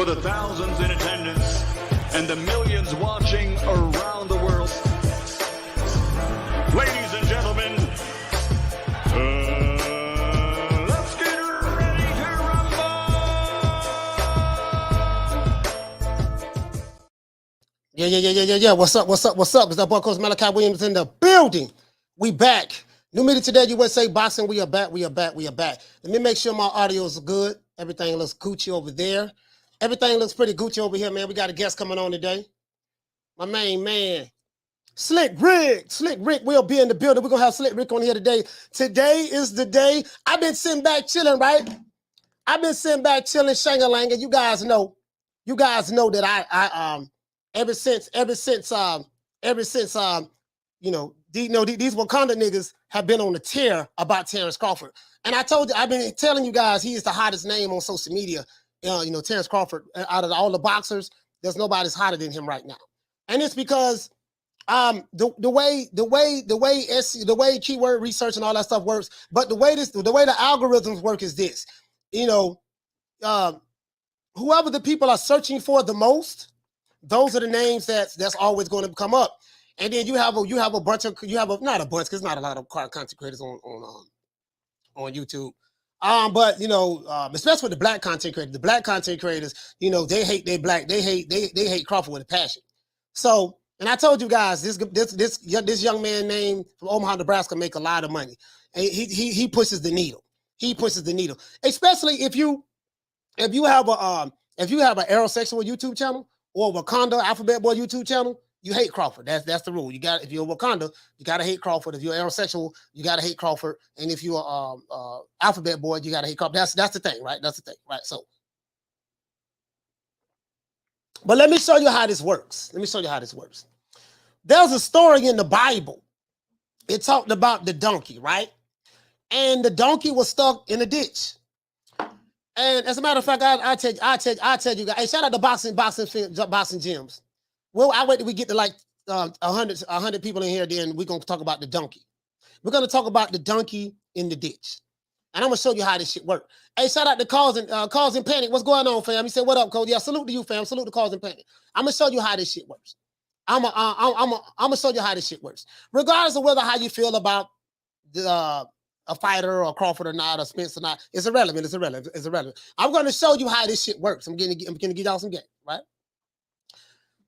for the thousands in attendance and the millions watching around the world. Ladies and gentlemen, let's get ready to rumble! Yeah. What's up? It's that boy Coach Malachi Williams in the building. We back. New Media Today USA Boxing. We are back. Let me make sure my audio is good. Everything looks Gucci over there. Everything looks pretty Gucci over here, man. We got a guest coming on today. My main man, Slick Rick. Slick Rick will be in the building. We're going to have Slick Rick on here today. Today is the day. I've been sitting back chilling, right? I've been sitting back chilling, shang-a-lang, and you guys know that I ever since these Wakanda niggas have been on the tear about Terence Crawford. And I told you, I've been telling you guys, he is the hottest name on social media. Terence Crawford, out of all the boxers, there's nobody's hotter than him right now. And it's because the way keyword research and all that stuff works, but the way the algorithms work is this. Whoever the people are searching for the most, those are the names that's always going to come up. And then you have not a bunch because not a lot of content creators on YouTube. But especially with the black content creators, they hate Crawford with a passion. So, and I told you guys, this young man named from Omaha, Nebraska, make a lot of money. And he pushes the needle. Especially if you have an aerosexual YouTube channel or Wakanda Alphabet Boy YouTube channel, you hate Crawford. That's the rule. If you're Wakanda, you gotta hate Crawford. If you're aerosexual, you gotta hate Crawford. And if you're Alphabet Boy, you gotta hate Crawford. That's the thing, right? Right? So, but let me show you how this works. There's a story in the Bible. It talked about the donkey, right? And the donkey was stuck in a ditch. And as a matter of fact, I'll tell you guys. Hey, shout out to boxing gyms. Well, I wait till we get to like 100 people in here, then we're going to talk about the donkey. We're going to talk about the donkey in the ditch. And I'm going to show you how this shit works. Hey, shout out to Cause and Panic. What's going on, fam? He said, what up, Cole? Yeah, salute to you, fam. Salute to Cause and Panic. I'm going to show you how this shit works. I'm going to show you how this shit works. Regardless of how you feel about a fighter or Crawford or not, or Spence or not, it's irrelevant. I'm going to show you how this shit works. I'm going to give y'all some game, right?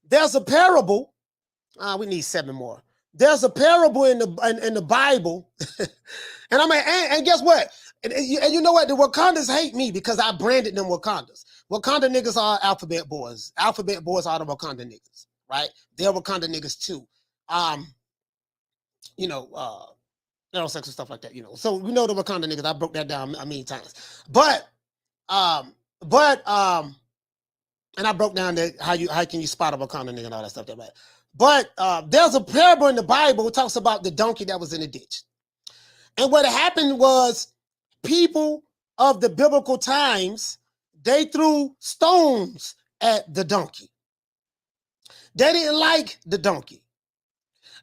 There's a parable. We need 7 more. There's a parable in the Bible, and guess what? And you know what? The Wakandas hate me because I branded them Wakandas. Wakanda niggas are Alphabet Boys. Alphabet Boys are the Wakanda niggas, right? They're Wakanda niggas too. Sex and stuff like that. So we know the Wakanda niggas. I broke that down a million times, and I broke down that how can you spot a Wakanda nigga and all that stuff. But there's a parable in the Bible that talks about the donkey that was in the ditch. And what happened was people of the biblical times, they threw stones at the donkey. They didn't like the donkey.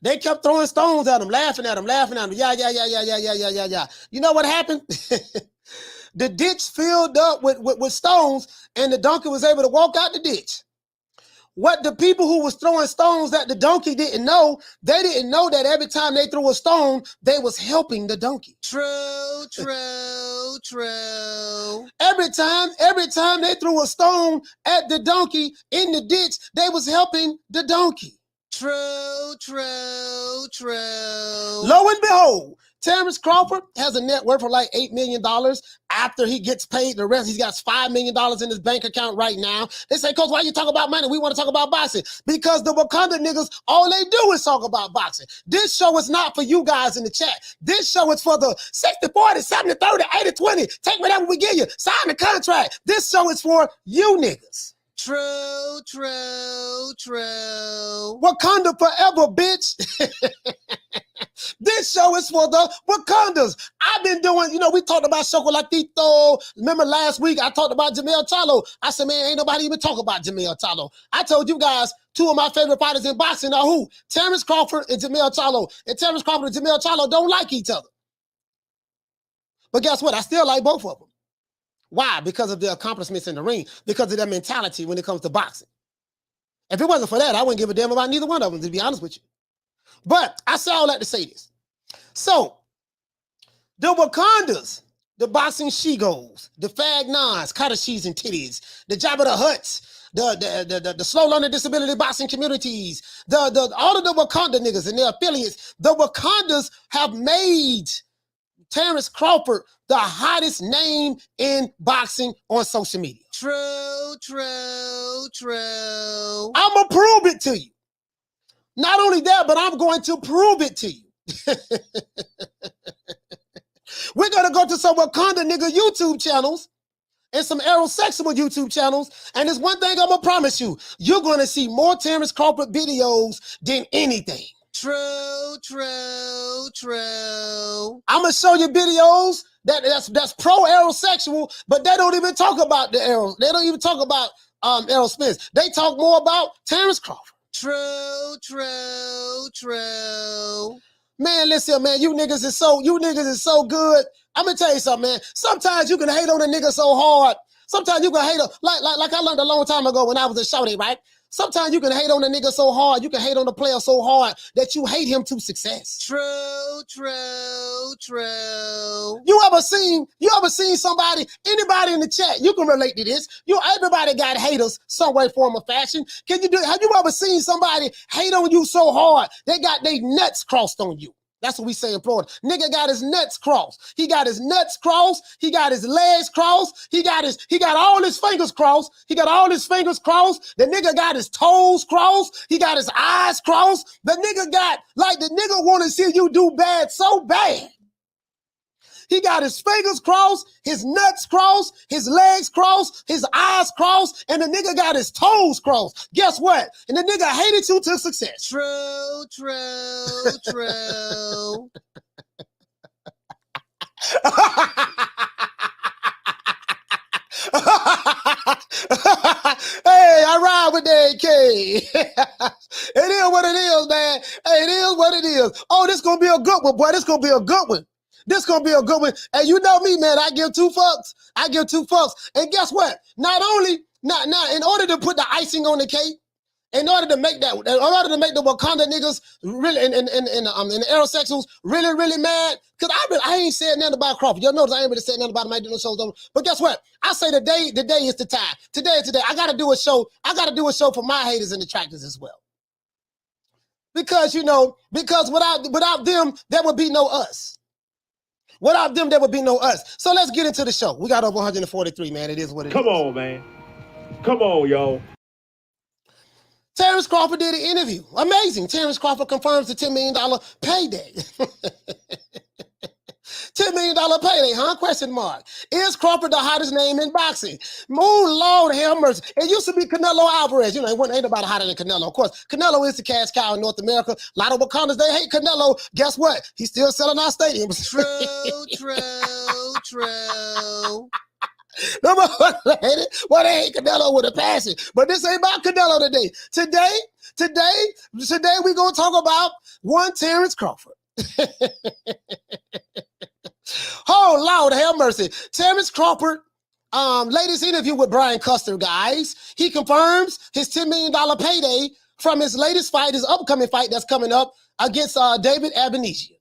They kept throwing stones at him, laughing at him. Yeah. You know what happened? The ditch filled up with stones, and the donkey was able to walk out the ditch. What the people who was throwing stones at the donkey didn't know, they didn't know that every time they threw a stone, they was helping the donkey. True. Every time they threw a stone at the donkey in the ditch, they was helping the donkey. True. Lo and behold, Terence Crawford has a net worth of like $8 million. After he gets paid the rest, he's got $5 million in his bank account right now. They say, Coach, why you talk about money? We want to talk about boxing. Because the Wakanda niggas, all they do is talk about boxing. This show is not for you guys in the chat. This show is for the 60-40, 70-30, 80-20. Take whatever we give you. Sign the contract. This show is for you niggas. True. Wakanda forever, bitch. This show is for the Wakandas. I've been doing, we talked about Chocolatito. Remember last week I talked about Jamel Charlo. I said, man, ain't nobody even talk about Jamel Charlo. I told you guys 2 of my favorite fighters in boxing are who? Terence Crawford and Jamel Charlo. And Terence Crawford and Jamel Charlo don't like each other. But guess what? I still like both of them. Why? Because of their accomplishments in the ring, because of their mentality when it comes to boxing. If it wasn't for that, I wouldn't give a damn about neither one of them, to be honest with you. But I say all that to say this. So, the Wakandas, the boxing she-goals, the fag-nons, Kadashis and titties, the Jabba the Hutts, the slow learning disability boxing communities, all of the Wakanda niggas and their affiliates, the Wakandas have made Terence Crawford the hottest name in boxing on social media. True, true, true. I'm going to prove it to you. Not only that, but I'm going to prove it to you. We're going to go to some Wakanda nigga YouTube channels and some aerosexual YouTube channels. And there's one thing I'm going to promise you. You're going to see more Terence Crawford videos than anything. True, true, true. I'm going to show you videos that's pro-aerosexual, but they don't even talk about the arrows. They don't even talk about Errol Spence. They talk more about Terence Crawford. True, true, true. Man, listen, man, you niggas is so good. I'm gonna tell you something, man. Sometimes you can hate on a nigga so hard. Sometimes you can hate on, like I learned a long time ago when I was a shorty, right? Sometimes you can hate on a nigga so hard, you can hate on the player so hard that you hate him to success. True, true, true. You ever seen somebody, anybody in the chat, you can relate to this. Everybody got haters some way, form, or fashion. Have you ever seen somebody hate on you so hard, they got their nuts crossed on you? That's what we say in Florida. Nigga got his nuts crossed. He got his nuts crossed. He got his legs crossed. He got all his fingers crossed. He got all his fingers crossed. The nigga got his toes crossed. He got his eyes crossed. The nigga want to see you do bad so bad. He got his fingers crossed, his nuts crossed, his legs crossed, his eyes crossed, and the nigga got his toes crossed. Guess what? And the nigga hated you to success. True, true, true. Hey, I ride with the AK. It is what it is, man. Hey, it is what it is. Oh, this gonna be a good one, boy. This gonna be a good one. This gonna be a good one. And you know me, man. I give two fucks. And guess what? Not in order to put the icing on the cake, in order to make the Wakanda niggas really and the aerosexuals really, really mad, because I ain't said nothing about Crawford. You'll notice I ain't really said nothing about him. I do no shows on. But guess what? I say the day is the time. Today. I gotta do a show. I gotta do a show for my haters and detractors as well. Because without them, there would be no us. Without them, there would be no us. So let's get into the show. We got over 143, man. It is what it is. Come on, man. Come on, y'all. Terence Crawford did an interview. Amazing. Terence Crawford confirms the $10 million payday. $10 million payday, huh? Question mark. Is Crawford the hottest name in boxing? Oh, Lord have mercy. It used to be Canelo Alvarez. You know, ain't nobody hotter than Canelo. Of course, Canelo is the cash cow in North America. A lot of Wakandas, they hate Canelo. Guess what? He's still selling our stadiums. True, true, true. Nobody hate it. Well, they hate Canelo with a passion. But this ain't about Canelo today. Today we're going to talk about one Terence Crawford. Oh, Lord, have mercy. Terence Crawford, latest interview with Brian Custer, guys. He confirms his $10 million payday from his latest fight, his upcoming fight that's coming up against David Avanesyan.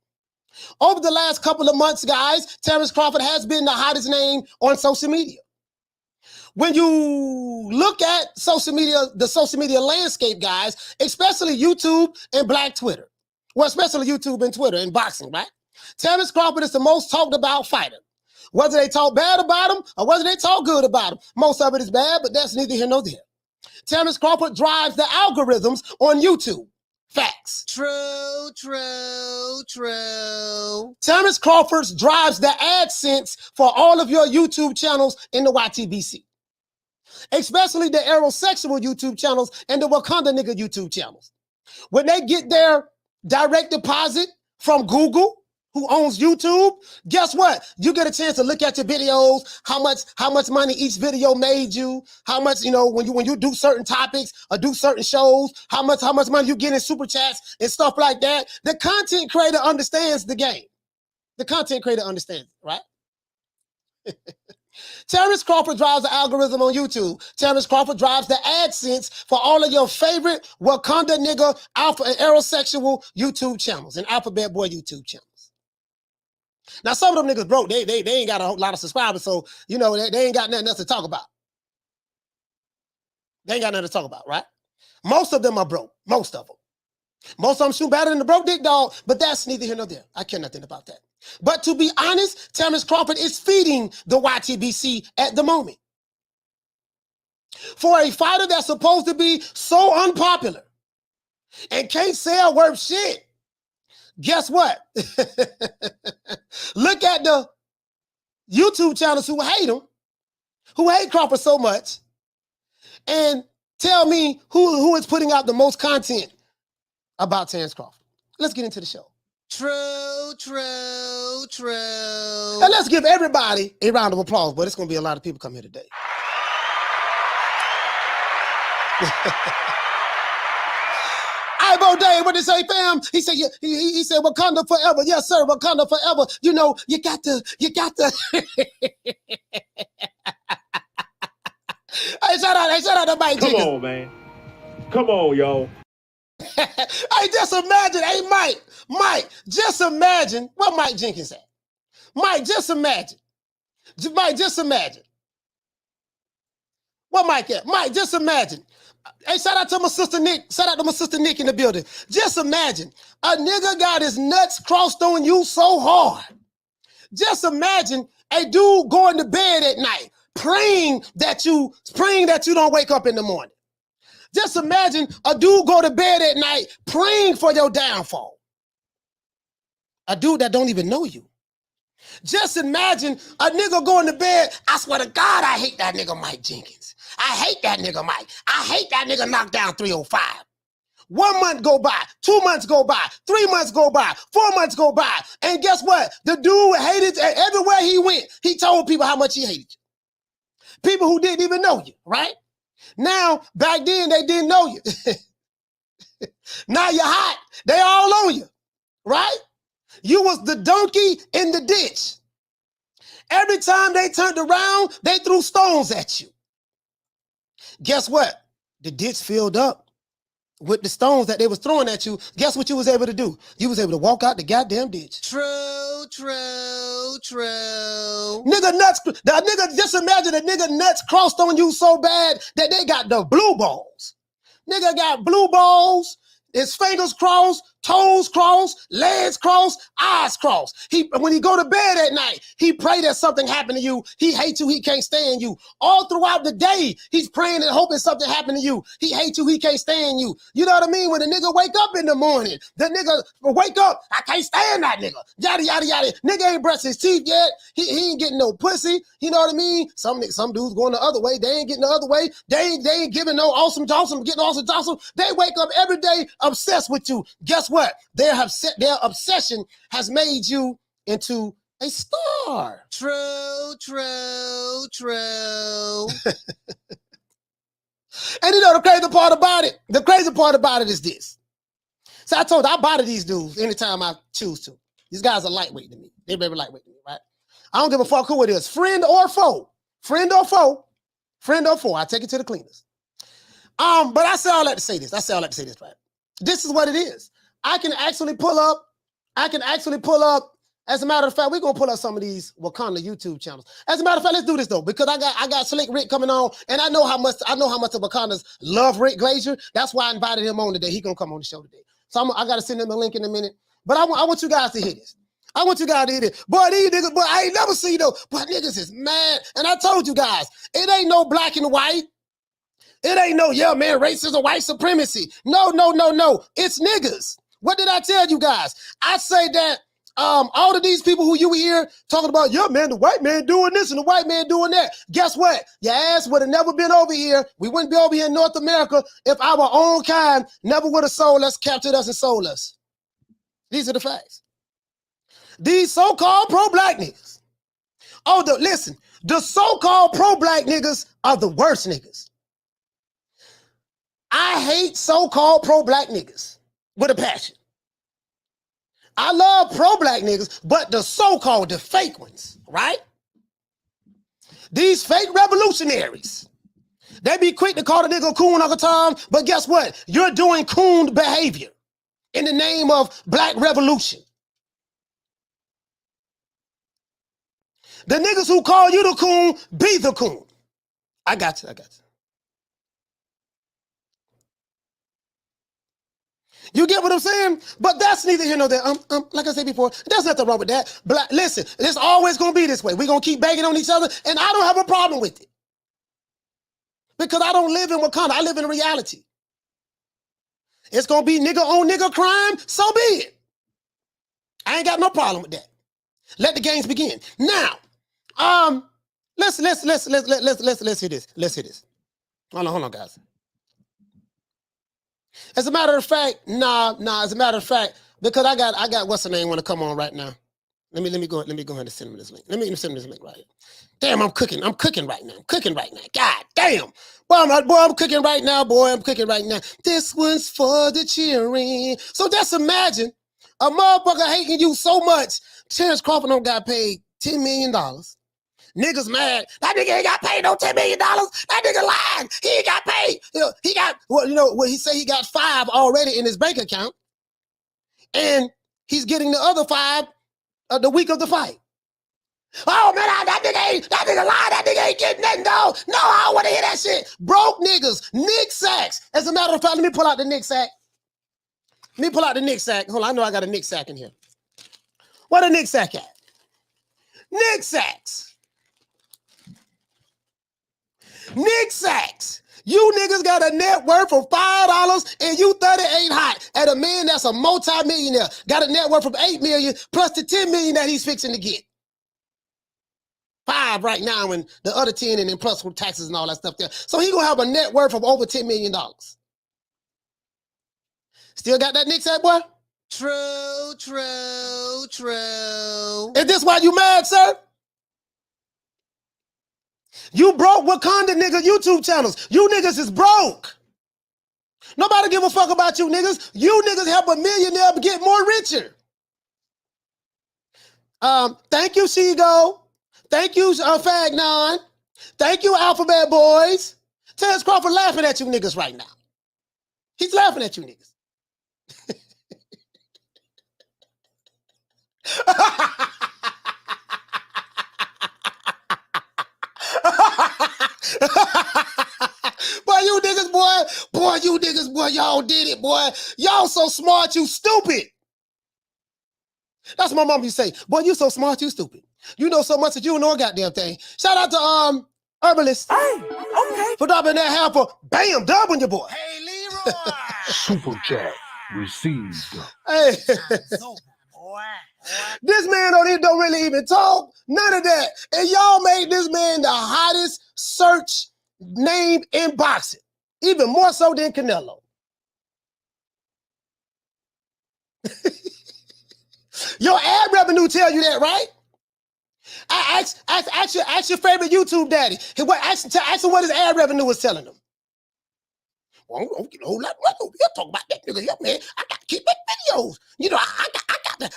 Over the last couple of months, guys, Terence Crawford has been the hottest name on social media. When you look at the social media landscape, guys, especially YouTube and Black Twitter, well, especially YouTube and Twitter and boxing, right? Terence Crawford is the most talked about fighter. Whether they talk bad about him or whether they talk good about him, most of it is bad, but that's neither here nor there. Terence Crawford drives the algorithms on YouTube. Facts. True, true, true. Terence Crawford drives the Adsense for all of your YouTube channels in the YTBC. Especially the aerosexual YouTube channels and the Wakanda nigga YouTube channels. When they get their direct deposit from Google, who owns YouTube, guess what? You get a chance to look at your videos, how much money each video made you, how much, when you do certain topics or do certain shows, how much money you get in super chats and stuff like that. The content creator understands the game. The content creator understands, right? Terence Crawford drives the algorithm on YouTube. Terence Crawford drives the AdSense for all of your favorite Wakanda nigga, alpha and aerosexual YouTube channels and alphabet boy YouTube channels. Now, some of them niggas broke. They ain't got a whole lot of subscribers, so, you know, they ain't got nothing else to talk about. They ain't got nothing to talk about, right? Most of them are broke. Most of them. Most of them shoot better than the broke dick dog, but that's neither here nor there. I care nothing about that. But to be honest, Terence Crawford is feeding the YTBC at the moment. For a fighter that's supposed to be so unpopular and can't sell worth shit, guess what? Look at the YouTube channels who hate him, who hate Crawford so much, and tell me who is putting out the most content about Terence Crawford. Let's get into the show. True, true, true. And let's give everybody a round of applause, but it's going to be a lot of people come here today. All right, Bo Dave, what did he say, fam? He said, he said, Wakanda forever. Yes, sir, Wakanda forever. You know, you got to. Hey, shout out to Mike Jenkins. Come on, man. Come on, yo. Hey, just imagine, hey, Mike, just imagine what Mike Jenkins said. Mike, just imagine. Mike, just imagine. What Mike at? Mike, just imagine. Hey, shout out to my sister Nick. Shout out to my sister Nick in the building. Just imagine a nigga got his nuts crossed on you so hard. Just imagine a dude going to bed at night praying that you don't wake up in the morning. Just imagine a dude go to bed at night praying for your downfall. A dude that don't even know you. Just imagine a nigga going to bed. I swear to God, I hate that nigga Mike Jenkins. I hate that nigga Mike. I hate that nigga Knockdown 305. 1 month go by, 2 months go by, 3 months go by, 4 months go by. And guess what? The dude hated everywhere he went. He told people how much he hated you. People who didn't even know you, right? Now, back then, they didn't know you. Now you're hot. They all on you, right? You was the donkey in the ditch. Every time they turned around, they threw stones at you. Guess what? The ditch filled up with the stones that they was throwing at you. Guess what you was able to do? You was able to walk out the goddamn ditch. True, true, true. Nigga nuts, just imagine a nigga nuts crossed on you so bad that they got the blue balls. Nigga got blue balls, his fingers crossed, toes crossed, legs crossed, eyes crossed. When he go to bed at night, he pray that something happened to you. He hates you, he can't stand you. All throughout the day, he's praying and hoping something happened to you. He hates you, he can't stand you. You know what I mean? When the nigga wake up in the morning, the nigga wake up, I can't stand that nigga. Yada, yada, yada. Nigga ain't brushed his teeth yet. He ain't getting no pussy. You know what I mean? Some dudes going the other way. They ain't getting the other way. They ain't giving no awesome, getting awesome. They wake up every day obsessed with you. Guess what? Their obsession has made you into a star. True, true, true. And you know the crazy part about it? The crazy part about it is this. So I told you, I bother these dudes anytime I choose to. These guys are lightweight to me. They're very lightweight to me, right? I don't give a fuck who it is. Friend or foe. Friend or foe. Friend or foe. I take it to the cleaners. But I say all that to say this. Right? This is what it is. I can actually pull up, as a matter of fact, we're gonna pull up some of these Wakanda YouTube channels. As a matter of fact, let's do this though, because I got Slick Rick coming on, and I know how much the Wakandas love Rick Glazier. That's why I invited him on today. He gonna come on the show today. So I gotta send him a link in a minute. But I want you guys to hear this. Boy, these niggas, boy, I ain't never seen though. But niggas is mad. And I told you guys, it ain't no black and white. It ain't no, yeah, man, racism, white supremacy. No. It's niggas. What did I tell you guys? I say that all of these people who you hear talking about, yeah, man, the white man doing this and the white man doing that. Guess what? Your ass would have never been over here. We wouldn't be over here in North America if our own kind never would have sold us, captured us, and sold us. These are the facts. These so-called pro-black niggas. Listen, the so-called pro-black niggas are the worst niggas. I hate so-called pro-black niggas with a passion. I love pro-black niggas, but the so-called, the fake ones, right? These fake revolutionaries, they be quick to call the nigga a coon all the time, but guess what? You're doing coon behavior in the name of black revolution. The niggas who call you the coon, be the coon. I got you. You get what I'm saying? But that's neither here nor there. Like I said before, there's nothing wrong with that. Black, listen, it's always gonna be this way. We're gonna keep banging on each other, and I don't have a problem with it. Because I don't live in Wakanda, I live in reality. It's gonna be nigga on nigga crime, so be it. I ain't got no problem with that. Let the games begin. Now, let's hear this. Let's hear this. Hold on, guys. As a matter of fact, as a matter of fact, because I got what's the name want to come on right now. Let me go ahead and send him this link. Let me send him this link right here. Damn, I'm cooking right now. God damn. I'm cooking right now, boy. I'm cooking right now. This one's for the cheering. So just imagine a motherfucker hating you so much. Terence Crawford don't got paid $10 million. Niggas mad. That nigga ain't got paid no $10 million. That nigga lied. He ain't got paid. He got, he said he got 5 already in his bank account. And he's getting the other 5 the week of the fight. Oh man, that nigga lied. That nigga ain't getting nothing, dog. No, I don't want to hear that shit. Broke niggas, Nick Sacks. As a matter of fact, let me pull out the Nick Sack. Hold on, I know I got a Nick Sack in here. What a Nick Sack at? Nick Sacks. Nick Sacks. You niggas got a net worth of $5 and you 38 hot at a man that's a multi-millionaire. Got a net worth of $8 million plus the $10 million that he's fixing to get. 5 right now and the other 10 and then plus with taxes and all that stuff there. So he gonna have a net worth of over $10 million. Still got that Nick Sack, boy? True. Is this why you mad, sir? You broke Wakanda nigga YouTube channels. You niggas is broke. Nobody give a fuck about you niggas. You niggas help a millionaire get more richer. Thank you, Shigo. Thank you, Fagnon. Thank you, Alphabet Boys. Terence Crawford laughing at you niggas right now. He's laughing at you niggas. You niggas, y'all did it, boy. Y'all so smart, you stupid. That's what my mom used to say. Boy, you so smart, you stupid. You know so much that you don't know a goddamn thing. Shout out to Herbalist. Hey, okay. For dropping that half for bam, dub on your boy. Hey, Leroy. Super chat received. Hey. This man don't really even talk. None of that. And y'all made this man the hottest search name in boxing. Even more so than Canelo. Your ad revenue tell you that, right? Ask your favorite YouTube daddy. Ask him what his ad revenue was telling him. Well, you know, like, we'll talk about that nigga here, man. I got to keep making videos. You know, I got the,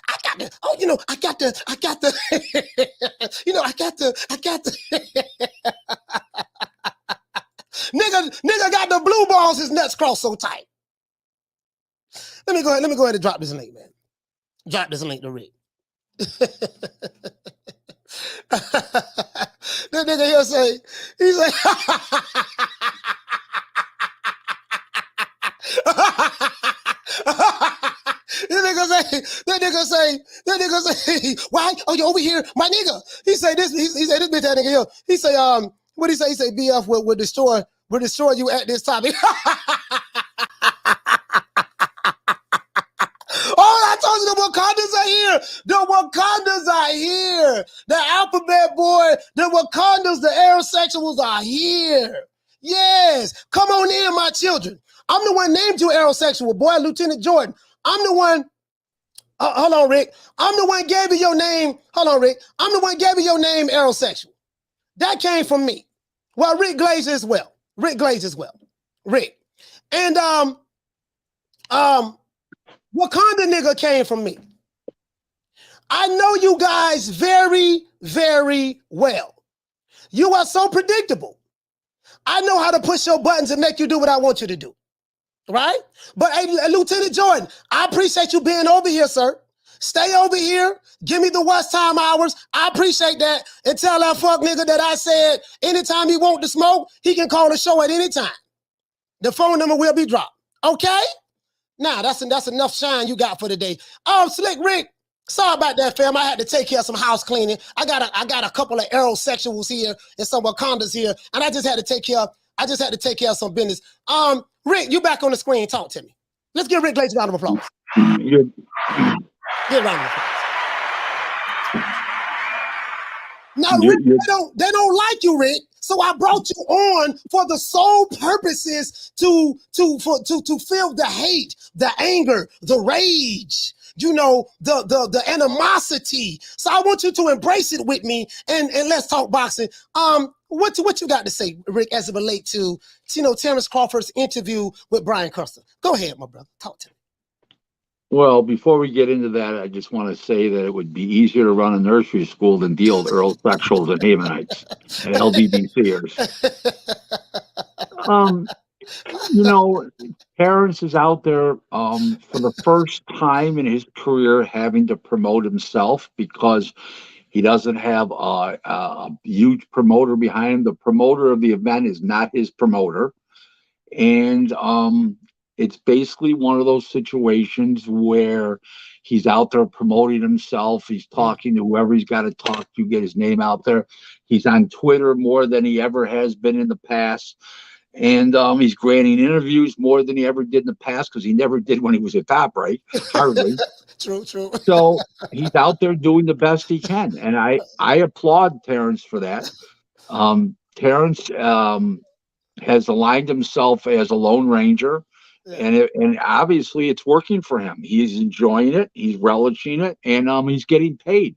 oh, you know, I got the, you know, I got the. Nigga got the blue balls, his nuts crossed so tight. Let me go ahead and drop this link, man. Drop this link to Rick. That nigga here say, he's like, that nigga say, why? Oh, you over here, my nigga. He say this bitch that nigga here. He say, what he say? He say, BF will destroy you at this topic. Oh, I told you the Wakandas are here. The Wakandas are here. The Alphabet Boy, the Wakandas, the aerosexuals are here. Yes. Come on in, my children. I'm the one named you aerosexual, boy, Lieutenant Jordan. I'm the one. Hold on, Rick. I'm the one gave you your name. Hold on, Rick. I'm the one gave you your name, aerosexual. That came from me. Well, Rick Glaze as well. Rick. And Wakanda nigga came from me. I know you guys very, very well. You are so predictable. I know how to push your buttons and make you do what I want you to do. Right? But hey, Lieutenant Jordan, I appreciate you being over here, sir. Stay over here. Give me the watch time hours. I appreciate that. And tell that fuck nigga that I said anytime he want to smoke, he can call the show at any time. The phone number will be dropped. Okay? Now, that's enough shine you got for today. Oh, Slick Rick, sorry about that, fam. I had to take care of some house cleaning. I got a couple of aerosexuals here and some Wakandas here, and I just had to take care of some business. Rick, you back on the screen. Talk to me. Let's give Rick Glaze a round of applause. Give a round of applause. Now, Rick, they don't like you, Rick. So I brought you on for the sole purposes to feel the hate, the anger, the rage, you know, the animosity. So I want you to embrace it with me and let's talk boxing. What you got to say, Rick, as it relates to, you know, Terence Crawford's interview with Brian Custer? Go ahead, my brother. Talk to me. Well, before we get into that, I just want to say that it would be easier to run a nursery school than deal with Earlsexuals and Hamanites and LDBCers. You know, Terence is out there for the first time in his career having to promote himself because he doesn't have a huge promoter behind him. The promoter of the event is not his promoter. And it's basically one of those situations where he's out there promoting himself. He's talking to whoever he's got to talk to, get his name out there. He's on Twitter more than he ever has been in the past. And he's granting interviews more than he ever did in the past because he never did when he was at Top Right, hardly. True. So he's out there doing the best he can. And I applaud Terence for that. Terence has aligned himself as a Lone Ranger. Yeah. And obviously it's working for him. He's enjoying it. He's relishing it. And he's getting paid.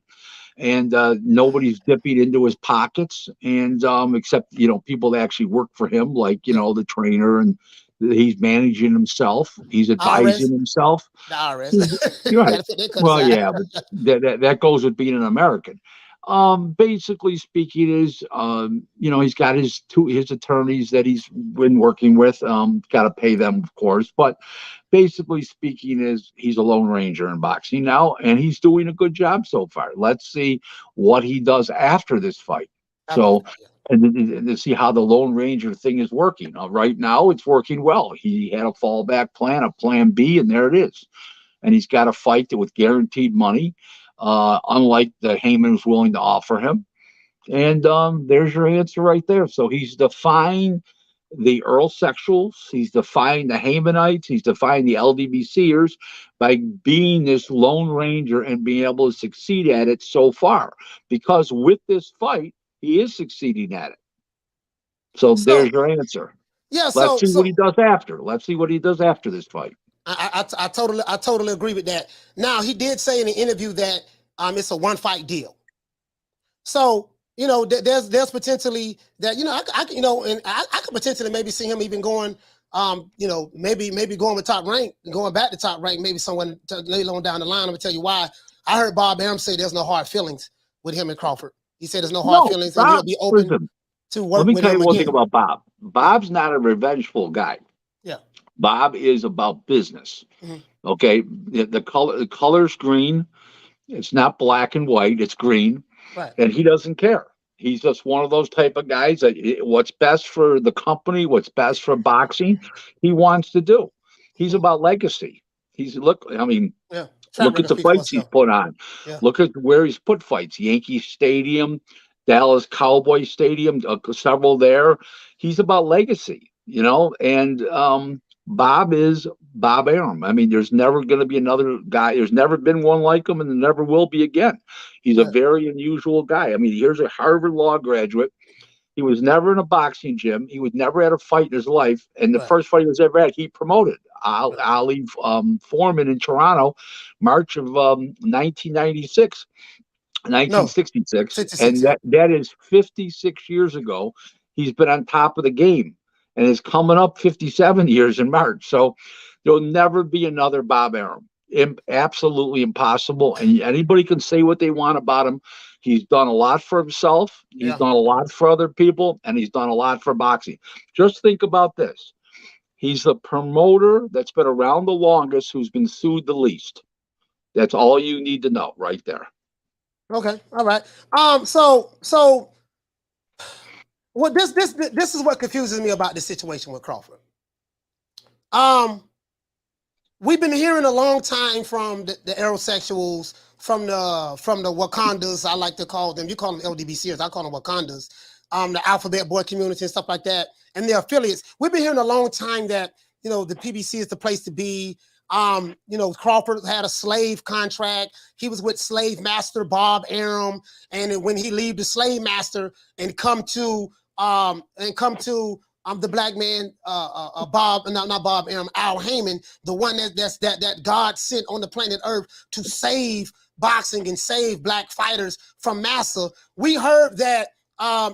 And nobody's dipping into his pockets. And except, you know, people that actually work for him, like, you know, the trainer, and he's managing himself. He's advising himself. The IRS. Right. Well, yeah, but that goes with being an American. Basically speaking is, you know, he's got his attorneys that he's been working with, got to pay them, of course, but basically speaking is he's a Lone Ranger in boxing now, and he's doing a good job so far. Let's see what he does after this fight. So, and to see how the Lone Ranger thing is working. Right now, it's working well. He had a fallback plan, a plan B, and there it is. And he's got a fight with guaranteed money. Unlike the Heyman was willing to offer him. And there's your answer right there. So he's defying the Earlsexuals, he's defying the Haymanites, he's defying the LDBCers by being this Lone Ranger and being able to succeed at it so far. Because with this fight, he is succeeding at it. So there's your answer. Yeah. Let's see what he does after. Let's see what he does after this fight. I totally agree with that. Now, he did say in the interview that it's a one-fight deal. So, you know, there's potentially that, you know, I could potentially maybe see him even going, you know, maybe going with Top Rank, going back to Top Rank, maybe someone later on down the line. I'm gonna tell you why. I heard Bob Arum say there's no hard feelings with him and Crawford. He said there's no hard feelings, and he'll be open to work with him. Let me tell you one thing about Bob. Bob's not a revengeful guy. Yeah. Bob is about business. Mm-hmm. Okay, the color's green. It's not black and white. It's green, right? And he doesn't care. He's just one of those type of guys that what's best for the company, what's best for boxing, he wants to do. He's about legacy. Look at the fights he's put on. Yeah. Look at where he's put fights. Yankee Stadium, Dallas Cowboy Stadium, several there. He's about legacy, you know, and Bob is Bob Arum. I mean, there's never going to be another guy. There's never been one like him, and there never will be again. He's a very unusual guy. I mean, here's a Harvard Law graduate. He was never in a boxing gym. He was never had a fight in his life. And the first fight he was ever had, he promoted Ali Foreman in Toronto, March of 1996. 1966. And that is 56 years ago. He's been on top of the game. And it's coming up 57 years in March. So there'll never be another Bob Arum. absolutely impossible. And anybody can say what they want about him. He's done a lot for himself. He's Yeah. done a lot for other people, and he's done a lot for boxing. Just think about this. He's the promoter that's been around the longest, who's been sued the least. That's all you need to know right there. Okay. All right. Well, this is what confuses me about this situation with Crawford. We've been hearing a long time from the aerosexuals, from the Wakandas, I like to call them. You call them LDBCers, I call them Wakandas. The alphabet boy community and stuff like that, and their affiliates. We've been hearing a long time that, you know, the PBC is the place to be. You know, Crawford had a slave contract. He was with slave master Bob Arum, and when he leave the slave master and come to the black man, not Bob Arum, Al Heyman, the one that God sent on the planet Earth to save boxing and save black fighters from massa. We heard that,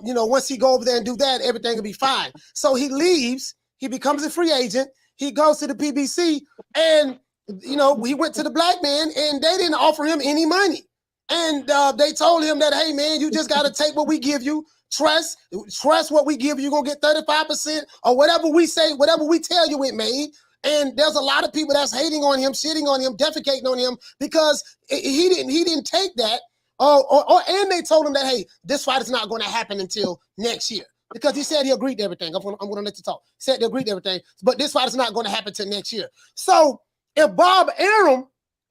you know, once he go over there and do that, everything will be fine. So he leaves, he becomes a free agent, he goes to the PBC, and, you know, he went to the black man and they didn't offer him any money. And they told him that, hey man, you just got to take what we give you. Trust what we give you. You're going to get 35% or whatever we say, whatever we tell you it made. And there's a lot of people that's hating on him, shitting on him, defecating on him because he didn't take that. And they told him that, hey, this fight is not going to happen until next year. Because he said he agreed to everything. I'm going to let you talk. He said he agreed to everything, but this fight is not going to happen until next year. So if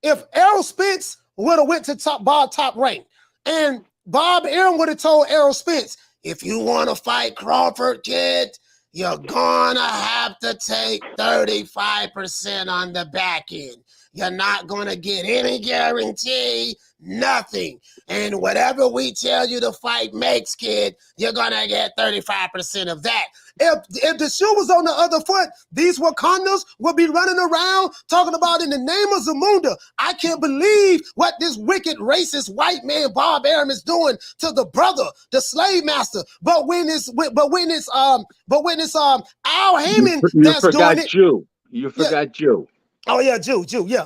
Errol Spence would have went to top rank, and Bob Arum would have told Errol Spence, if you want to fight Crawford, kid, you're gonna have to take 35% on the back end. You're not gonna get any guarantee, nothing. And whatever we tell you the fight makes, kid, you're gonna get 35% of that. If the shoe was on the other foot, these Wakandas would be running around talking about in the name of Zamunda. I can't believe what this wicked racist white man Bob Arum is doing to the brother, the slave master. But when it's Al Heyman that's doing it, Jew. You forgot Jew. Oh yeah, Jew, yeah.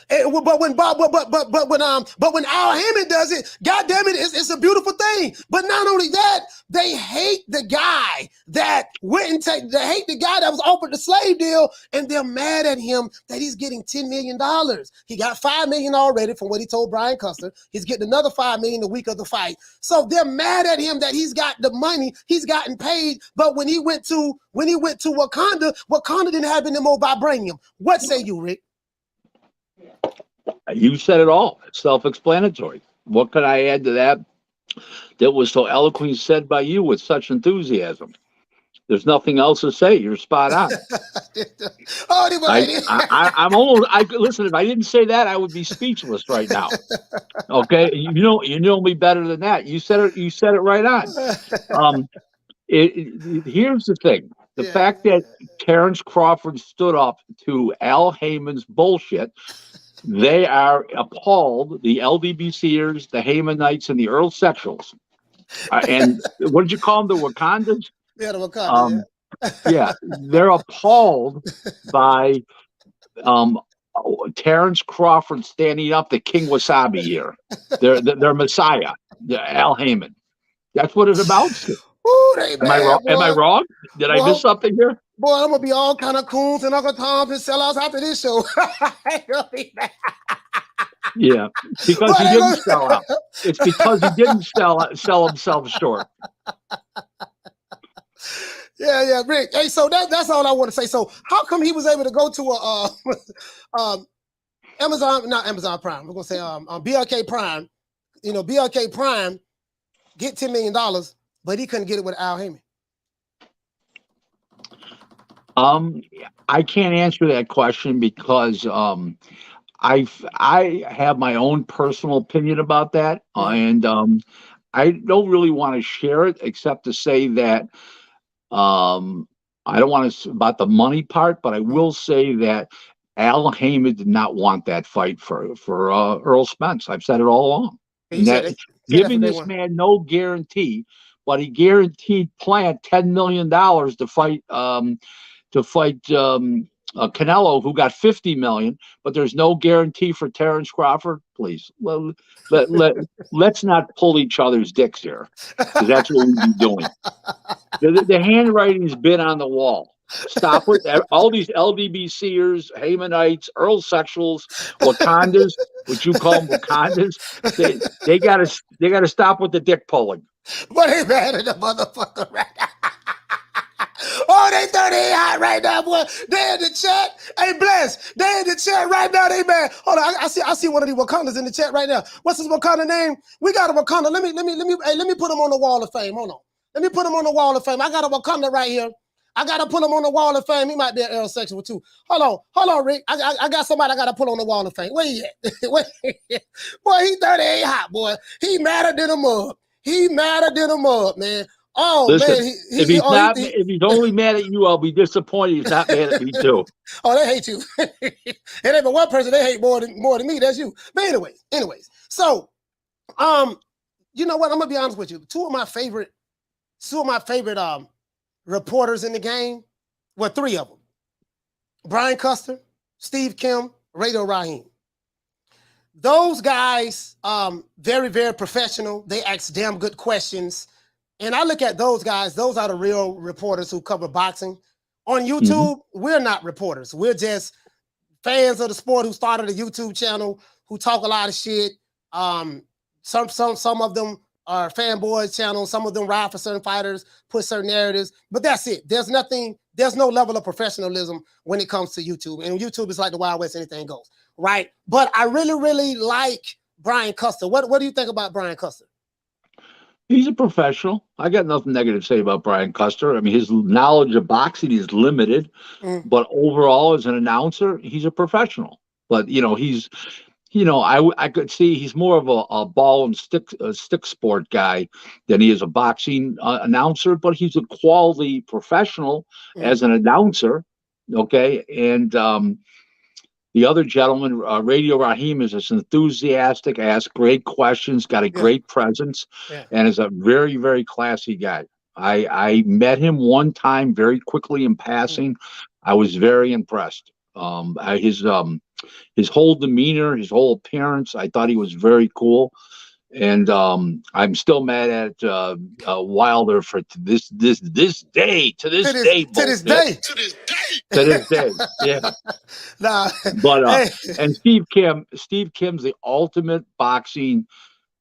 But when Al Heyman does it, God damn it, it's a beautiful thing. But not only that, they hate the guy that they hate the guy that was offered the slave deal, and they're mad at him that he's getting $10 million. He got $5 million already from what he told Brian Custer. He's getting another $5 million the week of the fight. So they're mad at him that he's got the money, he's gotten paid. But when he went to Wakanda didn't have any more vibranium. What say you, Rick? You said it all. It's self-explanatory. What could I add to that was so eloquently said by you with such enthusiasm? There's nothing else to say. You're spot on. Listen, if I didn't say that, I would be speechless right now. Okay, you know me better than that. You said it right on. Here's the thing: the fact that Terence Crawford stood up to Al Heyman's bullshit. They are appalled, the LDBCers, the Haymanites, and the Earl Sexuals. And what did you call them? The Wakandas? Yeah, the Wakanda. Yeah, they're appalled by Terence Crawford standing up to King Wasabi here. Their Messiah, Al Heyman. That's what it amounts to. Ooh, Am I wrong? Did I miss something here? Boy, I'm gonna be all kind of coons and Uncle Toms and sellouts after this show. Yeah, because he didn't sell out. It's because he didn't sell himself short. Yeah, Rick. Hey, so that's all I want to say. So how come he was able to go to a not Amazon Prime? We're gonna say BLK Prime. You know, BLK Prime get $10 million, but he couldn't get it with Al Heyman. I can't answer that question because I have my own personal opinion about that, and I don't really want to share it except to say that I don't want to about the money part, but I will say that Al Heyman did not want that fight for Earl Spence. I've said it all along. Giving this man no guarantee, but he guaranteed Plant $10 million to fight Canelo, who got 50 million, but there's no guarantee for Terence Crawford. Please, let's not pull each other's dicks here, because that's what we'd be doing. The handwriting's been on the wall. Stop with all these LDBCers, Haymanites, Earl sexuals, Wakandas, what you call them Wakandas. They gotta stop with the dick pulling. But he mad at the motherfucker right now. Oh, they 38 hot right now, boy. They in the chat. Hey, Bless. They in the chat right now. They mad. Hold on. I see one of these Wakandas in the chat right now. What's his Wakanda name? We got a Wakanda. Let me put him on the wall of fame. Hold on. Let me put him on the wall of fame. I got a Wakanda right here. I gotta put him on the wall of fame. He might be an Earl sexual too. Hold on, Rick. I got somebody I gotta put on the wall of fame. Where he at? Boy, he 38 hot, boy. He madder than a mug. He madder than a mug, man. Oh, listen, man. If he's only mad at you, I'll be disappointed. He's not mad at me too. Oh, they hate you. It ain't but one person they hate more than me. That's you. But anyways. So, you know what? I'm gonna be honest with you. Two of my favorite reporters in the game, well, three of them. Brian Custer, Steve Kim, Radio Raheem. Those guys, very, very professional. They ask damn good questions. And I look at those guys, those are the real reporters who cover boxing. On YouTube, we're not reporters. We're just fans of the sport who started a YouTube channel, who talk a lot of shit. Some of them are fanboys channels. Some of them ride for certain fighters, put certain narratives. But that's it. There's no level of professionalism when it comes to YouTube. And YouTube is like the Wild West, anything goes, right? But I really, really like Brian Custer. What do you think about Brian Custer? He's a professional. I got nothing negative to say about Brian Custer. I mean, his knowledge of boxing is limited, but overall, as an announcer, he's a professional. But I could see he's more of a ball and stick sport guy than he is a boxing announcer. But he's a quality professional as an announcer. Okay, and the other gentleman, Radio Raheem, is as enthusiastic, asks great questions, got a great presence, and is a very, very classy guy. I met him one time very quickly in passing. I was very impressed. His whole demeanor, his whole appearance, I thought he was very cool. And I'm still mad at Wilder for to this day. Yeah. Nah. But and Steve Kim's the ultimate boxing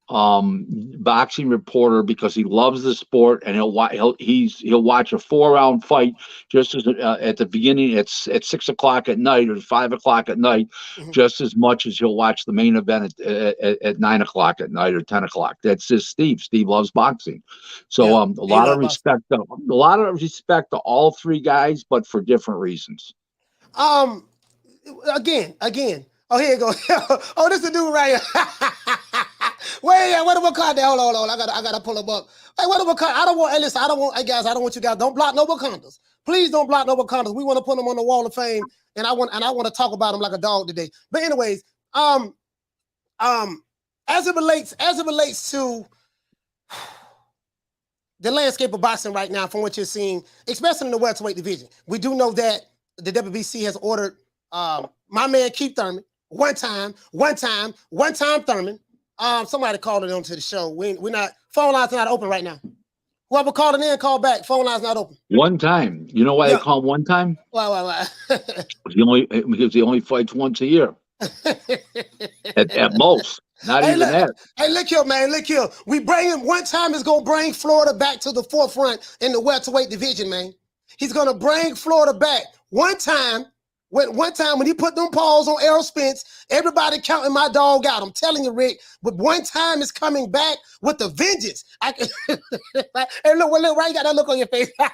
reporter, because he loves the sport, and he'll watch a 4-round fight just as at the beginning at 6 o'clock at night or 5 o'clock at night, just as much as he'll watch the main event at 9 o'clock at night or 10 o'clock. That's just Steve. Steve loves boxing, so a lot of respect to all three guys, but for different reasons. Again. Oh, here you go. Oh, this is the dude right here. Wait, what do we call that? Hold on. I gotta pull him up. Hey, what do we call? Hey guys, I don't want you guys. Don't block no Wakandas. Please don't block no Wakandas. We want to put them on the wall of fame, and I want to talk about them like a dog today. But anyways, as it relates to the landscape of boxing right now, from what you're seeing, especially in the welterweight division, we do know that the WBC has ordered my man Keith Thurman one time Thurman. Somebody called it onto the show. We're not, phone lines are not open right now. Whoever called it in, call back. Phone line's not open. One time. You know why they call him one time? Why? Because he only fights once a year. at most. Not even that. Hey, look here, man. Look here. We bring him. One time is going to bring Florida back to the forefront in the welterweight division, man. He's going to bring Florida back. One time when he put them paws on Errol Spence, everybody counting my dog out. I'm telling you, Rick. But one time is coming back with a vengeance. Hey, look, right? You got that look on your face. Hey,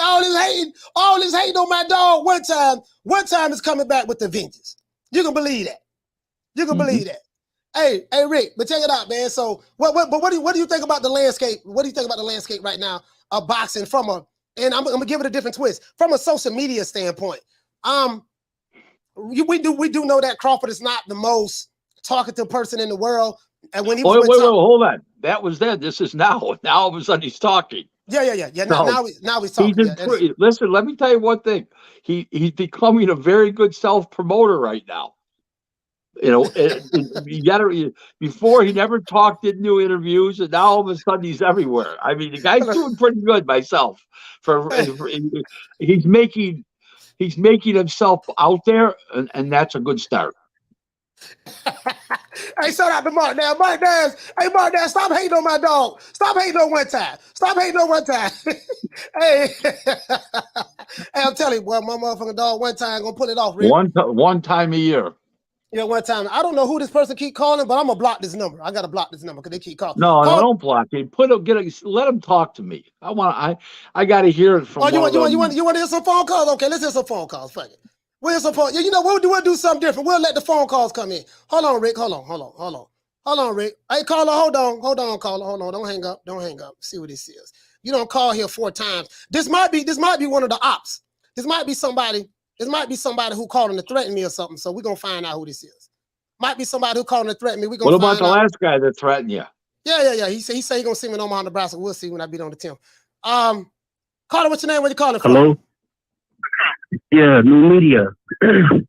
all this hating on my dog. One time is coming back with the vengeance. You can believe that. Believe that. Hey, Rick, but check it out, man. So, what do you think about the landscape? What do you think about the landscape right now of boxing and I'm gonna give it a different twist from a social media standpoint. We do know that Crawford is not the most talkative person in the world. And when he hold on. That was then. This is now. Now all of a sudden he's talking. Yeah. So Now he's talking. listen, let me tell you one thing. He's becoming a very good self-promoter right now. You know, you gotta, before he never talked, didn't do interviews, and now all of a sudden he's everywhere. I mean, the guy's doing pretty good myself. He's making himself out there, and that's a good start. Hey, shout out to Mark Dad. Mark Dad, hey, Mark Dad, stop hating on my dog. Stop hating on one time. Stop hating on one time. Hey, I'm telling you, boy, my motherfucking dog one time gonna pull it off, Rick. One time a year. Yeah, one time. I don't know who this person keep calling, but I'm gonna block this number. I gotta block this number because they keep calling. No, don't block it. Let him talk to me. I gotta hear it from. Oh, you want to hear some phone calls? Okay, let's hear some phone calls. Fuck it. We'll hear some phone. Yeah, you know we'll do something different. We'll let the phone calls come in. Hold on, Rick. Hold on, Rick. Hey, caller, hold on, caller. Hold on. Don't hang up. See what this is. You don't call here 4 times. This might be one of the ops. This might be somebody who calling to threaten me or something. So we're gonna find out who this is. Might be somebody who calling to threaten me. What about the last guy that threatened you? Yeah. He said he's gonna see me in Omaha, Nebraska. We'll see when I beat on the Tim. Caller, what's your name? Where you calling from? Hello. Yeah, New Media.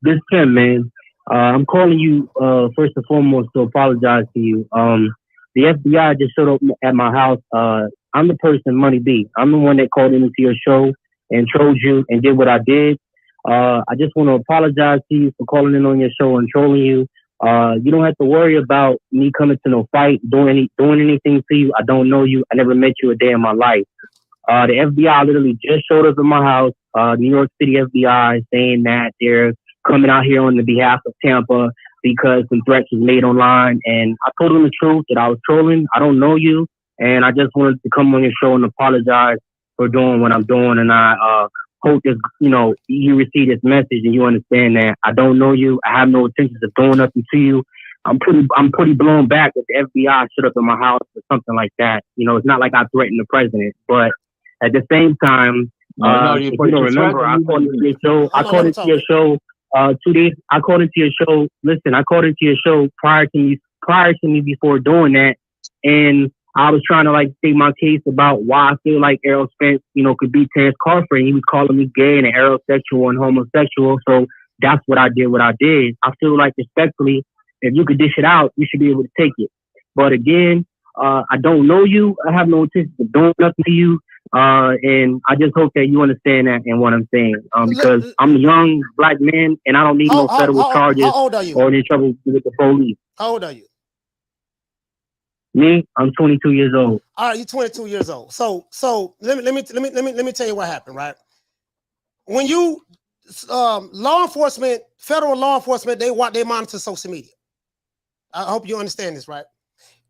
This Tim, man. I'm calling you first and foremost to apologize to you. The FBI just showed up at my house. I'm the person, Money B. I'm the one that called into your show and trolled you and did what I did. I just want to apologize to you for calling in on your show and trolling you. You don't have to worry about me coming to no fight, doing anything to you. I don't know you. I never met you a day in my life. The FBI literally just showed up at my house, New York City FBI, saying that they're coming out here on the behalf of Tampa because some threats was made online. And I told them the truth that I was trolling. I don't know you. And I just wanted to come on your show and apologize for doing what I'm doing. And I hope that, you receive this message and you understand that I don't know you. I have no intentions of doing nothing to you. I'm pretty blown back that the FBI showed up in my house or something like that. It's not like I threatened the president, but at the same time, if you don't remember, I called into your show. I called into your show 2 days. I called into your show. Listen, I called into your show prior to me before doing that, and I was trying to state my case about why I feel like Errol Spence, could beat Terence Crawford. And he was calling me gay and aerosexual and homosexual. So that's what I did. I feel like respectfully, if you could dish it out, you should be able to take it. But again, I don't know you. I have no intention of doing nothing to you. And I just hope that you understand that and what I'm saying. Because I'm a young black man and I don't need no federal charges or any trouble with the police. How old are you? Me, I'm 22 years old. All right, you're 22 years old. So let me tell you what happened, right? When you law enforcement, federal law enforcement, they monitor social media. I hope you understand this, right?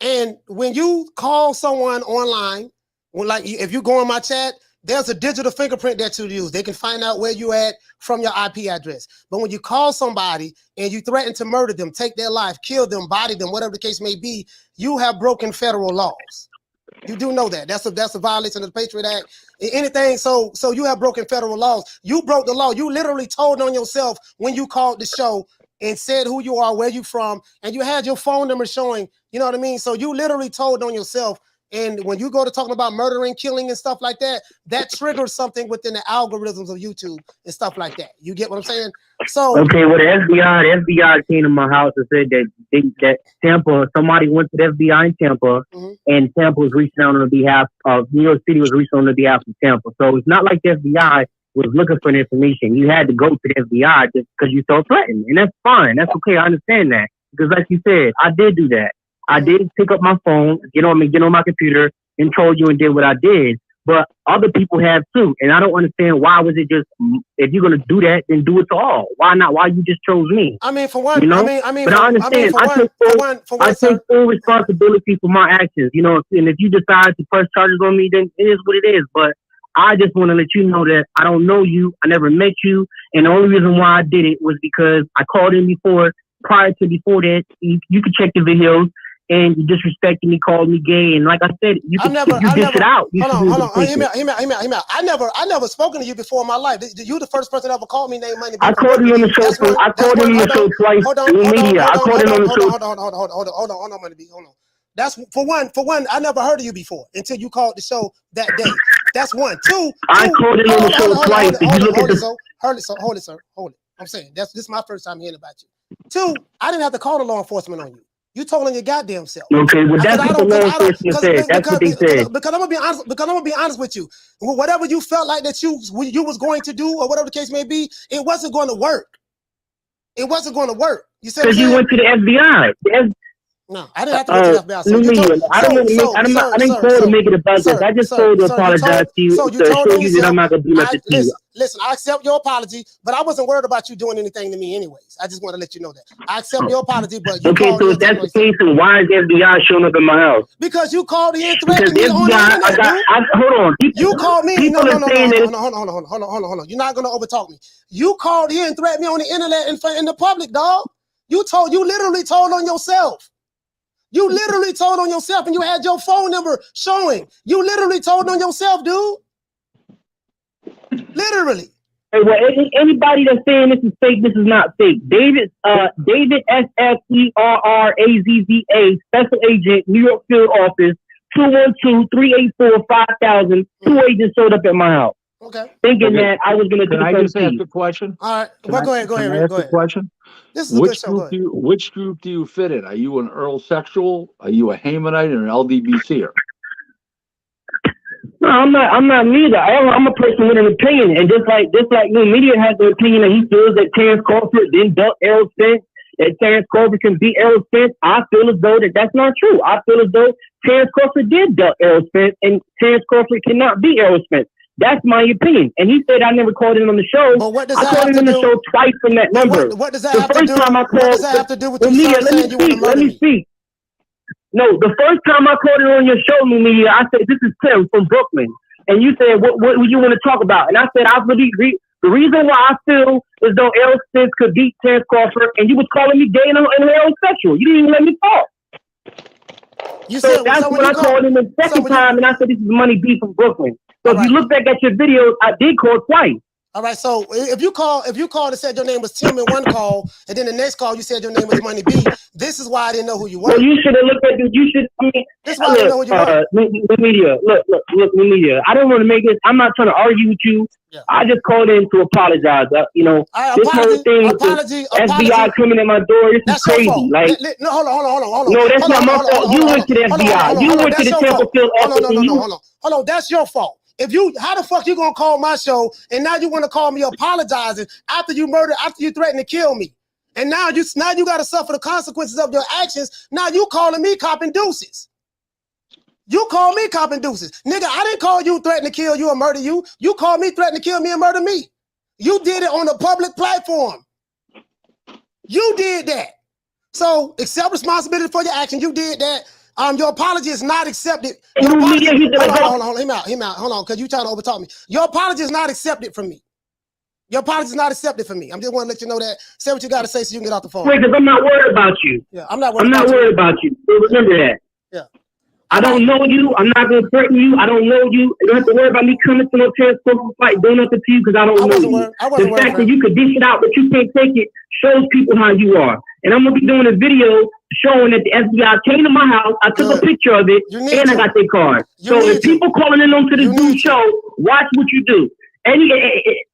And when you call someone online, if you go on my chat, there's a digital fingerprint that you use. They can find out where you at from your IP address. But when you call somebody and you threaten to murder them, take their life, kill them, body them, whatever the case may be, you have broken federal laws. You do know that. That's a violation of the Patriot Act. Anything, so you have broken federal laws. You broke the law. You literally told on yourself when you called the show and said who you are, where you from, and you had your phone number showing, you know what I mean? So you literally told on yourself. And when you go to talking about murdering, killing, and stuff like that, that triggers something within the algorithms of YouTube and stuff like that. You get what I'm saying? So okay, well, the FBI came to my house and said that Tampa, somebody went to the FBI in Tampa, and Tampa was reaching out on behalf of New York City was reaching on behalf of Tampa. So it's not like the FBI was looking for the information. You had to go to the FBI just because you felt threatened, and that's fine. That's okay. I understand that because, like you said, I did do that. I did pick up my phone, get on my computer, and told you and did what I did. But other people have too, and I don't understand why was it just if you're gonna do that, then do it to all. Why not? Why you just chose me? I mean, for one, you know. But I understand. I take full responsibility for my actions. And if you decide to press charges on me, then it is what it is. But I just want to let you know that I don't know you. I never met you, and the only reason why I did it was because I called in before. Prior to before that, you could check the videos. And you disrespected me, called me gay, and like I said, you dish it out. Hold on. Hear me out. I never spoken to you before in my life. You the first person that ever called me named Money. I called him on the show. I called him on the show twice in media. I called him on the show. Hold on, Money B. Hold on. That's for one. For one, I never heard of you before until you called the show that day. That's one. Two. I called in on the show twice. If you look at the Hold it, sir. Hold it. I'm saying this is my first time hearing about you. Two, I didn't have to call the law enforcement on you. You told on your goddamn self. Okay, well that's what the law enforcement said. That's what they said. Because I'm gonna be honest with you. Whatever you felt like that you was going to do, or whatever the case may be, it wasn't going to work. It wasn't going to work. You said because you went to the FBI. No, I didn't have to go to the FBI. So I didn't call to make it about this. I just called to apologize to you, to show you that I'm not going to do nothing to you. Listen, I accept your apology, but I wasn't worried about you doing anything to me anyways. I just want to let you know that. I accept your apology, but you okay, so if that's the case, then why is the FBI showing up in my house? Because you called in threatening me on the internet, hold on. You called me. No, hold on. You're not going to overtalk me. You called in and threatened me on the internet in the public, dog. You literally told on yourself. You literally told on yourself, and you had your phone number showing. You literally told on yourself, dude. Literally. Hey, well, anybody that's saying this is fake, this is not fake. David SSERRAZZA, Special Agent, New York Field Office, 212-384-5000. 2 agents showed up at my house. Okay. Thinking that I was going to do Can I just ask a question? All right. Well, go ahead. Go ahead. Question? This is which group do you fit in? Are you an Earlsexual? Are you a Hamanite or an LDBCer? No, I'm not neither. I'm a person with an opinion, and just like New Media has an opinion that he feels that Terence Crawford didn't duck Errol Spence, that Terence Crawford can beat Errol Spence. I feel as though that's not true. I feel as though Terence Crawford did duck Errol Spence, and Terence Crawford cannot beat Errol Spence. That's my opinion. And he said I never called in on the show. But what does I called in on the show twice from that number. What does that have to do? What does that have to do with you saying you want to murder me? Let me speak. No, the first time I called in on your show, New Media, I said, this is Tim from Brooklyn. And you said, what do you want to talk about? And I said, I really agree. The reason why I feel as though Errol Spence could beat Terence Crawford, and you was calling me gay and heterosexual. You didn't even let me talk. That's when I called in the second time, and I said, this is Money B from Brooklyn. So if you look back at your videos, I did call twice. All right. So if you called and said your name was Tim in one call, and then the next call you said your name was Money B, this is why I didn't know who you were. Well, you should have looked at this. This is why I didn't know who you were. New Media. Look, New Media. I don't want to make this. I'm not trying to argue with you. Yeah. I just called in to apologize. This whole thing with the FBI coming at my door, this is crazy. Like, no, hold on. No, that's not my fault. You went to the FBI. You went to the Tampa Field office. Hold on. That's your fault. How the fuck you gonna call my show and now you want to call me apologizing after you threatened to kill me, and now you got to suffer the consequences of your actions. Now you calling me copping deuces. You call me copping deuces, nigga. I didn't call you threaten to kill you or murder you. You called me threaten to kill me and murder me. You did it on a public platform. You did that. So accept responsibility for your action. You did that. Your apology is not accepted. Hold on. Him out. Hold on, because you trying to overtalk me. Your apology is not accepted from me. Your apology is not accepted from me. I'm just want to let you know that. Say what you got to say so you can get off the phone. Wait, because I'm not worried about you. Yeah, I'm not worried about you. So remember that. Yeah. I don't know you. I'm not going to threaten you. I don't know you. You don't have to worry about me coming to no Terence Crawford fight, doing nothing to you because I don't know you. The fact that you could dish it out, but you can't take it, shows people how you are. And I'm going to be doing a video showing that the FBI came to my house. I took a picture of it, and I got their card. So if people calling in onto this new show, watch what you do.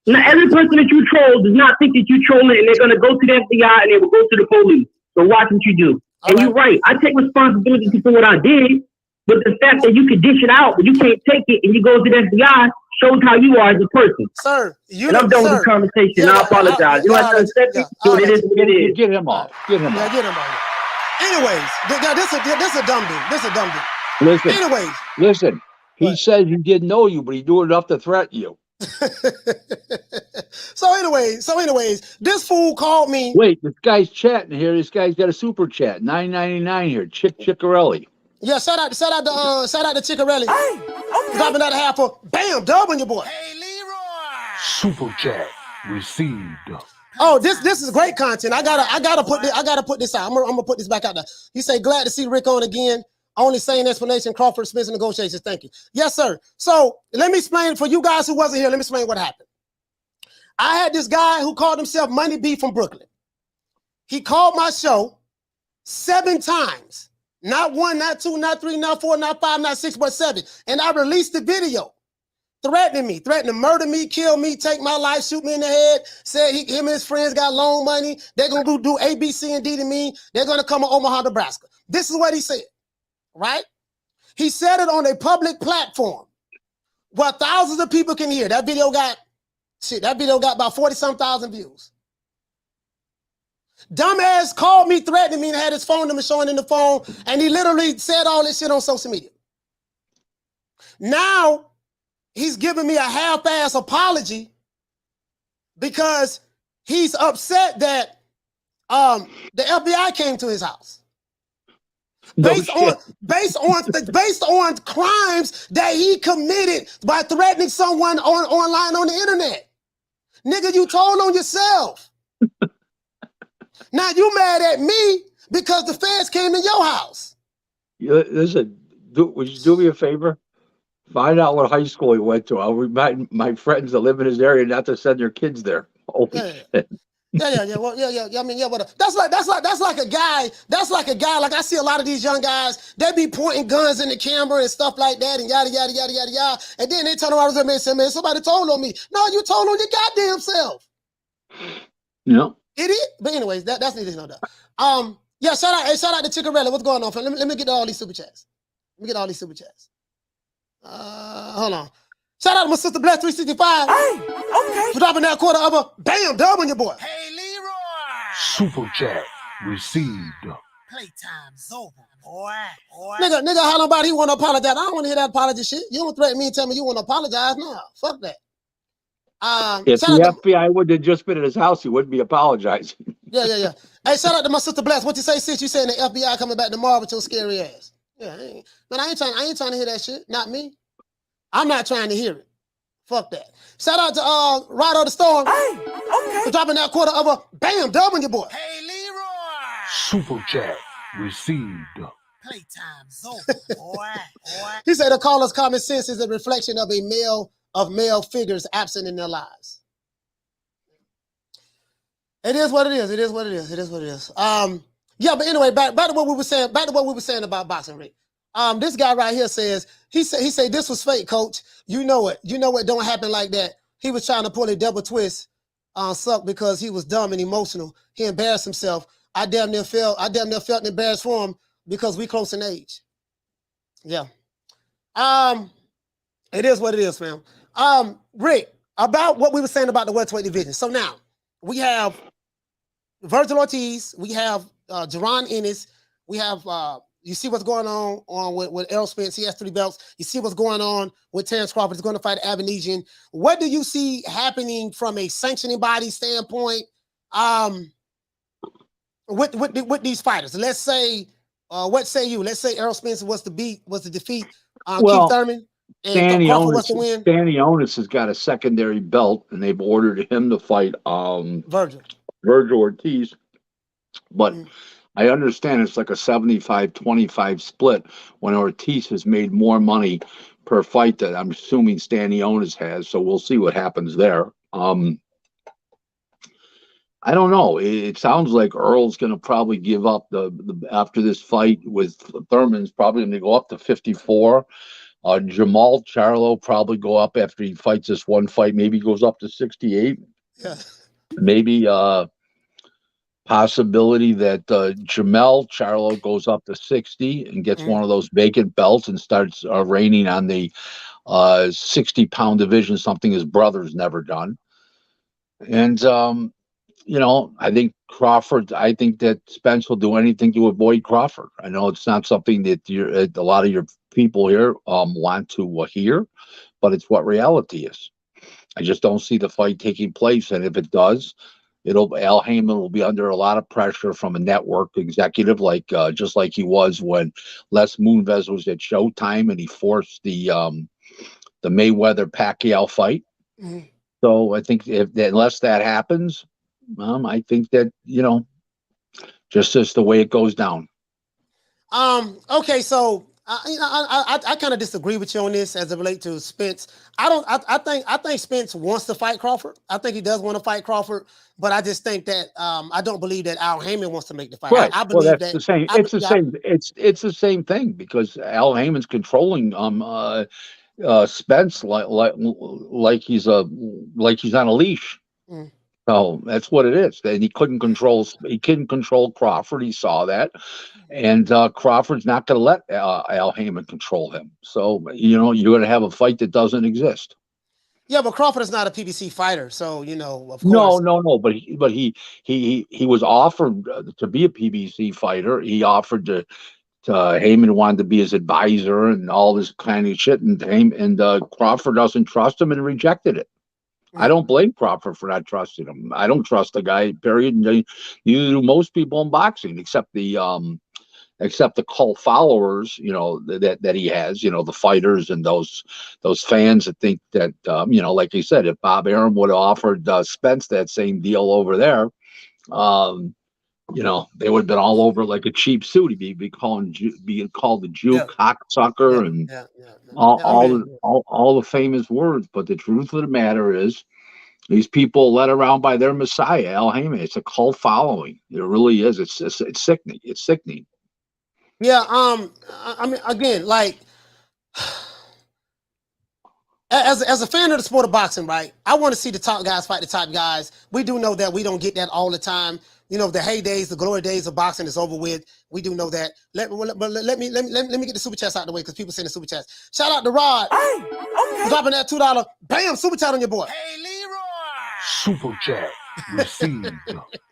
Not every person that you troll does not think that you're trolling, and they're going to go to the FBI and they will go to the police. So watch what you do. And you're right. I take responsibility for what I did. But the fact that you can dish it out, but you can't take it, and you go to the FBI shows how you are as a person. Sir, I'm done with the conversation. Yeah, I apologize. You have to accept it. So it is what it is. Get him off. Get him off. Anyways, this is a dumb dude. Listen. He said he didn't know you, but he knew enough to threaten you. So anyways, this fool called me. Wait, this guy's chatting here. This guy's got a super chat, $9.99 here. Chickarelli. Yeah, shout out to Chickarelli. Hey, okay. Dropping that half for bam, dub on your boy. Hey, Leroy. Super chat received. Oh, this is great content. I gotta put this out. I'm gonna put this back out there. You say glad to see Rick on again. Only saying explanation. Crawford Smith negotiations. Thank you. Yes, sir. So let me explain for you guys who wasn't here. Let me explain what happened. I had this guy who called himself Money B from Brooklyn. He called my show 7 times. Not 1, not 2, not 3, not 4, not 5, not 6, but 7. And I released the video threatening to murder me, kill me, take my life, shoot me in the head. Said him and his friends got loan money. They're going to do A, B, C, and D to me. They're going to come to Omaha, Nebraska. This is what he said, right? He said it on a public platform where thousands of people can hear. That video got about 40-some thousand views. Dumbass called me, threatening me, and had his phone number showing in the phone, and he literally said all this shit on social media. Now, he's giving me a half-ass apology because he's upset that the FBI came to his house. Based on crimes that he committed by threatening someone online on the internet. Nigga, you told on yourself. Now you mad at me because the feds came in your house. Listen, would you do me a favor? Find out what high school he went to. I'll remind my friends that live in his area not to send their kids there. Holy shit. Yeah. Well, yeah. I mean, yeah. But that's like a guy. Like I see a lot of these young guys. They be pointing guns in the camera and stuff like that, and yada yada yada yada yada. And then they turn around and say, "Man, somebody told on me." No, you told on your goddamn self. Yeah. Idiot. But anyways, that's neither here nor there. Yeah. Shout out to Chickarella. What's going on, fam? Let me get to all these super chats. Hold on. Shout out to my sister Bless 365. Hey, okay. For dropping that quarter of a bam dub on your boy. Hey, Leroy. Super chat received. Playtime's over, boy. Nigga, how nobody he want to apologize? I don't want to hear that apology shit. You don't threaten me and tell me you want to apologize. No, fuck that. If the FBI would have just been at his house, he wouldn't be apologizing. Yeah. Hey, shout out to my sister Bless. What you say, sis? You saying the FBI coming back tomorrow with your scary ass? Yeah, I ain't trying to hear that shit. Not me. I'm not trying to hear it. Fuck that. Shout out to Ride the Storm. Hey, okay. For dropping that quarter of a bam dub on your boy. Hey, Leroy. Super chat received. Playtime's over, boy. He said the caller's common sense is a reflection of male figures absent in their lives. It is what it is. Yeah, but anyway, back to what we were saying about boxing, Rick. This guy right here says he said this was fake, coach. You know it don't happen like that. He was trying to pull a double twist on Suck because he was dumb and emotional. He embarrassed himself. I damn near felt embarrassed for him because we close in age. Yeah. It is what it is, fam. Rick, about what we were saying about the welterweight division. So now we have Virgil Ortiz, we have Jaron Ennis, we have you see what's going on with Errol Spence. He has 3 belts. You see what's going on with Terence Crawford. He's going to fight Avanesyan. What do you see happening from a sanctioning body standpoint with these fighters? Let's say, what say you? Let's say Errol Spence was to defeat Keith Thurman. And Crawford was to win. Danny Onis has got a secondary belt, and they've ordered him to fight Virgil Ortiz. But I understand it's like a 75-25 split when Ortiz has made more money per fight that I'm assuming Stanley Onis has. So we'll see what happens there. I don't know. It sounds like Earl's going to probably give up after this fight with Thurman's probably going to go up to 54. Jamal Charlo probably go up after he fights this one fight. Maybe goes up to 68. Yeah. Maybe possibility that Jamel Charlo goes up to 60 and gets one of those vacant belts and starts reigning on the 60-pound division, something his brother's never done. And, I think that Spence will do anything to avoid Crawford. I know it's not something that a lot of your people here want to hear, but it's what reality is. I just don't see the fight taking place. And if it does, Al Heyman will be under a lot of pressure from a network executive, just like he was when Les Moonves was at Showtime and he forced the Mayweather Pacquiao fight. Mm-hmm. So I think unless that happens, I think that just as the way it goes down. Okay, so I kind of disagree with you on this as it relates to Spence. I think Spence wants to fight Crawford. I think he does want to fight Crawford, but I just think that I don't believe that Al Heyman wants to make the fight. Right. I Well, believe that's that the same. I, It's the yeah, same. It's the same thing because Al Heyman's controlling Spence like he's on a leash. mm. So that's what it is. And he couldn't control Crawford. He saw that, and Crawford's not going to let Al Heyman control him. So you're going to have a fight that doesn't exist. Yeah, but Crawford is not a PBC fighter, so of No, course. no, no. But he was offered to be a PBC fighter. He offered to Heyman wanted to be his advisor and all this kind of shit, and Crawford doesn't trust him and rejected it. I don't blame Crawford for not trusting him. I don't trust the guy, period. Neither do most people in boxing, except the cult followers, that he has, the fighters and those fans that think that, like you said, if Bob Arum would have offered Spence that same deal over there, they would have been all over like a cheap suit. He'd be being called the Jew Yeah, cocksucker and yeah. all the famous words. But the truth of the matter is, these people led around by their messiah, Al Heyman. It's a cult following. It really is. It's sickening. It's sickening. Yeah. I mean, again, like as a fan of the sport of boxing, right? I want to see the top guys fight the top guys. We do know that we don't get that all the time. The heydays, the glory days of boxing is over with. We do know that. Let me get the super chats out of the way because people send the super chats. Shout out to Rod. Hey, okay. Dropping that $2. Bam, super chat on your boy. Hey, Leroy. Super chat received.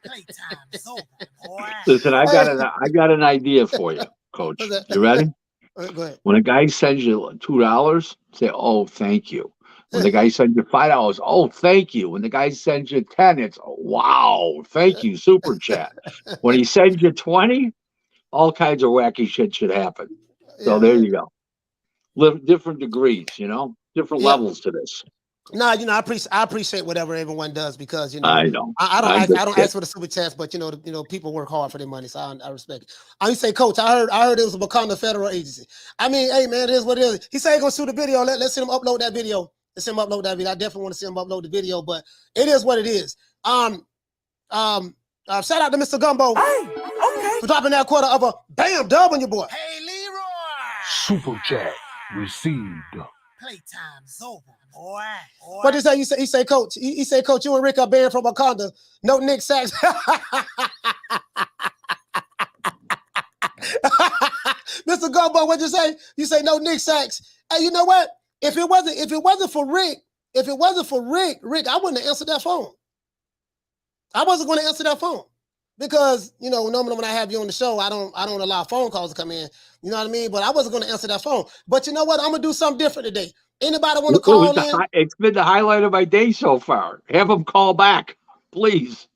Playtime's over, boy. Listen, I got an idea for you, Coach. You ready? Go ahead. When a guy sends you $2, say, "Oh, thank you." When the guy sends you $5, "Oh, thank you." When the guy sends you 10, it's "Wow, thank you, super chat." When he sends you 20, all kinds of wacky shit should happen. So there you go. Different degrees, different levels to this. No, I appreciate whatever everyone does because I know. I don't ask for the super chats, but people work hard for their money, so I respect it. I say, Coach, I heard it was a Wakanda federal agency. I mean, hey man, it is what it is. He said he's gonna shoot a video. Let's see him upload that video. Let's see him upload that video. I definitely want to see him upload the video, but it is what it is. Shout out to Mr. Gumbo for dropping that quarter of a bam dub on your boy. Hey, Leroy. Super chat received. Playtime's over, boy. What did he say? He say, Coach. He said, Coach, you and Rick are banned from Wakanda. No Nick Sachs. Mr. Gumbo, what'd you say? You say no Nick Sachs. Hey, you know what? If it wasn't for Rick, Rick, I wouldn't have answered that phone. I wasn't going to answer that phone because normally when I have you on the show, I don't allow phone calls to come in. You know what I mean? But I wasn't going to answer that phone. But you know what? I'm gonna do something different today. Anybody want to call in? It's been the highlight of my day so far. Have him call back, please.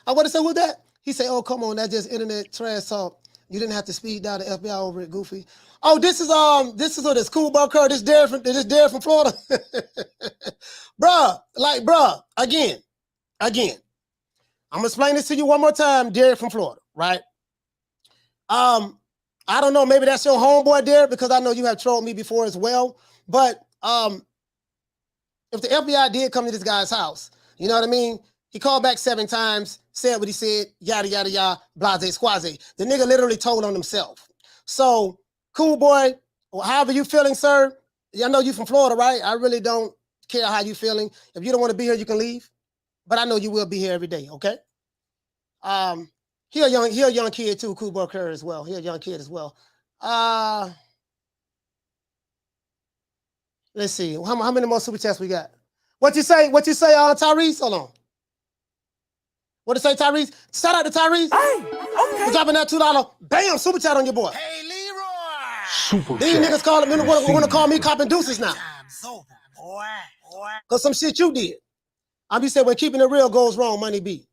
I want to say, who's that? He said, "Oh, come on, that's just internet trash talk. You didn't have to speed down the FBI over it, Goofy." Oh, this is this cool Buck Curry. This is Derek from Florida. bruh, again. I'm gonna explain this to you one more time, Derek from Florida, right? I don't know, maybe that's your homeboy, Derek, because I know you have trolled me before as well. But if the FBI did come to this guy's house, you know what I mean? He called back 7 times, said what he said, yada, yada, yada, blase, squaze. The nigga literally told on himself. So, cool boy, however you feeling, sir, I know you from Florida, right? I really don't care how you feeling. If you don't want to be here, you can leave. But I know you will be here every day, okay? He a young kid too, Cool Boy Curry as well. He a young kid as well. Let's see. How many more super chats we got? What you say, Tyrese? Hold on. What to say, Tyrese? Shout out to Tyrese. Hey, for dropping that $2. Bam, super chat on your boy. Hey, Leroy. Super These chat. niggas want to call me copping deuces now. Playtime's over, boy. Because some shit you did. I'm just saying when keeping it real goes wrong, money be.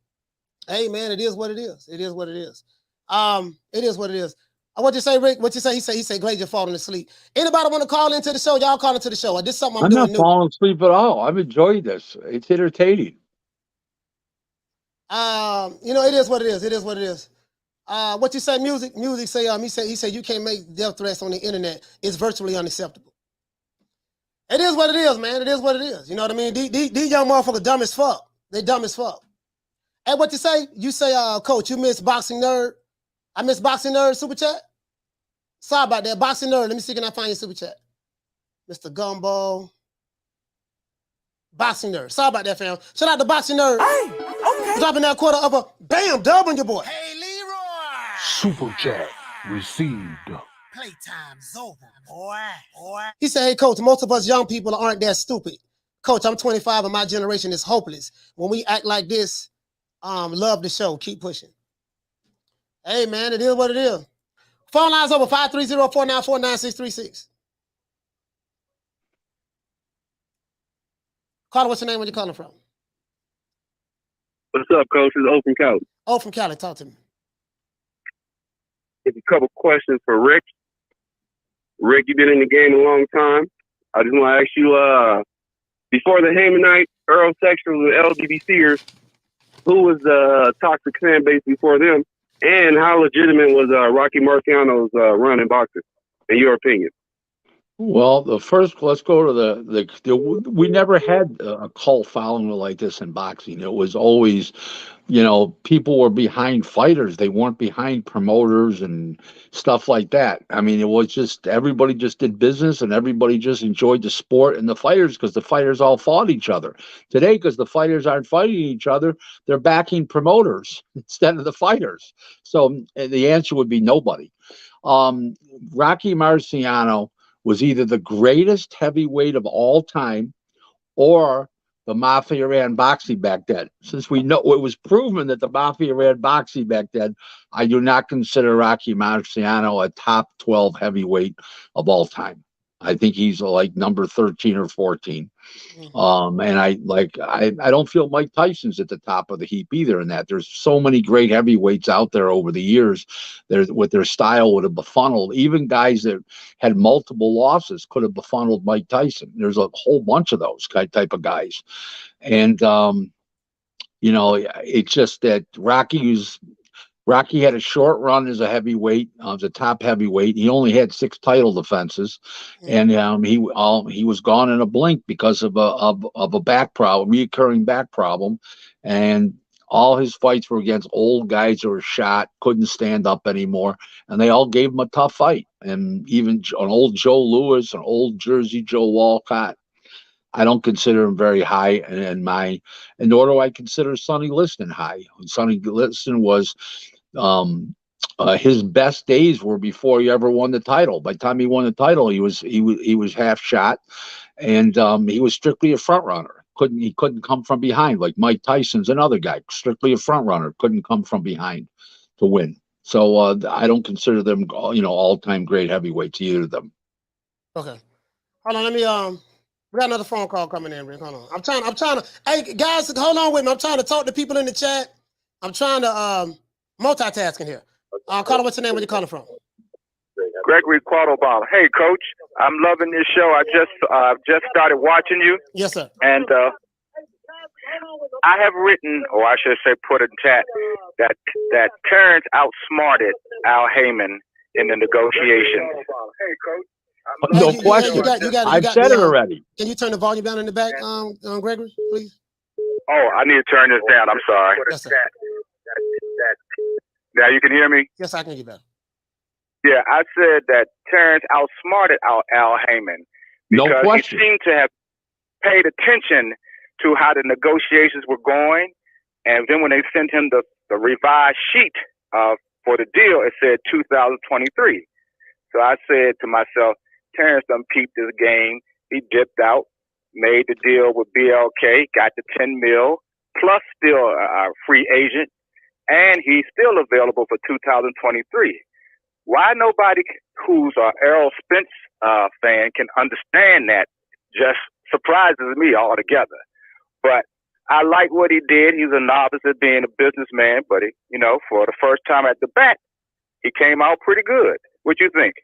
Hey man, it is what it is. It is what it is. It is what it is. What you say, Rick? What you say? He said, Glade, you're falling asleep. Anybody want to call into the show? Y'all call into the show. This is something I'm doing not falling asleep at all. I've enjoyed this. It's entertaining. It is what it is. It is what it is. What you say, music? Music say, he said you can't make death threats on the internet. It's virtually unacceptable. It is what it is, man. It is what it is. You know what I mean? These young motherfuckers dumb as fuck. They dumb as fuck. Hey, what you say? You say, Coach, you miss Boxing Nerd. I miss Boxing Nerd super chat. Sorry about that. Boxing Nerd. Let me see, can I find your super chat? Mr. Gumbo. Boxing Nerd. Sorry about that, fam. Shout out to Boxing Nerd. Hey, okay. Dropping that quarter of a bam dub on your boy. Hey, Leroy. Super chat received. Playtime's over, boy. He said, hey, Coach, most of us young people aren't that stupid. Coach, I'm 25 and my generation is hopeless. When we act like this, love the show. Keep pushing. Hey, man, it is what it is. Phone line's over 530-494-9636. Carter, what's your name? Where you calling from? What's up, Coach? It's O from Cali. Oh, from Cali. Talk to me. It's a couple questions for Rick. Rick, you've been in the game a long time. I just want to ask you, before the Hamanite, Earl Sexters, and LGBTers, who was the toxic fan base before them? And how legitimate was Rocky Marciano's run in boxing, in your opinion? Well, let's go to we never had a cult following like this in boxing. It was always, people were behind fighters. They weren't behind promoters and stuff like that. I mean, it was just, everybody just did business and everybody just enjoyed the sport and the fighters because the fighters all fought each other. Today, because the fighters aren't fighting each other, they're backing promoters instead of the fighters. So the answer would be nobody. Rocky Marciano was either the greatest heavyweight of all time or the Mafia ran boxing back then. Since we know it was proven that the Mafia ran boxing back then, I do not consider Rocky Marciano a top 12 heavyweight of all time. I think he's like number 13 or 14. And I don't feel Mike Tyson's at the top of the heap either in that. There's so many great heavyweights out there over the years. With their style would have befuddled. Even guys that had multiple losses could have befuddled Mike Tyson. There's a whole bunch of those type of guys. And, it's just that Rocky had a short run as a heavyweight, as a top heavyweight. He only had 6 title defenses, and he was gone in a blink because of a back problem, reoccurring back problem, and all his fights were against old guys who were shot, couldn't stand up anymore, and they all gave him a tough fight. And even an old Joe Louis, an old Jersey Joe Walcott, I don't consider him very high, and nor do I consider Sonny Liston high. Sonny Liston was. His best days were before he ever won the title. By the time he won the title, he was half shot, and he was strictly a front runner. He couldn't come from behind like Mike Tyson's another guy. Strictly a front runner, couldn't come from behind to win. So I don't consider them all-time great heavyweights, either of them. Okay, hold on. Let me we got another phone call coming in, Rick. Hold on. I'm trying to. Hey guys, hold on with me. I'm trying to talk to people in the chat. I'm trying to multitasking here. Carter, what's your name? Where you calling from? Gregory Quattlebaum. Hey, Coach, I'm loving this show. I just started watching you. Yes, sir. And I have written, or I should say put in chat, that Terence outsmarted Al Heyman in the negotiations. Hey, Coach. No question. I've said it already. Can you turn the volume down in the back, Gregory, please? Oh, I need to turn this down. I'm sorry. Yes, sir. Now you can hear me? Yes, I can hear you better. Yeah, I said that Terence outsmarted Al Heyman because no question. He seemed to have paid attention to how the negotiations were going, and then when they sent him the revised sheet for the deal, it said 2023. So I said to myself, Terence done peeped this game. He dipped out, made the deal with BLK, got the 10 mil, plus still a free agent, and he's still available for 2023. Why nobody who's an Errol Spence fan can understand that just surprises me altogether. But I like what he did. He's a novice at being a businessman, but for the first time at the bat, he came out pretty good. What you think?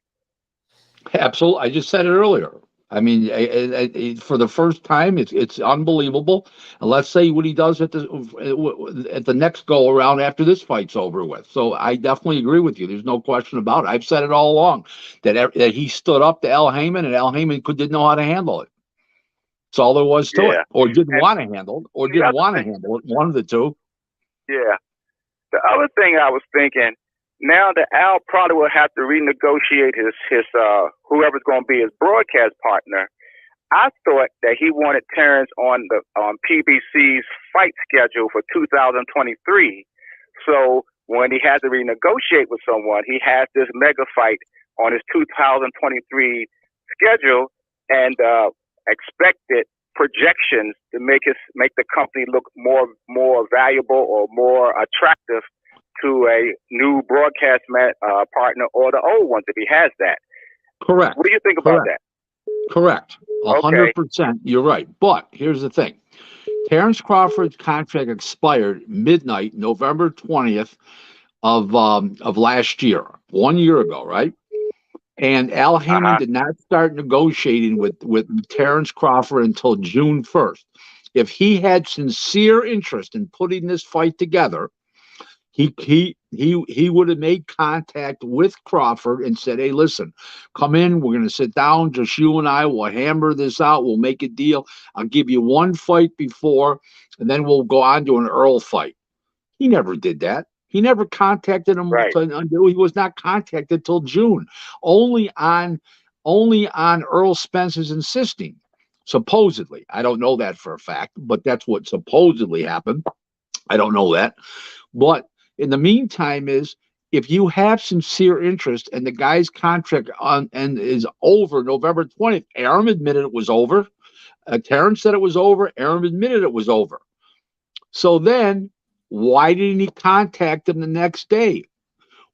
Absolutely. I just said it earlier. I mean, for the first time, it's unbelievable. And let's see what he does at the next go around after this fight's over with. So I definitely agree with you. There's no question about it. I've said it all along that he stood up to Al Heyman, and Al Heyman didn't know how to handle it. That's all there was to it, or didn't want to handle it, one of the two. Yeah. The other thing I was thinking, now that Al probably will have to renegotiate his whoever's going to be his broadcast partner. I thought that he wanted Terence on PBC's fight schedule for 2023. So when he has to renegotiate with someone, he has this mega fight on his 2023 schedule, and expected projections to make the company look more valuable or more attractive to a new broadcast partner or the old ones if he has that. Correct. What do you think about that? Correct. 100%. You're right. But here's the thing. Terence Crawford's contract expired midnight, November 20th of last year, 1 year ago, right? And Al Heyman did not start negotiating with Terence Crawford until June 1st. If he had sincere interest in putting this fight together, he would have made contact with Crawford and said, "Hey, listen, come in. We're going to sit down. Just you and I will hammer this out. We'll make a deal. I'll give you one fight before, and then we'll go on to an Earl fight." He never did that. He never contacted him. Right. He was not contacted till June. Only on Earl Spence's insisting. Supposedly, I don't know that for a fact, but that's what supposedly happened. I don't know that, but in the meantime, if you have sincere interest and the guy's contract is over November 20th, Aram admitted it was over. Terence said it was over. Aram admitted it was over. So then, why didn't he contact him the next day?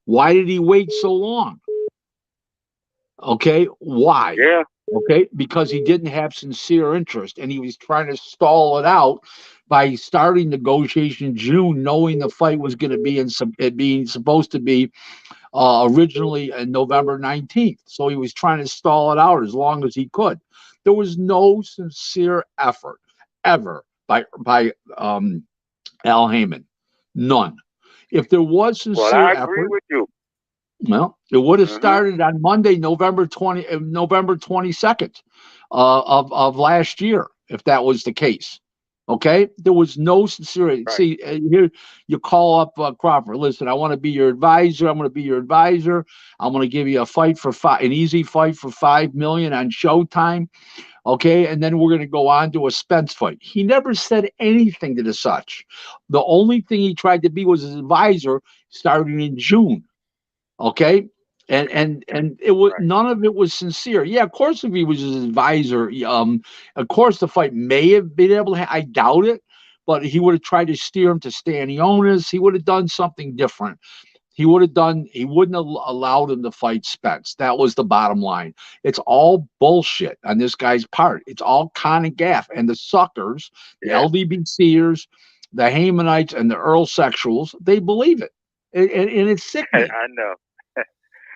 Why did he wait so long? Okay, why? Yeah. Okay, because he didn't have sincere interest, and he was trying to stall it out by starting negotiation in June, knowing the fight was going to be supposed to be originally November 19th. So he was trying to stall it out as long as he could. There was no sincere effort ever by Al Heyman. None. If there was sincere I effort, agree with you. Well, it would have started on Monday, November 22nd of last year, if that was the case. Okay, there was no sincerity. Right. See, here you call up Crawford. Listen, I want to be your advisor. I'm going to be your advisor. I'm going to give you a fight for an easy fight for $5 million on Showtime. Okay, and then we're going to go on to a Spence fight. He never said anything to the such. The only thing he tried to be was his advisor starting in June. Okay, and it was none of it was sincere. Yeah, of course, if he was his advisor, of course the fight may have been able to. I doubt it, but he would have tried to steer him to Stanionis. He would have done something different. He wouldn't have allowed him to fight Spence. That was the bottom line. It's all bullshit on this guy's part. It's all con and gaff. And the suckers, the LDBCers, the Haymanites, and the Earl sexuals, they believe it. And it's sickening. I know.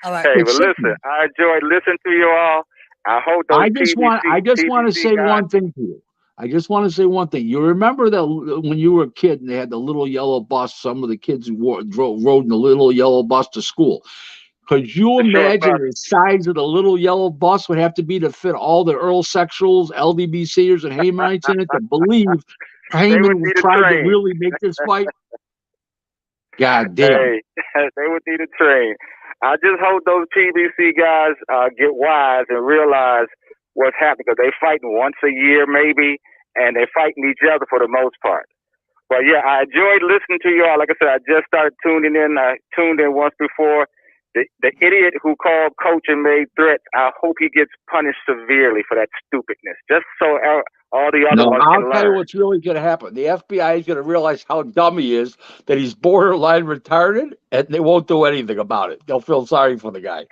All right. Hey, but listen, I enjoyed listening to you all. I hope those I just want to say one thing to you. I just want to say one thing. You remember that when you were a kid and they had the little yellow bus, some of the kids rode in the little yellow bus to school. Could you imagine the size of the little yellow bus would have to be to fit all the Earl sexuals, LDBCers, and Haymanites in it to believe Heyman would try to really make this fight? God damn. Hey, they would need a train. I just hope those PBC guys get wise and realize what's happening, because they fighting once a year maybe, and they're fighting each other for the most part. But yeah, I enjoyed listening to you all. Like I said, I just started tuning in. I tuned in once before. The idiot who called coach and made threats, I hope he gets punished severely for that stupidness, just so all the other ones can learn. I'll tell you what's really going to happen. The FBI is going to realize how dumb he is, that he's borderline retarded, and they won't do anything about it. They'll feel sorry for the guy.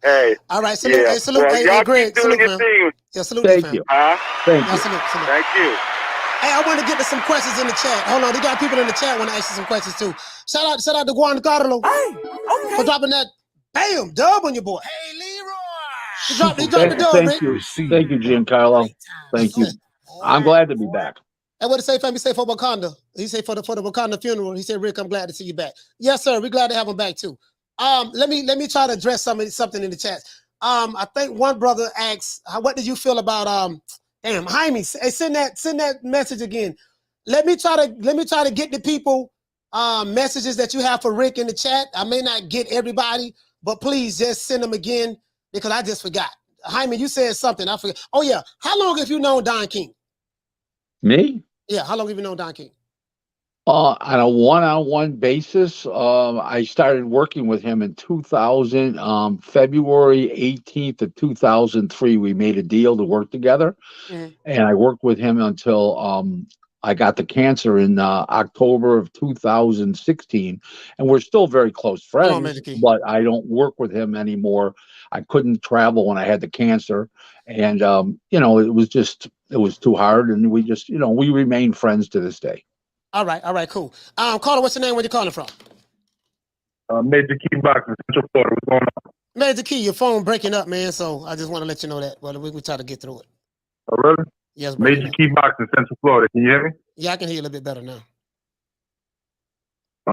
Hey. All right. Salute. Yeah. Hey, salute. Well, hey, Greg. Salute, man. Yeah, salute. Thank you. Thank you. Salute. Thank you. Hey, I want to get to some questions in the chat. Hold on, they got people in the chat want to ask you some questions too. Shout out to Juan Carlo for dropping that bam dub on your boy. Hey, Leroy. He dropped the Super dub, Thank Rick. you. received. Thank you, Giancarlo. Thank you. I'm glad to be back. And what to say, family? Say for Wakanda. He said for the Wakanda funeral. He said, Rick, I'm glad to see you back. Yes, sir. We're glad to have him back too. Let me try to address something in the chat. I think one brother asked, what did you feel about damn Jaime? Hey, send that message again. Let me try to get the people messages that you have for Rick in the chat. I may not get everybody, but please just send them again because I just forgot. Jaime, you said something. I forgot. Oh yeah. How long have you known Don King? Me? Yeah, how long have you known Don King? On a one-on-one basis, I started working with him in 2000, February 18th of 2003. We made a deal to work together, and I worked with him until I got the cancer in October of 2016, and we're still very close friends, but I don't work with him anymore. I couldn't travel when I had the cancer, and it was too hard, and we just, we remain friends to this day. All right, cool. Caller, what's your name? Where you calling from? Major Key Box in Central Florida. What's going on? Major Key, your phone breaking up, man. So I just want to let you know that. Well, we try to get through it. Oh, really? Yes, Major Key Box in Central Florida. Can you hear me? Yeah, I can hear you a little bit better now.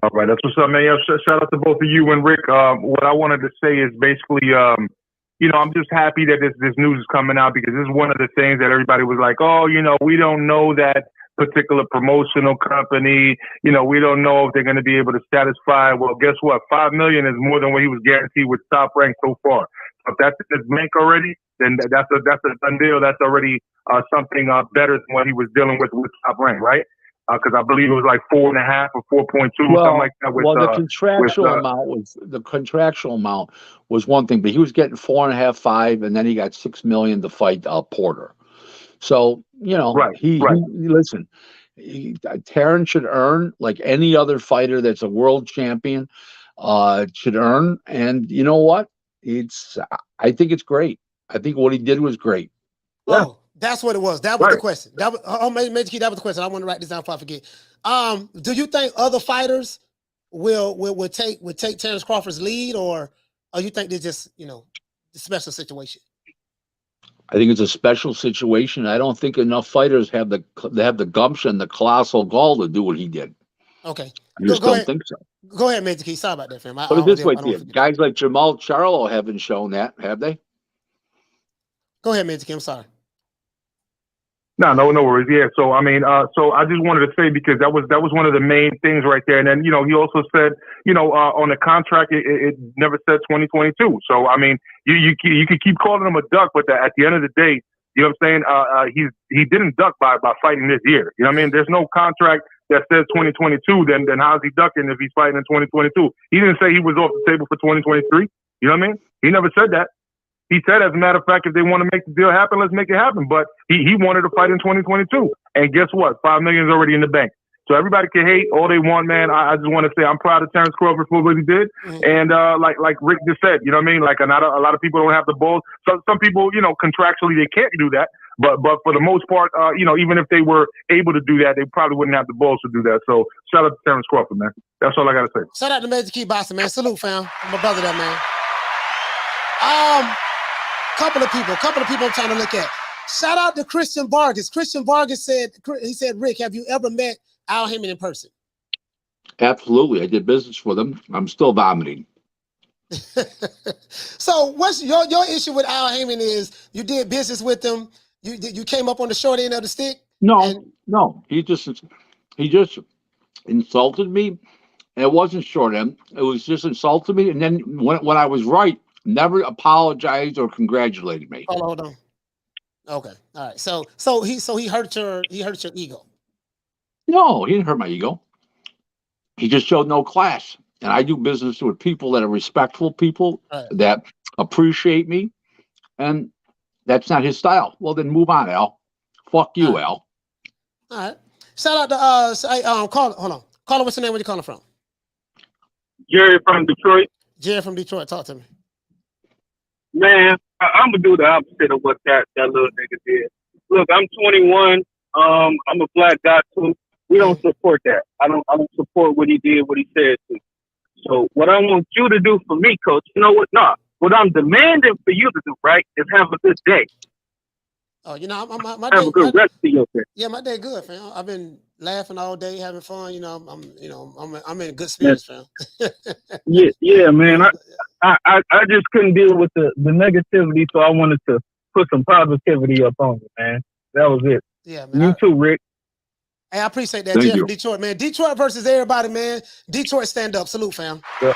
All right, that's what's up, man. Shout out to both of you and Rick. What I wanted to say is basically, I'm just happy that this news is coming out because this is one of the things that everybody was like, oh, we don't know that particular promotional company. We don't know if they're going to be able to satisfy. Well, guess what? $5 million is more than what he was guaranteed with Top Rank so far. So if that's in his bank already, then that's a done deal. That's already something better than what he was dealing with Top Rank, right? Because I believe it was like 4.5 or 4.2, something like that. The contractual amount was one thing, but he was getting 4.5, 5, and then he got $6 million to fight Porter. So, listen, Terence should earn like any other fighter that's a world champion should earn. And you know what? I think it's great. I think what he did was great. Yeah. Oh, that's what it was. That was the question. That was Major Key, that was the question. I want to write this down before I forget. Do you think other fighters will take Terence Crawford's lead, or you think they're just, the special situation? I think it's a special situation. I don't think enough fighters have the gumption, the colossal gall to do what he did. Okay. I just don't think so. Go ahead, Major Key. Sorry about that, fam. Put it this way, guys like Jamal Charlo haven't shown that, have they? Go ahead, Major Key. I'm sorry. No worries. Yeah. So I mean, so I just wanted to say because that was one of the main things right there. And then he also said on the contract it never said 2022. So I mean, you could keep calling him a duck, but at the end of the day, you know what I'm saying? He didn't duck by fighting this year. You know what I mean? There's no contract that says 2022. Then how's he ducking if he's fighting in 2022? He didn't say he was off the table for 2023. You know what I mean? He never said that. He said, as a matter of fact, if they want to make the deal happen, let's make it happen. But he wanted to fight in 2022. And guess what? $5 million is already in the bank. So everybody can hate all they want, man. I just want to say I'm proud of Terence Crawford for what he did. And like Rick just said, you know what I mean? Like a lot of people don't have the balls. So some people, contractually they can't do that. But for the most part, even if they were able to do that, they probably wouldn't have the balls to do that. So shout out to Terence Crawford, man. That's all I got to say. Shout out to Major Key Boston, man. Salute, fam. I'm a brother, that man. Couple of people I'm trying to look at. Shout out to Christian Vargas. Christian Vargas said, Rick, have you ever met Al Haymon in person? Absolutely. I did business with him. I'm still vomiting. So what's your issue with Al Haymon is you did business with him. You came up on the short end of the stick? No. He just insulted me. And it wasn't short end. It was just insulted me. And then when I was right, never apologized or congratulated me. Hold on. Okay. All right. So he hurt your ego. No, he didn't hurt my ego. He just showed no class. And I do business with people that are respectful people that appreciate me. And that's not his style. Well, then move on, Al. Fuck you, Al. All right. Shout out to hold on. Caller, what's your name? Where you calling from? Jerry from Detroit. Jerry from Detroit. Talk to me. Man, I'm gonna do the opposite of what that little nigga did. Look, I'm 21. I'm a black guy too. We don't support that. I don't support what he did, what he said to. So what I want you to do for me, coach, you know what? Nah, What I'm demanding for you to do, right, is have a good day. Oh, you know, my Have day, a good rest of your day. yeah, my day good, fam. I've been laughing all day, having fun. You know, I'm in good Yeah, spirits, fam. yeah, man. I just couldn't deal with the negativity, so I wanted to put some positivity up on you, man. That was it. Yeah, man. You too, Rick. Hey, I appreciate that, Thank Jeff you. from Detroit, man. Detroit versus everybody, man. Detroit stand up. Salute, fam. Yeah.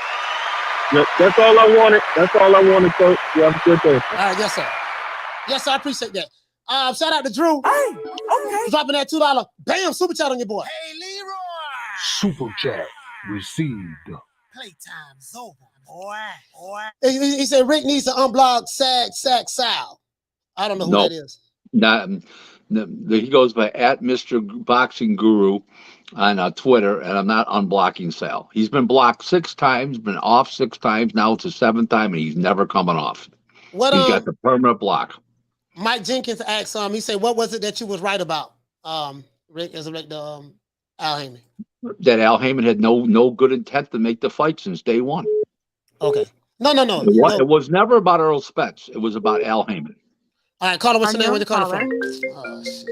That's all I wanted. That's all I wanted, Coach. You have a good day. All right, yes, sir. Yes, sir. I appreciate that. Shout out to Drew. Hey, okay. Dropping that $2. Bam, super chat on your boy. Hey, Leroy. Super chat received. Playtime's over, boy. He said Rick needs to unblock Sack Sal. I don't know who No, that is. not. He goes by @Mr. Boxing Guru on Twitter, and I'm not unblocking Sal. He's been blocked 6 times, been off 6 times. Now it's the 7th time, and he's never coming off. What He's got the permanent block. Mike Jenkins asked he said, what was it that you was right about? Rick, as like the Al Heyman. That Al Heyman had no good intent to make the fight since day one. Okay. No. It was never about Earl Spence. It was about Al Heyman. All right, caller, what's your name? Where you calling from? Oh shit.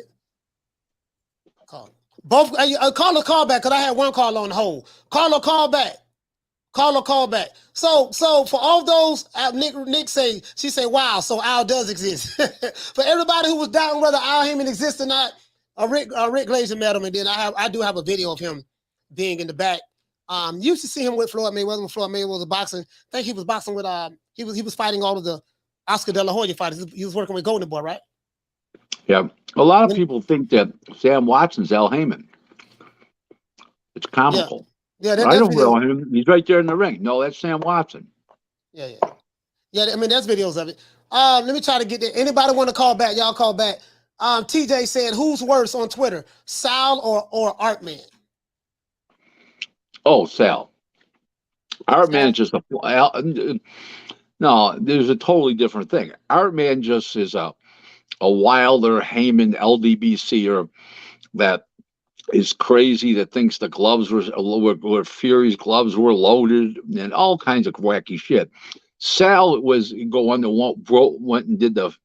Both call back, because I had one call on hold. Call back. Call back. So for all those, Nick she say, wow, so Al does exist. For everybody who was doubting whether Al Heyman exists or not, Rick Glazer met him, and then I do have a video of him being in the back. Used to see him with Floyd Mayweather when Floyd Mayweather was boxing. I think he was boxing with he was fighting all of the Oscar De La Hoya fighters. He was working with Golden Boy, right? Yeah. A lot of people think that Sam Watson's Al Heyman. It's comical. Yeah, I don't know him. He's right there in the ring. No, that's Sam Watson. Yeah. I mean, there's videos of it. Let me try to get there. Anybody want to call back? Y'all call back. TJ said, who's worse on Twitter, Sal or Artman? Oh, Sal. Artman is just no, there's a totally different thing. Artman just is a Wilder, Heyman, LDBCer that is crazy, that thinks the gloves were Fury's gloves were loaded and all kinds of wacky shit. Sal was went and did the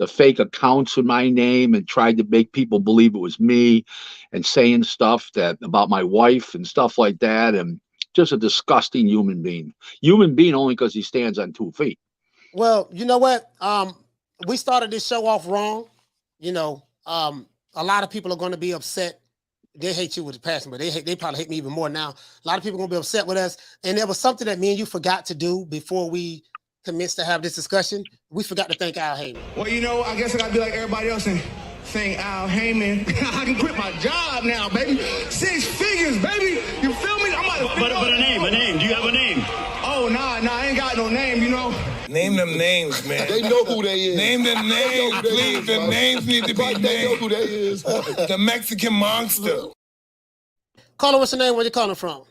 fake accounts in my name and tried to make people believe it was me and saying stuff about my wife and stuff like that, and just a disgusting human being only because he stands on 2 feet. Well, you know what? We started this show off wrong. You know, a lot of people are going to be upset. They hate you with passion, but they probably hate me even more now. A lot of people are going to be upset with us. And there was something that me and you forgot to do before we commenced to have this discussion. We forgot to thank Al Heyman. Well, you know, I guess I got to be like everybody else and thank Al Heyman. I can quit my job now, baby. 6 figures, baby. You feel me? I'm about to But a name. Do you have a name? Oh, nah, I ain't got no name, you know. Name them names, man. They know who they is. Name them names, please. The names need to be named. They know who they is. The Mexican monster. Caller, what's your name? Where you calling from?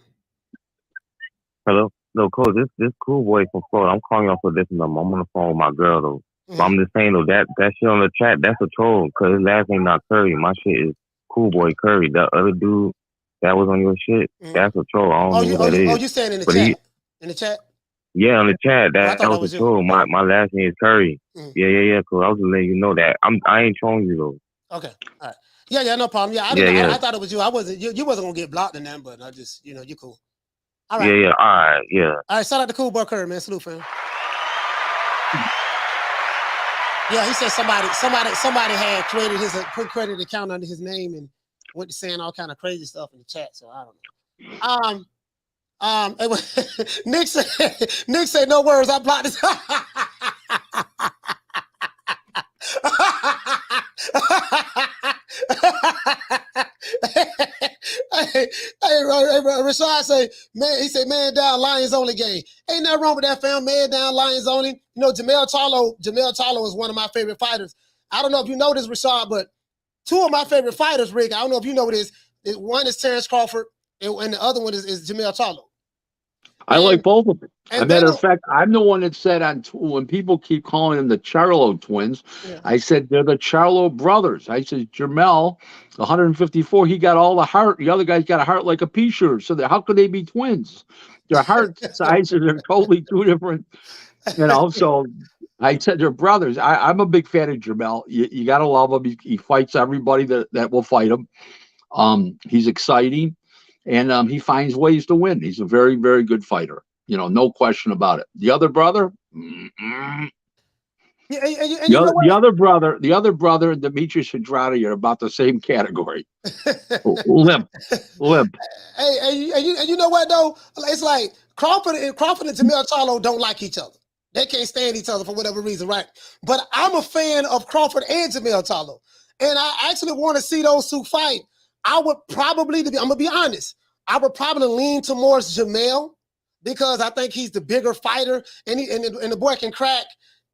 Hello, Coach. This cool boy from Florida. I'm calling off for this number. I'm on the phone with my girl though. Mm-hmm. So I'm just saying though that shit on the chat, that's a troll. Cause his last name not Curry. My shit is Cool Boy Curry. That other dude that was on your shit, that's a troll. I don't know who that is. Oh, you saying in the chat? In the chat? Yeah, on the chat. That was a troll. My last name is Curry. Mm-hmm. Yeah. Cool. I was just letting you know that. I ain't trolling you though. Okay. All right. Yeah, no problem. Yeah, I thought it was you. I wasn't. You wasn't gonna get blocked in that, but I just, you cool. All right. Yeah. All right. Yeah. All right. Shout out to Cool Boy Curry, man. Salute, fam. Yeah, he said somebody had created his credit account under his name and went to saying all kind of crazy stuff in the chat. So I don't know. Nick said no words. I blocked this. Hey, Rashad say, man, he said, man down, Lions only game. Ain't nothing wrong with that, fam. Man down, Lions only. You know, Jamel Charlo is one of my favorite fighters. I don't know if you know this, Rashad, but 2 of my favorite fighters, Rick, I don't know if you know this. One is Terence Crawford, and the other one is Jamel Charlo. I like both of them. As a matter of fact, I'm the one that said when people keep calling them the Charlo twins, I said they're the Charlo brothers. I said Jamel, 154, he got all the heart. The other guy's got a heart like a pea shooter. So how could they be twins? Their heart sizes are totally 2 different. You know, so I said they're brothers. I'm a big fan of Jamel. You got to love him. He fights everybody that will fight him. He's exciting, and he finds ways to win. He's a very, very good fighter. You know, no question about it. The other brother, Yeah, and you know the what? other brother, and Demetrius Andrade are about the same category. Limp. And you know what though? It's like Crawford and Jamel Charlo don't like each other. They can't stand each other for whatever reason, right? But I'm a fan of Crawford and Jamel Charlo, and I actually want to see those two fight. I would probably, I'm gonna be honest, I would probably lean towards Jamel because I think he's the bigger fighter, and the boy can crack.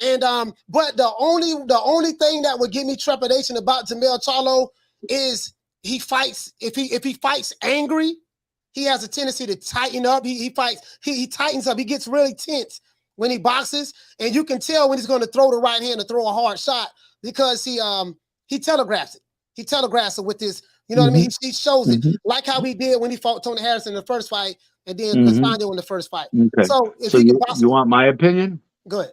And but the only thing that would give me trepidation about Jamel Charlo is he fights if he fights angry, he has a tendency to tighten up. He fights, he tightens up, he gets really tense when he boxes, and you can tell when he's going to throw the right hand or throw a hard shot because he telegraphs it. He telegraphs it with this, you know what I mean? He shows it like how he did when he fought Tony Harrison in the first fight, and then Castano in the first fight. Okay. So if so he can you want my opinion? go ahead.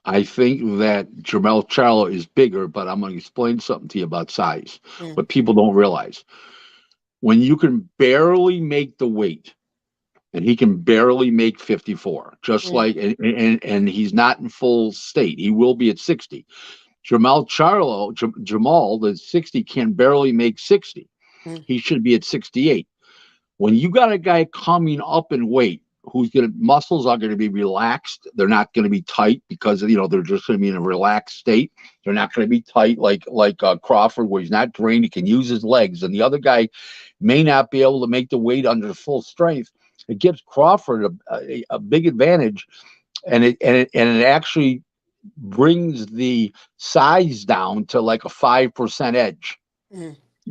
I think that Jamel Charlo is bigger, but I'm going to explain something to you about size. What people don't realize. When you can barely make the weight, and he can barely make 54, just like, and he's not in full state. He will be at 60. Jamal, the 60, can barely make 60. He should be at 68. When you got a guy coming up in weight, muscles are going to be relaxed. They're not going to be tight because, you know, they're just going to be in a relaxed state. They're not going to be tight like Crawford, where he's not drained. He can use his legs, and the other guy may not be able to make the weight under full strength. It gives Crawford a big advantage, and it actually brings the size down to like a 5% edge.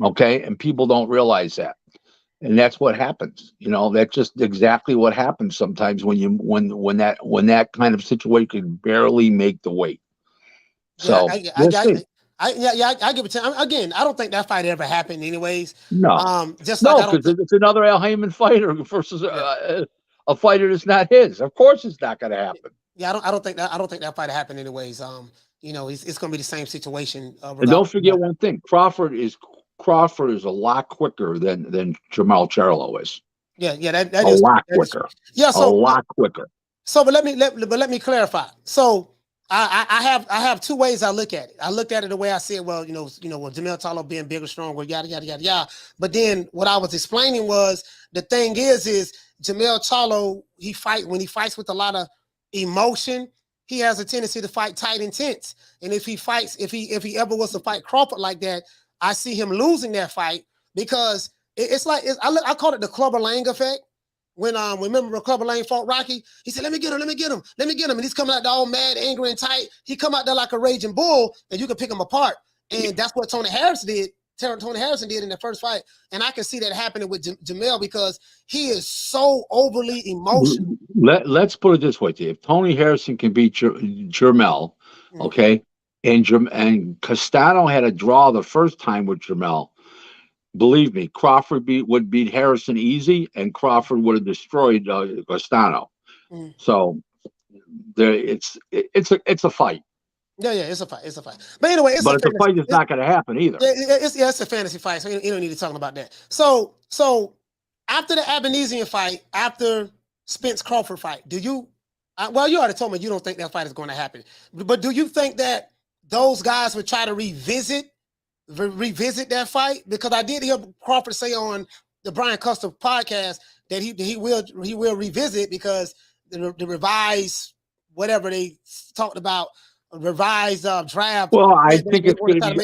Okay, and people don't realize that. And that's what happens. You know, that's just exactly what happens sometimes when that kind of situation can barely make the weight. So I give it to him. Again, I don't think that fight ever happened anyways. No. Just like no, because it's another Al Heyman fighter versus a fighter that's not his. Of course it's not going to happen. Yeah, I don't think that fight happened anyways. You know, it's going to be the same situation. And don't forget one thing. Crawford is a lot quicker than Jamal Charlo is. Yeah, that a is lot quicker. Yeah, so a lot quicker. So, but let me clarify. So, I have two ways I look at it. I looked at it the way I said, well, Jamel Charlo being bigger, stronger, yada yada yada yada. But then what I was explaining was the thing is Jamel Charlo, when he fights with a lot of emotion, he has a tendency to fight tight and tense. And if he ever was to fight Crawford like that, I see him losing that fight because it's like I call it the Clubber Lang effect. When remember Clubber Lang fought Rocky, he said, let me get him. And he's coming out there all mad, angry, and tight. He come out there like a raging bull, and you can pick him apart. And that's what Tony Harrison did in the first fight. And I can see that happening with Jamel because he is so overly emotional. Let's put it this way, Dave. If Tony Harrison can beat Jamel, okay, and Castano had a draw the first time with Jamel, believe me, Crawford would beat Harrison easy, and Crawford would have destroyed Castano. So it's a fight. Yeah, it's a fight. But anyway, it's a fight that's not going to happen either. It's a fantasy fight, so you don't need to talk about that. So after the Avanesyan fight, after Spence Crawford fight, do you? Well, you already told me you don't think that fight is going to happen. But do you think that those guys would try to revisit that fight? Because I did hear Crawford say on the Brian Custer podcast that he will revisit because the revised whatever they talked about. Revised draft. Well, I think it's going to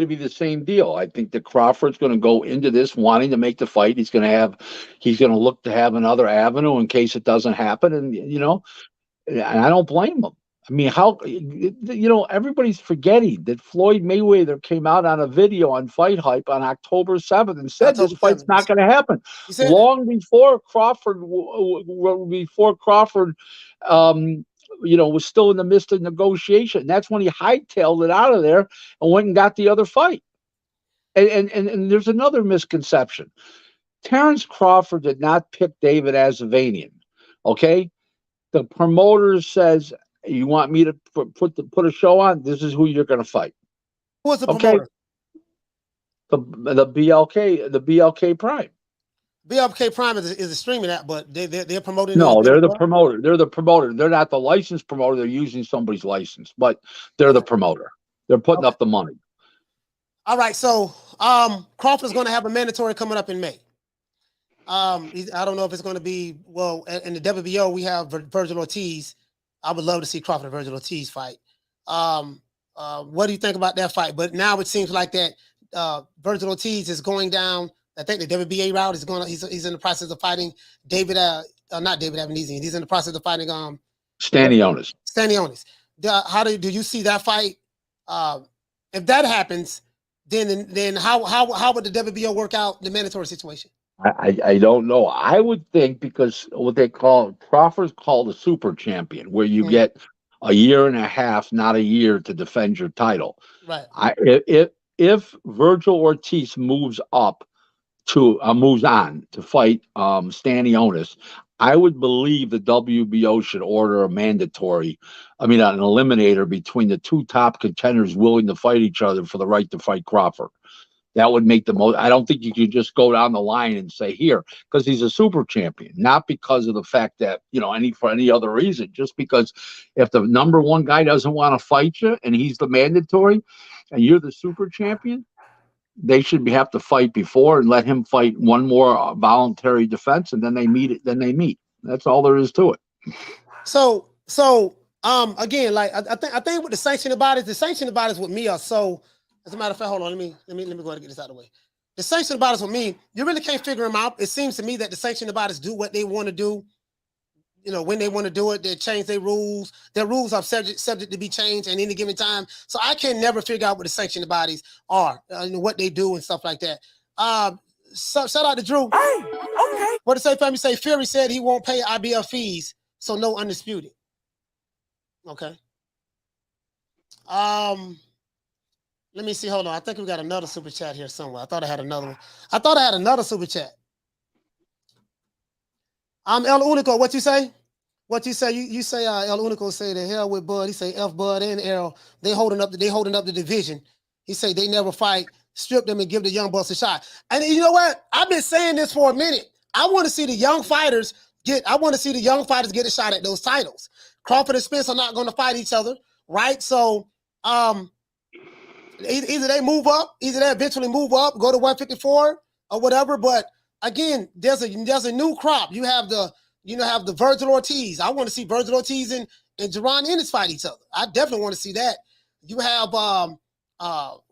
be the same deal. I think that Crawford's going to go into this wanting to make the fight. He's going to look to have another avenue in case it doesn't happen, and and I don't blame him. I mean, everybody's forgetting that Floyd Mayweather came out on a video on Fight Hype on October 7th and said this fight's not going to happen. Long before Crawford, was still in the midst of negotiation. That's when he hightailed it out of there and went and got the other fight. And there's another misconception. Terence Crawford did not pick David Avanesyan. Okay? the promoter says, you want me to put a show on? This is who you're going to fight. Who is the Okay. promoter? The BLK Prime. BLK Prime is a streaming app, but they're promoting. No, they're the promoter. They're the promoter. They're not the licensed promoter. They're using somebody's license, but they're the promoter. They're putting up the money. All right, so Crawford's going to have a mandatory coming up in May. I don't know if it's going to be, well, in the WBO, we have Virgil Ortiz. I would love to see Crawford and Virgil Ortiz fight. What do you think about that fight? But now it seems like that Virgil Ortiz is going down. I think the WBA route is going. He's in the process of fighting David. Not David Avanesyan. He's in the process of fighting Stanionis. Stanionis. How do you see that fight? If that happens, then how would the WBO work out the mandatory situation? I don't know. I would think because what they call Crawford's called a super champion, where you get a year and a half, not a year, to defend your title. Right. If Virgil Ortiz moves on to fight Stanionis, I would believe the WBO should order an eliminator between the two top contenders willing to fight each other for the right to fight Crawford. That would make the most. I don't think you could just go down the line and say here, because he's a super champion, not because of the fact that, for any other reason, just because if the number one guy doesn't want to fight you and he's the mandatory and you're the super champion, they should have to fight before and let him fight one more voluntary defense, and then they meet. That's all there is to it. So again, like I think with the sanctioning bodies with me are so. As a matter of fact, hold on. Let me go ahead and get this out of the way. The sanctioning bodies with me, you really can't figure them out. It seems to me that the sanctioning bodies do what they want to do. When they want to do it, they change their rules. Their rules are subject to be changed at any given time. So I can never figure out what the sanctioning bodies are, what they do and stuff like that. So shout out to Drew. Hey, okay. What did family say? Fury said he won't pay IBF fees, so no undisputed. Okay. Let me see. Hold on. I think we got another super chat here somewhere. I thought I had another one. I thought I had another super chat. El Unico, what you say? What you say? You say El Unico say the hell with Bud. He say F Bud and Errol. They holding up the division. He say they never fight. Strip them and give the young bucks a shot. And you know what? I've been saying this for a minute. I want to see the young fighters get a shot at those titles. Crawford and Spence are not going to fight each other, right? So either they move up, either they eventually move up, go to 154 or whatever. But again, there's a new crop. You have the Virgil Ortiz. I want to see Virgil Ortiz and Jaron Ennis fight each other. I definitely want to see that. You have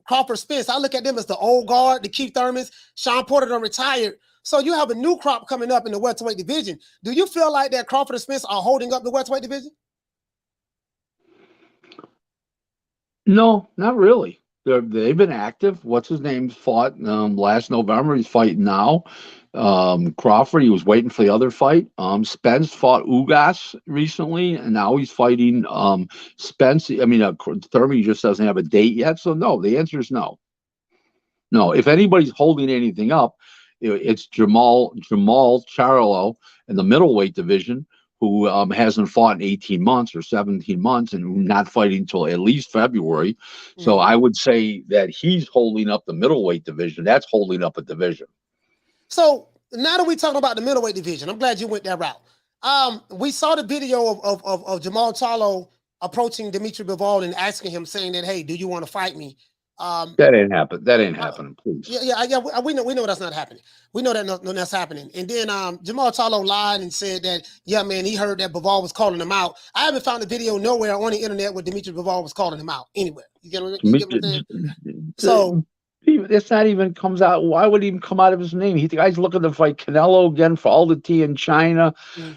Crawford Spence. I look at them as the old guard, the Keith Thurmans. Sean Porter done retired. So you have a new crop coming up in the welterweight division. Do you feel like that Crawford and Spence are holding up the welterweight division? No, not really. They've been active. What's his name fought last November. He's fighting now. Crawford, he was waiting for the other fight. Spence fought Ugas recently, and now he's fighting Spence. Thurman just doesn't have a date yet. So no, the answer is no. No, if anybody's holding anything up, it's Jamal Charlo in the middleweight division, who hasn't fought in 18 months or 17 months and not fighting until at least February. So I would say that he's holding up the middleweight division. That's holding up a division. So now that we're talking about the middleweight division, I'm glad you went that route. We saw the video of Jamal Charlo approaching Dimitri Bivol and asking him, saying that, hey, do you want to fight me? That ain't happen. That ain't happening, please. Yeah. We know that's not happening. We know that that's happening. And then Jamal Charlo lied and said that, yeah, man, he heard that Bivol was calling him out. I haven't found a video nowhere on the internet where Dimitri Bivol was calling him out anywhere. You get what I'm saying? So this not even comes out. Why would it even come out of his name? The guy's looking to fight Canelo again for all the tea in China.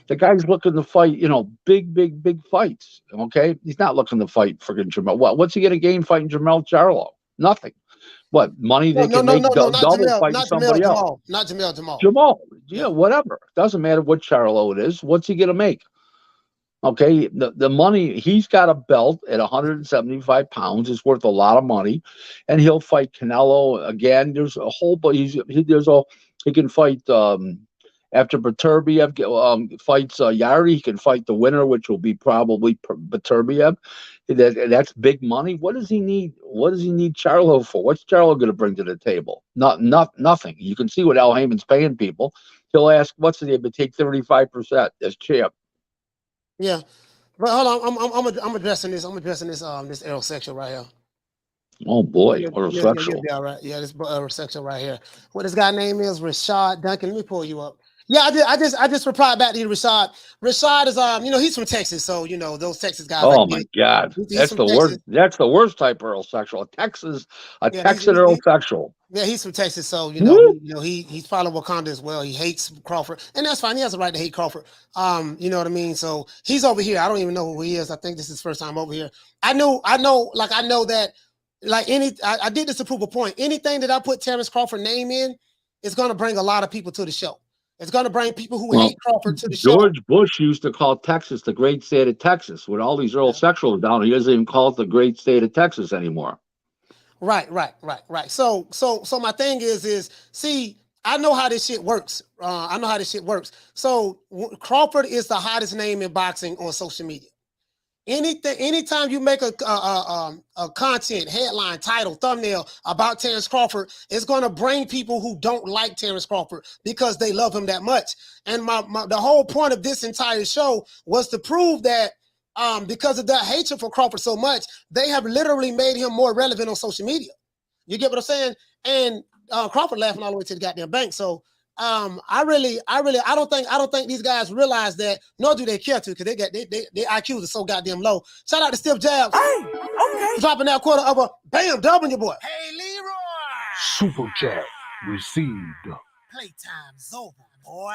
The guy's looking to fight, big fights. Okay, he's not looking to fight freaking Jamal. What's he gonna gain fighting Jamal Charlo? Nothing. What money they can make double fighting somebody else? Not Jamal. Jamal, yeah, whatever. Doesn't matter what Charlo it is. What's he gonna make? Okay, the money, he's got a belt at 175 pounds. It's worth a lot of money, and he'll fight Canelo again. There's a whole, but he can fight after Beterbiev fights Yari, he can fight the winner, which will be probably Beterbiev. That's big money. What does he need? What does he need Charlo for? What's Charlo going to bring to the table? Nothing. You can see what Al Heyman's paying people. He'll ask, "What's the name?" But take 35% as champ. Yeah, but hold on. I'm addressing this. I'm addressing this aerosexual right here. Oh boy, You'll aerosexual. be all right. Yeah, this aerosexual right here. What this guy name is? Rashad Duncan. Let me pull you up. Yeah, I just replied back to you, Rashad. Rashad is he's from Texas, so those Texas guys. Oh like my God, that's the Texas. worst. That's the worst type of aerosexual. Texan aerosexual. Yeah, he's from Texas, so he's following Wakanda as well. He hates Crawford, and that's fine. He has a right to hate Crawford. You know what I mean? So he's over here. I don't even know who he is. I think this is his first time over here. I know that. I did this to prove a point. Anything that I put Terence Crawford name in is going to bring a lot of people to the show. It's going to bring people who hate Crawford to the show. George Bush used to call Texas the great state of Texas. With all these earl-sexuals down, he doesn't even call it the great state of Texas anymore. Right. So my thing is see, I know how this shit works. So Crawford is the hottest name in boxing on social media. Anytime you make a content, headline, title, thumbnail about Terence Crawford, it's going to bring people who don't like Terence Crawford because they love him that much. And the whole point of this entire show was to prove that because of that hatred for Crawford so much, they have literally made him more relevant on social media. You get what I'm saying? And Crawford laughing all the way to the goddamn bank. So I don't think these guys realize that, nor do they care to, because their IQs are so goddamn low. Shout out to Stiff Jabs. Hey, okay. Dropping that quarter of a bam, doubling your boy. Hey, Leroy. Super chat received. Playtime's over, boy.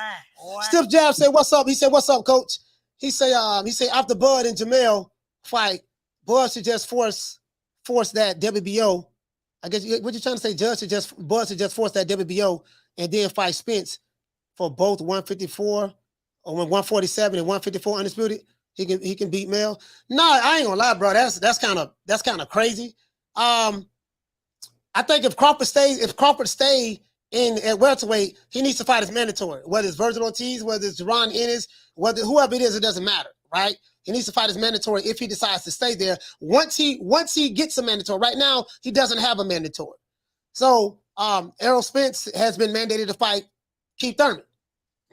Stiff Jabs say, "What's up?" He said, "What's up, coach?" He say after Bud and Jamel fight, Bud should just force that WBO. I guess what you trying to say, Judge? Bud should just force that WBO and then fight Spence for both 154 or 147 and 154 undisputed. He can beat Mel. Nah, I ain't gonna lie, bro. That's kind of crazy. I think if Crawford stay in at welterweight, he needs to fight as mandatory. Whether it's Virgil Ortiz, whether it's Jaron Ennis, whoever it is, it doesn't matter, right? He needs to fight as mandatory if he decides to stay there. Once he gets a mandatory, right now he doesn't have a mandatory. So Errol Spence has been mandated to fight Keith Thurman.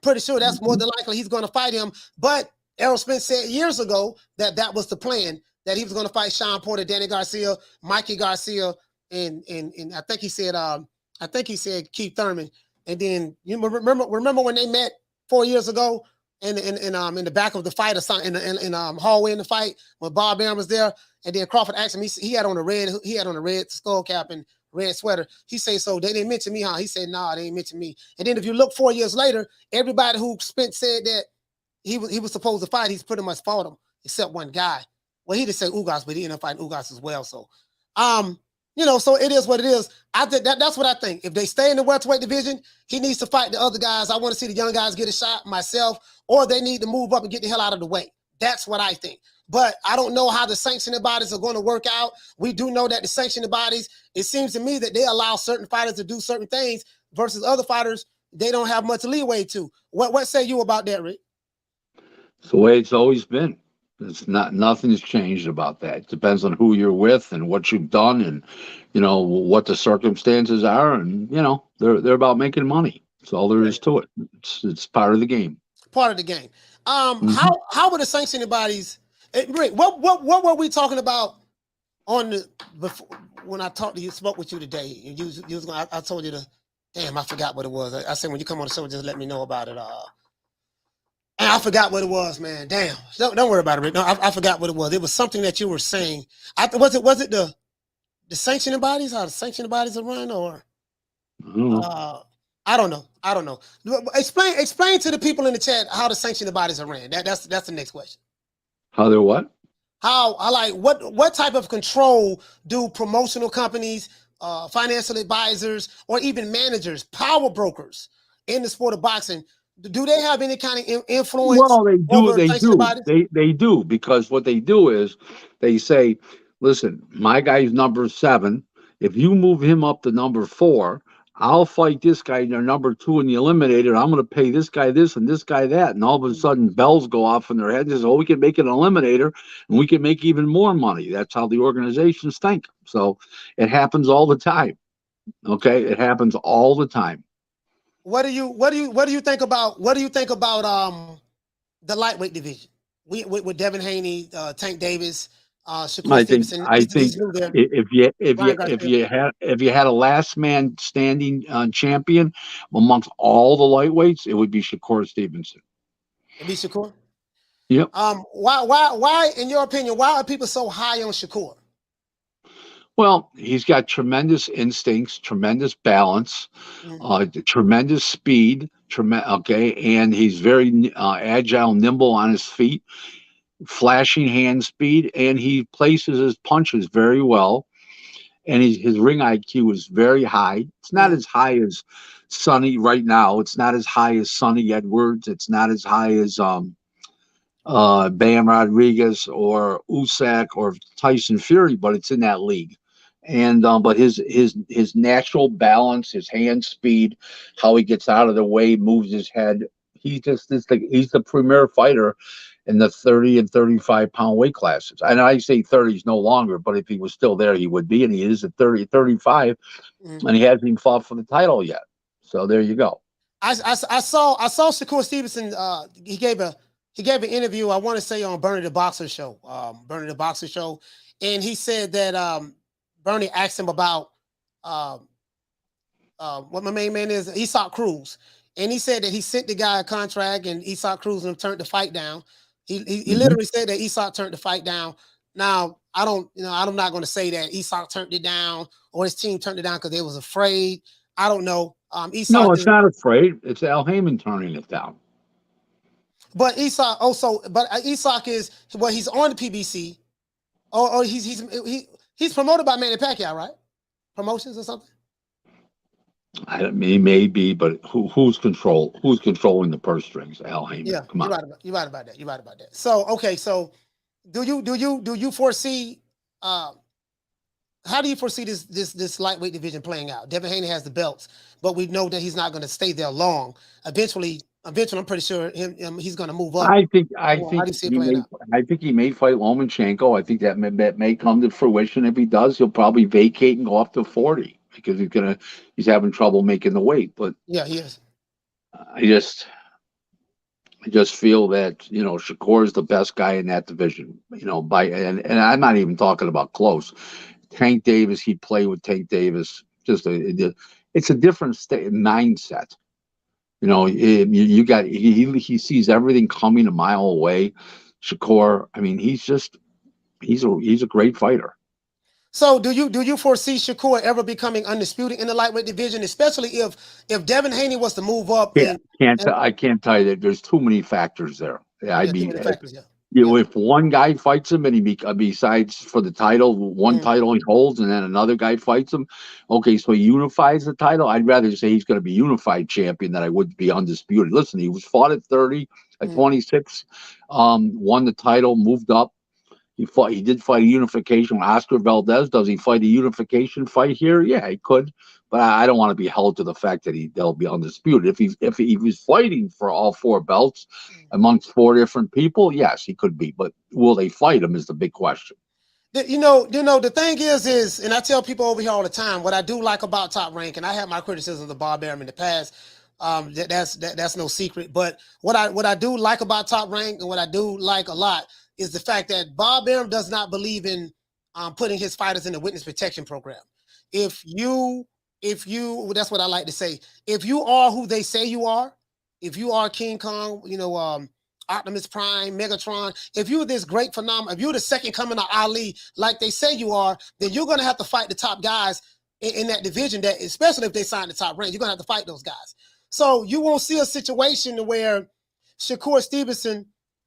Pretty sure that's more than likely he's going to fight him. But Errol Spence said years ago that was the plan, that he was going to fight Sean Porter, Danny Garcia, Mikey Garcia, and I think he said Keith Thurman. And then you remember when they met 4 years ago in the back of the fight or something in hallway in the fight when Bob Arum was there, and then Crawford asked him, he had on a red skull cap and red sweater. He said, "So they didn't mention me, huh?" He said, "Nah, they didn't mention me." And then if you look 4 years later, everybody who Spence said that he was supposed to fight, he's pretty much fought him, except one guy. Well, he did say Ugas, but he ended up fighting Ugas as well. So, so it is what it is. I think that's what I think. If they stay in the welterweight division, he needs to fight the other guys. I want to see the young guys get a shot, myself, or they need to move up and get the hell out of the way. That's what I think. But I don't know how the sanctioning bodies are going to work out. We do know that the sanctioning bodies, it seems to me that they allow certain fighters to do certain things versus other fighters they don't have much leeway to. What say you about that, Rick? It's the way it's always been. Nothing's changed about that. It depends on who you're with and what you've done and what the circumstances are, and they're about making money. That's all there is to it. It's part of the game. Part of the game. How were the sanctioning bodies? Rick, what were we talking about when I talked to you, spoke with you today? You was going. I told you damn, I forgot what it was. I said when you come on the show, just let me know about it. And I forgot what it was, man. Damn, don't worry about it, Rick. No, I forgot what it was. It was something that you were saying. Was it the sanctioning bodies? How the sanctioning bodies are run, or I don't know. Explain to the people in the chat how the sanctioning bodies are ran. That's the next question. How they're what? What type of control do promotional companies, financial advisors, or even managers, power brokers in the sport of boxing, do they have any kind of influence? Well, they do. They do, because what they do is they say, "Listen, my guy's number 7. If you move him up to number 4, I'll fight this guy, number 2 in the eliminator. I'm going to pay this guy this and this guy that. And all of a sudden, bells go off in their heads. They say, oh, we can make it an eliminator and we can make even more money. That's how the organizations think. So it happens all the time. Okay. It happens all the time. What do you think about the lightweight division? With Devin Haney, Tank Davis, Shakur Stevenson. I think if you had a last man standing champion amongst all the lightweights, it would be Shakur Stevenson. It'd be Shakur. Yep. Why, in your opinion, why are people so high on Shakur? Well, he's got tremendous instincts, tremendous balance, tremendous speed, and he's very agile, nimble on his feet, flashing hand speed, and he places his punches very well. And his ring IQ is very high. It's not as high as Sonny right now. It's not as high as Sonny Edwards. It's not as high as Bam Rodriguez or Usyk or Tyson Fury, but it's in that league. And but his natural balance, his hand speed, how he gets out of the way, moves his head, he's the premier fighter in the 30 and 35 pound weight classes. And I say 30 is no longer, but if he was still there, he would be. And he is at 30, 35, and he hasn't even fought for the title yet. So there you go. I saw Shakur Stevenson. He gave an interview, I want to say, on Bernie the Boxer show. And he said that Bernie asked him about what my main man is, Esau Cruz. And he said that he sent the guy a contract and Esau Cruz and turned the fight down. He literally said that Esau turned the fight down. Now, I'm not going to say that Esau turned it down or his team turned it down because they was afraid. I don't know. No, it's not afraid. It's Al Heyman turning it down. But Esau also, he's on the PBC. Or he's promoted by Manny Pacquiao, right? Promotions or something? He may be, but who's controlling the purse strings? Al Heyman. Yeah, come on. You're right about that. So okay, so do you foresee how do you foresee this lightweight division playing out? Devin Haney has the belts, but we know that he's not going to stay there long. Eventually, I'm pretty sure he's going to move up. I think he may fight Lomachenko. I think that may come to fruition. If he does, he'll probably vacate and go up to 40 because he's having trouble making the weight. But yeah, he is. I just feel that Shakur is the best guy in that division. And I'm not even talking about close. Tank Davis, he'd play with Tank Davis. It's a different mindset. He sees everything coming a mile away. Shakur, I mean, he's a great fighter. So do you foresee Shakur ever becoming undisputed in the lightweight division, especially if Devin Haney was to move up? Yeah, I can't tell you that there's too many factors there. If one guy fights him and he besides for the title, one title he holds, and then another guy fights him, okay, so he unifies the title. I'd rather say he's going to be unified champion than I would be undisputed. Listen, he was fought at 30, at 26, won the title, moved up. He did fight a unification with Oscar Valdez. Does he fight a unification fight here? Yeah, he could, but I don't want to be held to the fact that they'll be undisputed. If he was fighting for all 4 belts amongst 4 different people, yes, he could be. But will they fight him is the big question. The thing is, and I tell people over here all the time, what I do like about Top Rank, and I have my criticisms of Bob Arum in the past. That's no secret. But what I do like about Top Rank, and what I do like a lot, is the fact that Bob Arum does not believe in putting his fighters in the witness protection program. If you, that's what I like to say. If you are who they say you are, if you are King Kong, Optimus Prime, Megatron, if you're this great phenomenon, if you're the second coming of Ali, like they say you are, then you're going to have to fight the top guys in that division, that especially if they sign the Top Rank, you're going to have to fight those guys. So you won't see a situation where Shakur Stevenson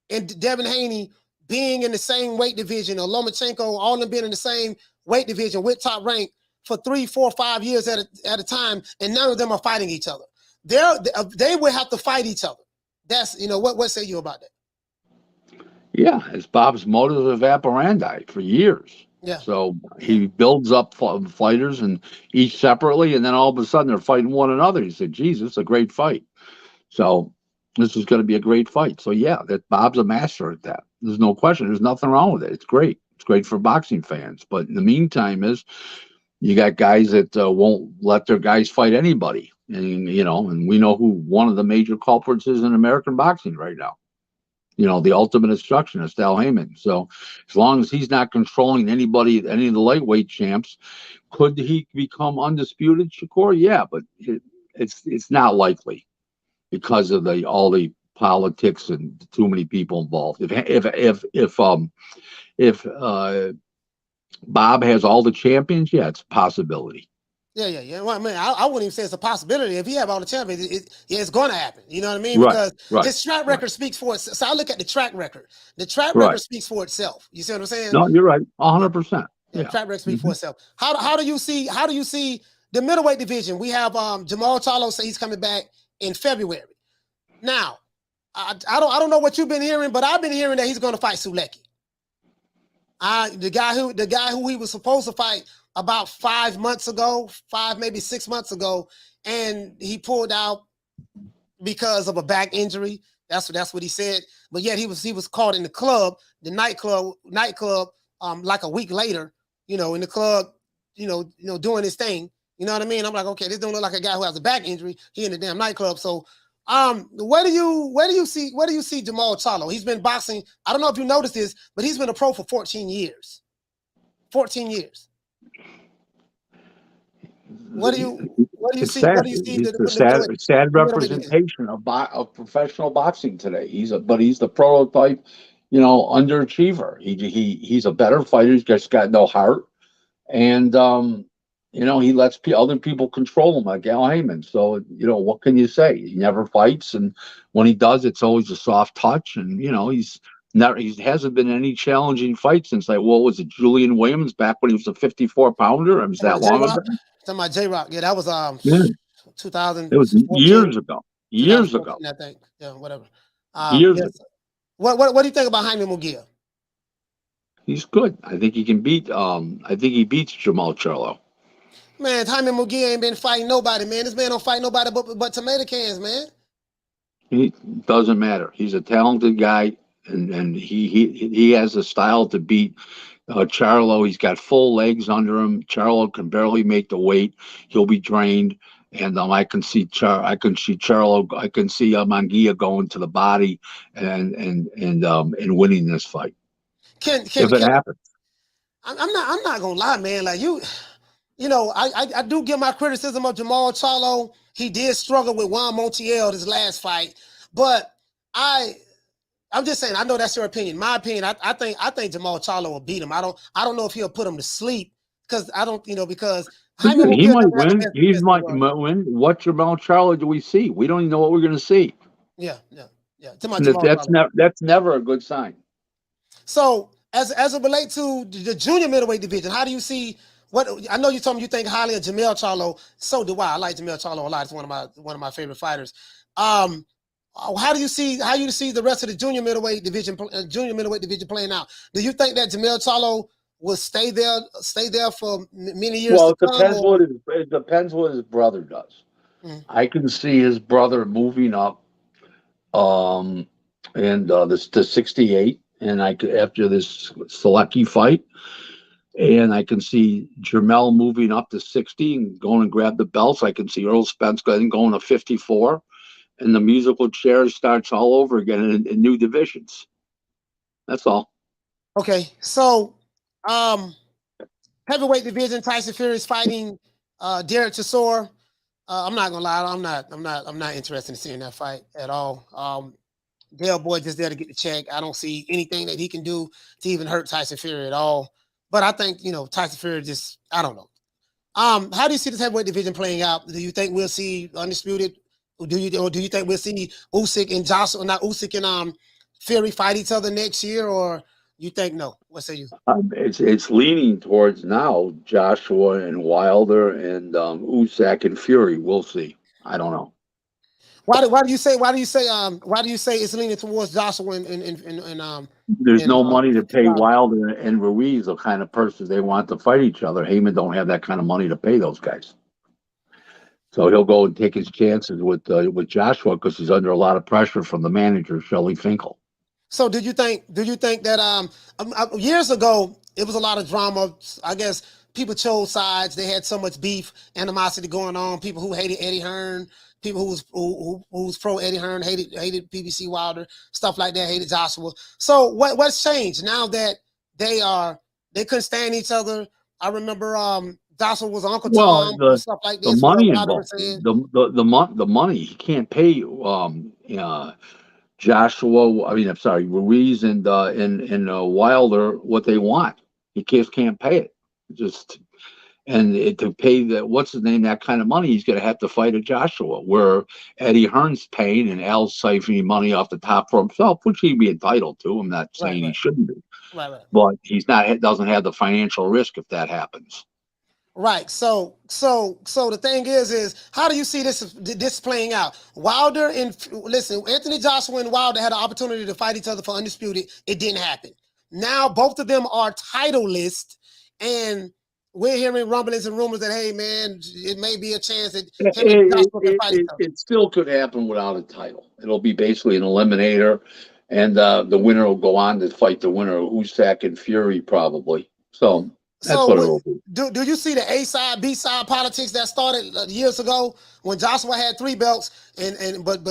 and Devin Haney being in the same weight division, or Lomachenko, all of them being in the same weight division with Top Rank for 3, 4, 5 years at a time, and none of them are fighting each other. They will have to fight each other. That's, what say you about that? Yeah, it's Bob's modus operandi for years. Yeah. So he builds up fighters and each separately, and then all of a sudden they're fighting one another. He said, "Geez, it's a great fight." So this is going to be a great fight. So yeah, that Bob's a master at that. There's no question. There's nothing wrong with it. It's great. It's great for boxing fans. But in the meantime, is you got guys that won't let their guys fight anybody, and and we know who one of the major culprits is in American boxing right now. The ultimate instructionist, Al Heyman. So as long as he's not controlling anybody, any of the lightweight champs, could he become undisputed, Shakur? Yeah, but it's not likely because of all the politics and too many people involved. If Bob has all the champions, yeah, it's a possibility. Yeah. Well, I mean, I wouldn't even say it's a possibility. If he have all the champions, it's going to happen. You know what I mean? Right, Because his track record speaks for itself. So I look at the track record. The track Right. record speaks for itself. You see what I'm saying? No, you're right, 100%. Yeah, track record speaks for itself. How do you see the middleweight division? We have Jamal Charlo say he's coming back in February. Now, I don't know what you've been hearing, but I've been hearing that he's going to fight Sulecki. The guy who he was supposed to fight about 5 months ago, maybe 6 months ago, and he pulled out because of a back injury. That's what he said. But yet he was caught in the nightclub, like a week later, in the club, doing his thing. You know what I mean? I'm like, okay, this don't look like a guy who has a back injury. He in the damn nightclub. So, where do you see Jamal Charlo? He's been boxing. I don't know if you noticed this, but he's been a pro for 14 years. 14 years. What do you see? Sad. What do you see? It's a sad representation of professional boxing today. He's the prototype, underachiever. He's a better fighter. He's just got no heart, and he lets other people control him like Al Heyman. So what can you say? He never fights, and when he does, it's always a soft touch. And he hasn't been any challenging fight since what was it, Julian Williams back when he was a 54-pounder? It was that long ago. Talking about J-Rock, yeah, that was 2000. It was years ago. I think, yeah, whatever. Years ago. What do you think about Jaime Munguia? He's good. I think he can beat. I think he beats Jamal Charlo. Man, Jaime Munguia ain't been fighting nobody, man. This man don't fight nobody but tomato cans, man. He doesn't matter. He's a talented guy, and he has a style to beat Charlo. He's got full legs under him. Charlo can barely make the weight. He'll be drained, and I can see Charlo. I can see Munguia going to the body and winning this fight. If it happens, I'm not gonna lie, man. Like I do give my criticism of Jamal Charlo. He did struggle with Juan Montiel his last fight, but I'm just saying. I know that's your opinion. My opinion, I think Jamal Charlo will beat him. I don't know if he'll put him to sleep because because he might win. He might win. What Jamal Charlo do we see? We don't even know what we're going to see. Yeah. That's never a good sign. So as it relates to the junior middleweight division, how do you see? What I know you told me you think highly of Jamal Charlo. So do I. I like Jamal Charlo a lot. It's one of my favorite fighters. How do you see the rest of the junior middleweight division playing out? Do you think that Jamal Charlo will stay there for many years? Well, it depends what his brother does. I can see his brother moving up, and to 68, and after this Selecki fight. And I can see Jermell moving up to 60 and going and grab the belts. I can see Earl Spence going to 54. And the musical chair starts all over again in new divisions. That's all. Okay. So heavyweight division, Tyson Fury is fighting Derek Chisora. I'm not gonna lie, I'm not interested in seeing that fight at all. Dale Boy just there to get the check. I don't see anything that he can do to even hurt Tyson Fury at all. But I think, Tyson Fury I don't know. How do you see this heavyweight division playing out? Do you think we'll see undisputed? Or do you think we'll see Usyk and Joshua, not Usyk and Fury fight each other next year, or you think no? What say you? It's leaning towards now Joshua and Wilder and Usyk and Fury. We'll see. I don't know. Why do you say it's leaning towards Joshua and There's no money to pay Wilder? Wilder and Ruiz, the kind of persons they want to fight each other. Heyman don't have that kind of money to pay those guys. So he'll go and take his chances with Joshua because he's under a lot of pressure from the manager, Shelley Finkel. So do you think that years ago it was a lot of drama? I guess people chose sides. They had so much beef, animosity going on. People who hated Eddie Hearn, people who was pro Eddie Hearn, hated PBC Wilder, stuff like that, hated Joshua. So what's changed now that they couldn't stand each other? I remember Joshua was Uncle Tom and stuff like this. The money involved, the money, he can't pay Joshua. I mean, I'm sorry, Ruiz and Wilder what they want. He can't pay it. To pay that kind of money, he's going to have to fight a Joshua. Where Eddie Hearn's paying and Al's siphoning money off the top for himself, which he'd be entitled to. I'm not saying he shouldn't be, but he's not. Doesn't have the financial risk if that happens. Right. So the thing is how do you see this playing out? Wilder Anthony Joshua and Wilder had an opportunity to fight each other for undisputed. It didn't happen. Now both of them are titleist, and we're hearing rumblings and rumors that, hey man, it may be a chance that him and Joshua can fight each other. It still could happen without a title. It'll be basically an eliminator, and the winner will go on to fight the winner of Usyk and Fury probably. So. That's what it'll be. Do you see the A side, B side politics that started years ago when Joshua had 3 belts but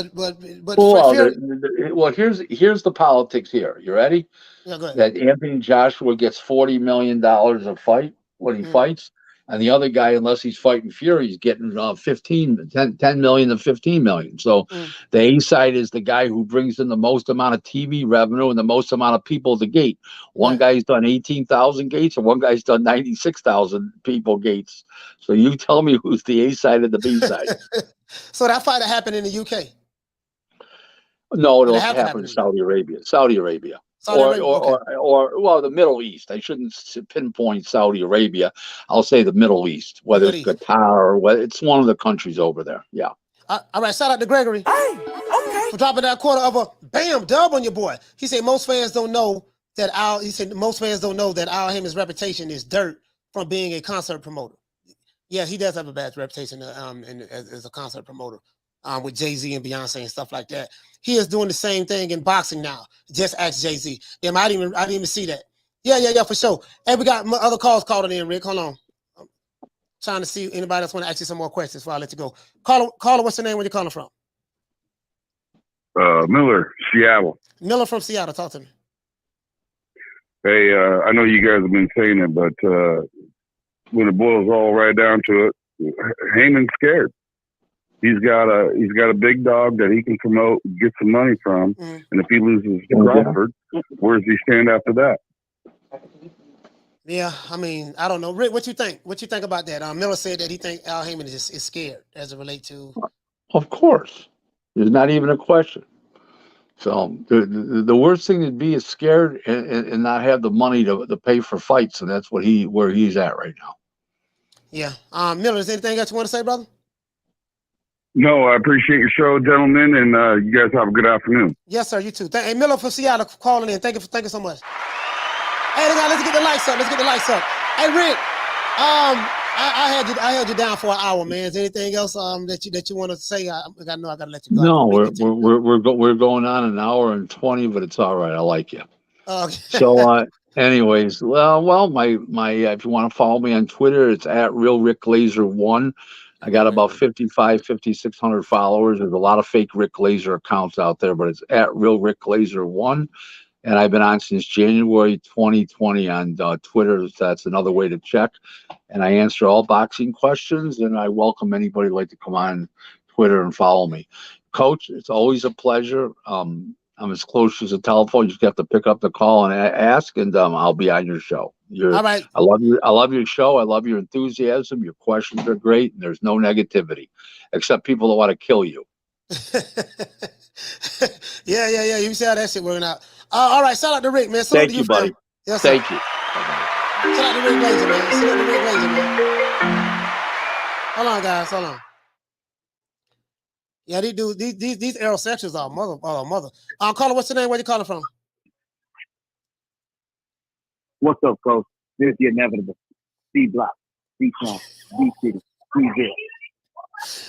well, here's the politics here. You ready? Yeah, go ahead. That Anthony Joshua gets $40 million a fight when he fights, and the other guy, unless he's fighting Fury, he's getting 10 million to 15 million. So the A side is the guy who brings in the most amount of TV revenue and the most amount of people at the gate. One guy's done 18,000 gates, and one guy's done 96,000 people gates. So you tell me who's the A side and the B side. So that fight happened in the UK. No, it'll happen in Saudi Arabia. Or the Middle East. I shouldn't pinpoint Saudi Arabia. I'll say the Middle East, whether it's Qatar or whether it's one of the countries over there. Yeah. All right. Shout out to Gregory. Hey, okay. For dropping that quarter of a dub on your boy. He said most fans don't know that Al Heyman's reputation is dirt from being a concert promoter. Yeah, he does have a bad reputation as a concert promoter. With Jay-Z and Beyonce and stuff like that. He is doing the same thing in boxing now. Just ask Jay-Z. I didn't even see that. Yeah, for sure. Hey, we got other calls calling in, Rick. Hold on. I'm trying to see anybody else want to ask you some more questions before I let you go. Caller, what's your name? Where you calling from? Miller, Seattle. Miller from Seattle. Talk to me. Hey, I know you guys have been saying it, but when it boils all right down to it, Heyman's scared. He's got a big dog that he can promote, get some money from, and if he loses to Crawford, where does he stand after that? Yeah, I mean, I don't know. Rick, what you think? What you think about that? Miller said that he thinks Al Heyman is scared as it relates to. Of course, there's not even a question. So the worst thing to be is scared and not have the money to pay for fights, and that's where he's at right now. Yeah, Miller, is there anything else you want to say, brother? No, I appreciate your show, gentlemen, and you guys have a good afternoon. Yes, sir. You too. Hey, Miller from Seattle calling in. Thank you so much. Hey, let's get the lights up. Hey, Rick, I held you down for an hour, man. Is there anything else that you want to say? I know I gotta let you go. No, we're going on an hour and 20, but it's all right. I like you. Okay. So, anyways, well, my if you want to follow me on Twitter, it's at RealRickLaser1. I got about 5,600 followers. There's a lot of fake Rick Laser accounts out there, but it's at RealRickLaser1. And I've been on since January 2020 on Twitter. So that's another way to check. And I answer all boxing questions, and I welcome anybody who'd like to come on Twitter and follow me. Coach, it's always a pleasure. I'm as close as a telephone. You just have to pick up the call and ask, and I'll be on your show. All right. I love your show. I love your enthusiasm. Your questions are great, and there's no negativity, except people that want to kill you. Yeah. You see how that shit working out. All right. Shout out to Rick, man. Thank you, buddy. Yes, Thank you. Shout out to Rick Laser, man. Shout out to Rick Laser, man. Hold on, guys. Hold on. Yeah, they do. These aerosexuals are mother. Caller, what's your name? Where you calling from? What's up, Coach? This is the inevitable. C Block, C Town, D City, D Ville.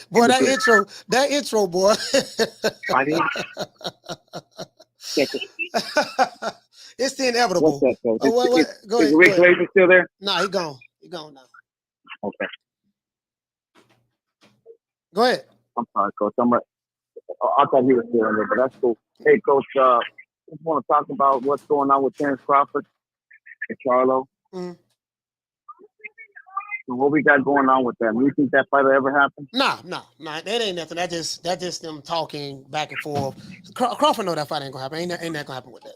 Boy, that intro, boy. I mean, check it. It's the inevitable. What's up, Coach? Go ahead. Is Rick Glazer still there? Nah, he gone. He gone now. Okay. Go ahead. I'm sorry, Coach. I thought he was still in there, but that's cool. Hey, Coach, just want to talk about what's going on with Terence Crawford and Charlo. Mm. So what we got going on with them? You think that fight will ever happen? Nah. That ain't nothing. That just them talking back and forth. Crawford know that fight ain't gonna happen. Ain't that gonna happen with that.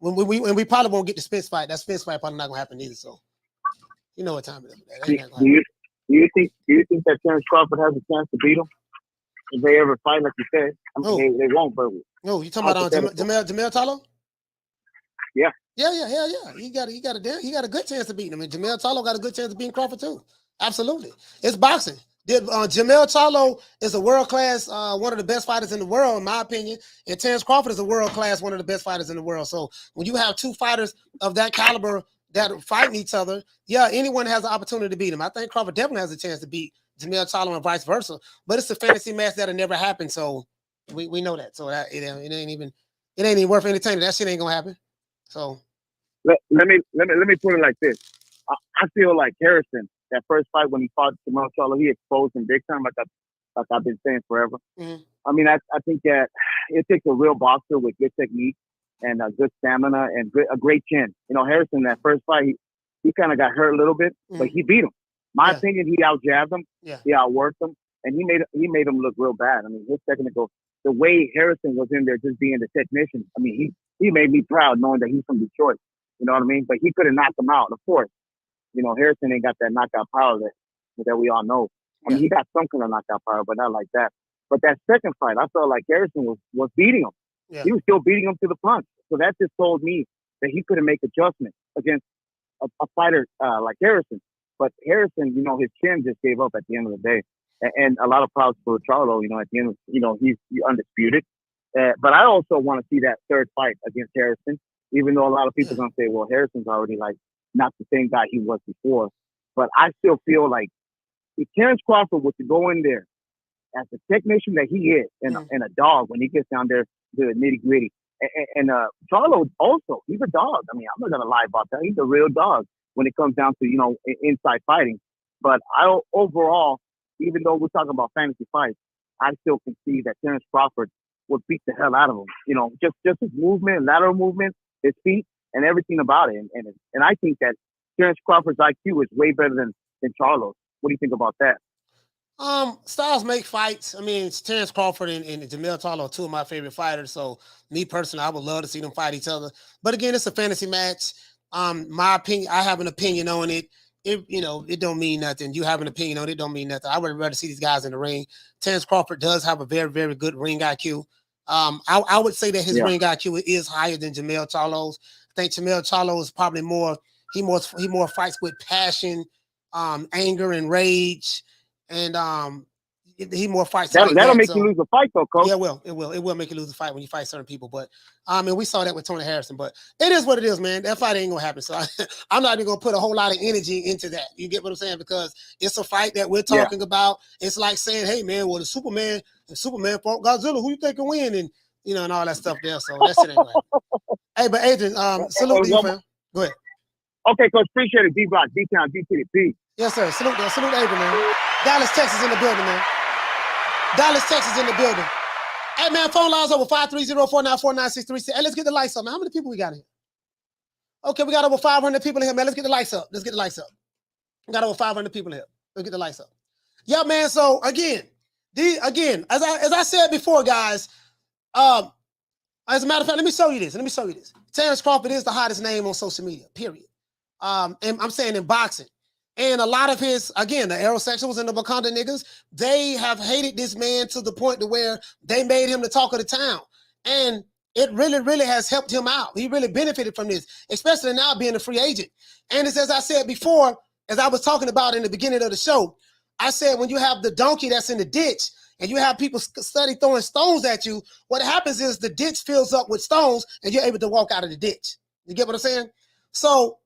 When we probably won't get the Spence fight. That Spence fight probably not gonna happen either. So you know what time it is. That ain't gonna happen. Do you think that Terence Crawford has a chance to beat him if they ever fight, like you said? I mean, they won't, but no, you talking about Jamel Tallo? Yeah. Yeah. He got a good chance of beating him. And Jamel Tallo got a good chance of beating Crawford too. Absolutely. It's boxing. Jamel Tallo is a world-class, one of the best fighters in the world, in my opinion. And Terence Crawford is a world-class, one of the best fighters in the world. So when you have two fighters of that caliber that are fighting each other, yeah, anyone has an opportunity to beat him. I think Crawford definitely has a chance to beat Jamel Tallo and vice versa. But it's a fantasy match that'll never happen. So we know that. So that it ain't even worth entertaining. That shit ain't gonna happen. So let me put it like this. I feel like Harrison, that first fight when he fought Jamel Charlo, he exposed him big time, like I've been saying forever. Mm-hmm. I mean, I think that it takes a real boxer with good technique and good stamina and a great chin. You know, Harrison, that first fight, he kind of got hurt a little bit, but he beat him. My opinion, he out-jabbed him, he outworked him, and he made him look real bad. I mean, his technical, the way Harrison was in there just being the technician, I mean, he made me proud knowing that he's from Detroit. You know what I mean? But he could have knocked him out, of course. You know, Harrison ain't got that knockout power that we all know. I mean, he got some kind of knockout power, but not like that. But that second fight, I felt like Harrison was beating him. Yeah. He was still beating him to the punch. So that just told me that he couldn't make adjustments against a fighter like Harrison. But Harrison, you know, his chin just gave up at the end of the day. And a lot of props for Charlo, you know, at the end of, you know, he's undisputed. But I also want to see that third fight against Harrison, even though a lot of people are going to say, well, Harrison's already like not the same guy he was before. But I still feel like if Terence Crawford was to go in there as the technician that he is and a dog when he gets down there to the nitty gritty. And Charlo also, he's a dog. I mean, I'm not going to lie about that. He's a real dog when it comes down to, you know, inside fighting. But overall, even though we're talking about fantasy fights, I still can see that Terence Crawford would beat the hell out of him. You know, just his movement, lateral movement, his feet, and everything about it. And I think that Terence Crawford's IQ is way better than Charlo's. What do you think about that? Styles make fights. I mean, Terence Crawford and Jamel Tallo are two of my favorite fighters. So me personally, I would love to see them fight each other. But again, it's a fantasy match. My opinion, I have an opinion on it. It don't mean nothing. You have an opinion on it, don't mean nothing. I would rather see these guys in the ring. Terence Crawford does have a very, very good ring IQ. I would say that his ring IQ is higher than Jamel Tallo's. I think Jamel Tallo is probably he more fights with passion, anger and rage, and he more fights. That'll make you lose a fight, though, Coach. Yeah, it will make you lose a fight when you fight certain people. But and we saw that with Tony Harrison. But it is what it is, man. That fight ain't gonna happen. So I'm not even gonna put a whole lot of energy into that. You get what I'm saying? Because it's a fight that we're talking about. It's like saying, hey, man, well, the Superman fought Godzilla. Who you think can win? And and all that stuff there. So that shit ain't gonna happen. Hey, but Adrian, salute to you, fam. Go ahead. Okay, Coach, appreciate it. D-Block, D-Town, D-City, P. Yes, sir. Salute Adrian, man. Dallas, Texas in the building, man. Dallas, Texas in the building. Hey, man, phone lines over 530-494-9636. Hey, let's get the lights up, man. How many people we got in here? Okay, we got over 500 people in here, man. Let's get the lights up. We got over 500 people in here. Let's get the lights up. Yeah, man, so again, as I said before, guys, as a matter of fact, let me show you this. Terence Crawford is the hottest name on social media, period. And I'm saying in boxing. And a lot of his, again, the aerosexuals and the Wakanda niggas, they have hated this man to the point to where they made him the talk of the town. And it really, really has helped him out. He really benefited from this, especially now being a free agent. And it's as I said before, as I was talking about in the beginning of the show, I said when you have the donkey that's in the ditch, and you have people steady throwing stones at you, what happens is the ditch fills up with stones and you're able to walk out of the ditch. You get what I'm saying? So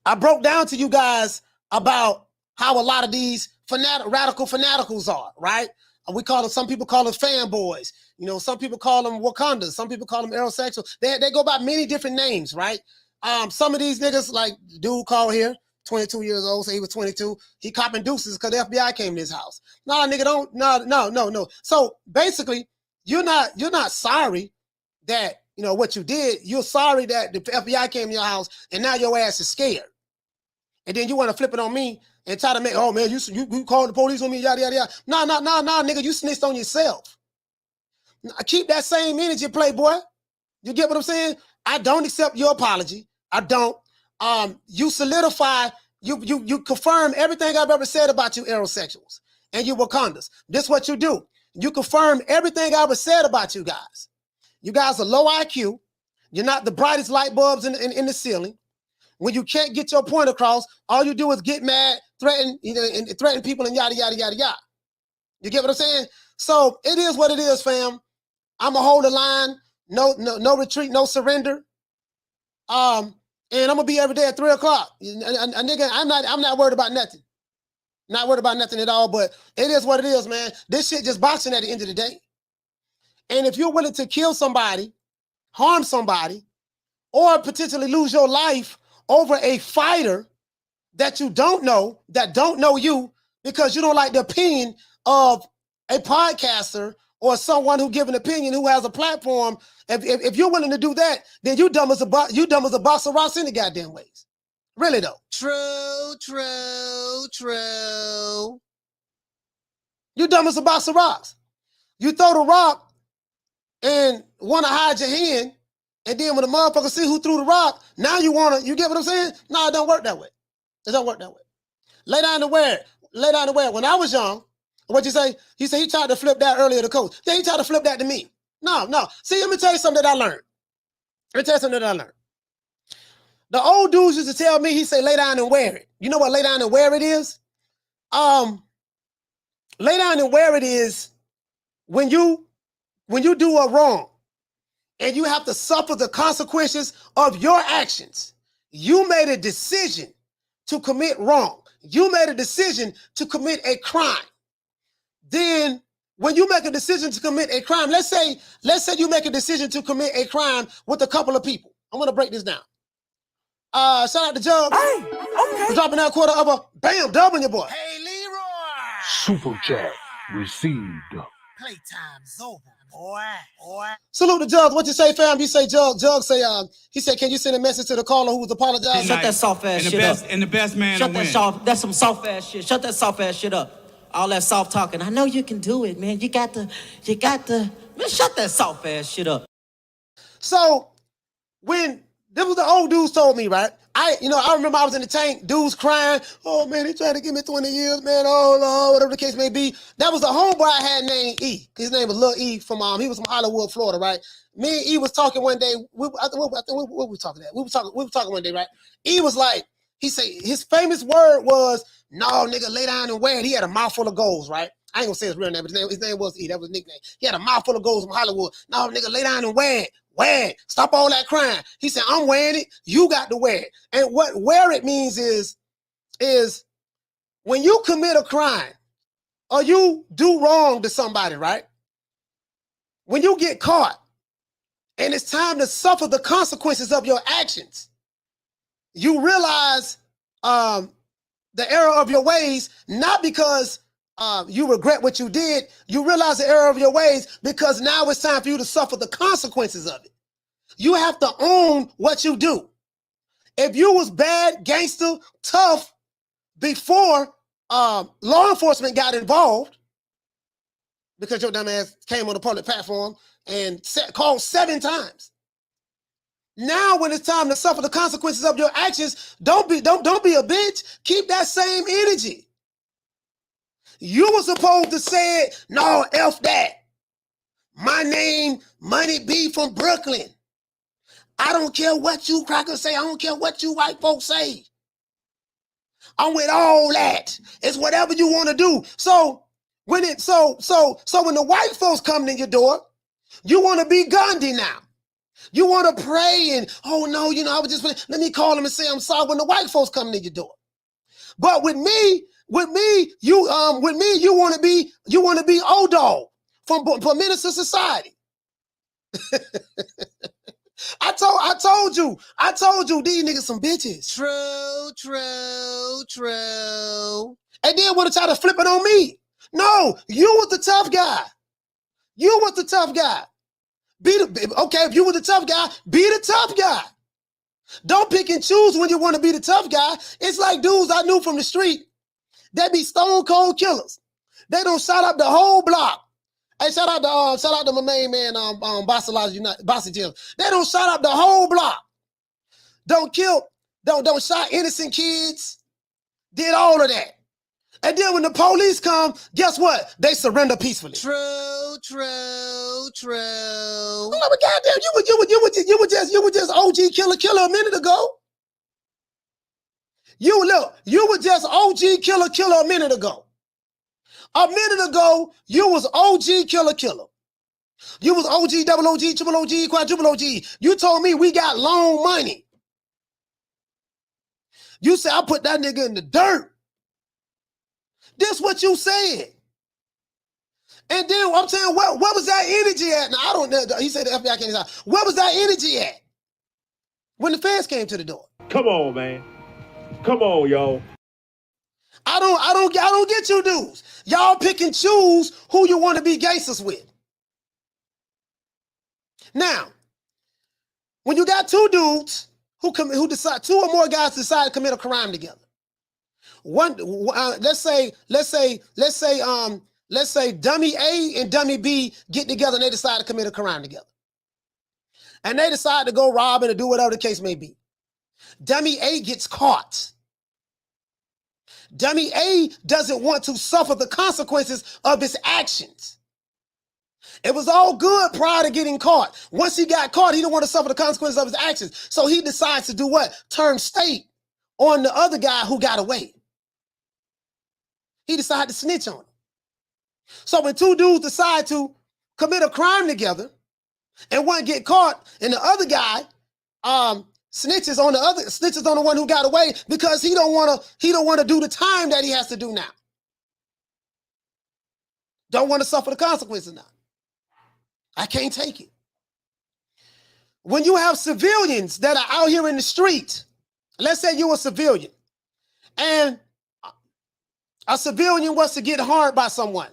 I broke down to you guys about how a lot of these radical fanaticals are, right? We call them, some people call them fanboys. You know, some people call them Wakandas. Some people call them aerosexual. They go by many different names, right? Some of these niggas, like dude called here, 22 years old, say he was 22. He copping deuces because the FBI came to his house. No, nigga, don't, no. So basically, you're not sorry that, you know, what you did. You're sorry that the FBI came to your house and now your ass is scared. And then you want to flip it on me and try to make, oh man, you called the police on me, yada, yada, yada. No, nigga, you snitched on yourself. Keep that same energy, playboy. You get what I'm saying? I don't accept your apology. I don't. You solidify, you confirm everything I've ever said about you aerosexuals and you Wakandas. This is what you do. You confirm everything I ever said about you guys. You guys are low IQ. You're not the brightest light bulbs in the ceiling. When you can't get your point across, all you do is get mad, threaten, and threaten people and yada, yada, yada, yada. You get what I'm saying? So it is what it is, fam. I'm going to hold the line. No retreat, no surrender. And I'm gonna be every day at 3 o'clock. Nigga, I'm not worried about nothing. Not worried about nothing at all, but it is what it is, man. This shit just boxing at the end of the day. And if you're willing to kill somebody, harm somebody, or potentially lose your life over a fighter that you don't know, that don't know you, because you don't like the opinion of a podcaster or someone who give an opinion, who has a platform, if you're willing to do that, then you dumb as a box of rocks any goddamn ways. Really though. True. You dumb as a box of rocks. You throw the rock and want to hide your hand, and then when the motherfucker see who threw the rock, now you get what I'm saying? No, it don't work that way. It don't work that way. Lay down and wear it. Lay down and wear it. When I was young, what'd you say? He said he tried to flip that earlier to coach. Yeah, he tried to flip that to me. No. See, let me tell you something that I learned. The old dudes used to tell me, he said, lay down and wear it. You know what lay down and wear it is? Lay down and wear it is when you do a wrong and you have to suffer the consequences of your actions. You made a decision to commit wrong. You made a decision to commit a crime. Then when you make a decision to commit a crime, let's say you make a decision to commit a crime with a couple of people. I'm gonna break this down. Shout out to Jug. Hey, okay. For dropping that quarter of a bam, doubling your boy. Hey, Leroy. Super chat received. Playtime's over, boy. Salute to Jug. What you say, fam? You say Jug. Jug say, he said, can you send a message to the caller who was apologizing? Shut that soft ass shit up. And the best man to win. That's some soft ass shit. Shut that soft ass shit up. All that soft talking. I know you can do it, man. You got to, man, shut that soft ass shit up. So when this was the old dudes told me, right? I remember I was in the tank, dudes crying. Oh man, they tried to give me 20 years, man. Oh Lord, whatever the case may be. That was the homeboy I had named E. His name was Lil E from he was from Hollywood, Florida, right? Me and E was talking one day. What were we talking at? We were talking one day, right? E was like, he said his famous word was, no, nigga, lay down and wear it. He had a mouthful of goals, right? I ain't gonna say his real name, but his name was E. That was his nickname. He had a mouthful of goals from Hollywood. No, nigga, lay down and wear it. Wear it. Stop all that crying. He said, I'm wearing it. You got to wear it. And what wear it means is when you commit a crime or you do wrong to somebody, right? When you get caught and it's time to suffer the consequences of your actions, you realize the error of your ways, not because you regret what you did. You realize the error of your ways because now it's time for you to suffer the consequences of it. You have to own what you do. If you was bad, gangster, tough before law enforcement got involved, because your dumb ass came on the public platform and called 7 times. Now, when it's time to suffer the consequences of your actions, don't be a bitch. Keep that same energy. You were supposed to say it. No, F that. My name, Money B from Brooklyn. I don't care what you crackers say. I don't care what you white folks say. I'm with all that. It's whatever you want to do. So When it so when the white folks come to your door, you want to be Gandhi now. You want to pray and oh no, you know, I was just let me call them and say I'm sorry when the white folks come to your door. But with me, you want to be O-Dog from Minister Society. I told you these niggas some bitches. True. And then want to try to flip it on me. No, you was the tough guy. Okay, if you were the tough guy, be the tough guy. Don't pick and choose when you want to be the tough guy. It's like dudes I knew from the street. They be stone cold killers. They don't shot up the whole block. Hey, shout out to my main man, Bossy Jim. They don't shot up the whole block. Don't shot innocent kids. Did all of that. And then when the police come, guess what? They surrender peacefully. True. Oh, but goddamn, you were just OG killer a minute ago. You were just OG killer a minute ago. A minute ago, you was OG killer. You was OG, double OG, triple OG, quadruple OG. You told me we got loan money. You said I put that nigga in the dirt. This what you said. And then I'm saying, what was that energy at? Now, I don't know. He said the FBI can't decide. Where was that energy at when the feds came to the door? Come on, man. Come on, y'all. I don't get you dudes. Y'all pick and choose who you want to be gangsters with. Now, when you got two dudes who decide, two or more guys decide to commit a crime together. Let's say dummy A and dummy B get together and they decide to commit a crime together. And they decide to go rob and do whatever the case may be. Dummy A gets caught. Dummy A doesn't want to suffer the consequences of his actions. It was all good prior to getting caught. Once he got caught, he didn't want to suffer the consequences of his actions. So he decides to do what? Turn state on the other guy who got away. He decided to snitch on him. So when two dudes decide to commit a crime together and one get caught and the other guy snitches on the one who got away because he don't want to do the time that he has to do now. Don't want to suffer the consequences now. I can't take it. When you have civilians that are out here in the street, let's say you're a civilian and a civilian wants to get harmed by someone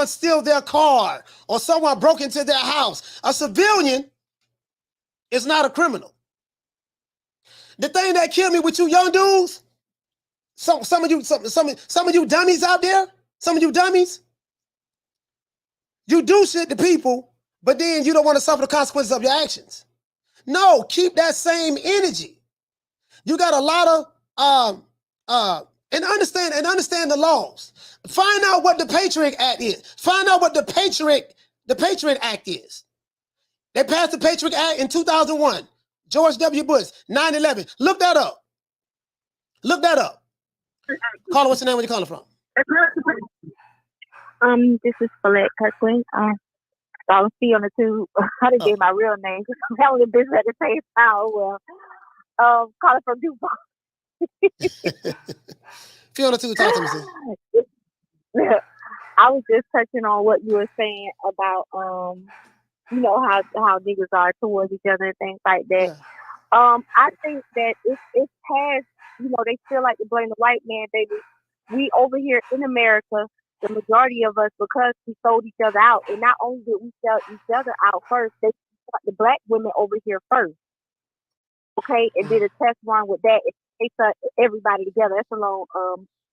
steal their car or someone broke into their house. A civilian is not a criminal. The thing that killed me with you young dudes, some of you dummies out there, some of you dummies, you do shit to people, but then you don't want to suffer the consequences of your actions. No, keep that same energy. You got a lot of and understand the laws. Find out what the Patriot Act is. Find out what the Patriot Act is. They passed the Patriot Act in 2001. George W. Bush, 9/11. Look that up. Caller, what's your name? Where you calling from? This is Paulette Kirkland. I'll see on the tube. I didn't get my real name because I'm having business at the same time. Well, calling from DuPont. Fiona too, talk to me, sis. I was just touching on what you were saying about you know how niggas are towards each other and things like that. Yeah. I think that it's past, you know, they feel like to blame the white man, baby. We over here in America, the majority of us, because we sold each other out, and not only did we sell each other out first, they got the black women over here first. Okay, and did a test run with that. They put everybody together. That's a long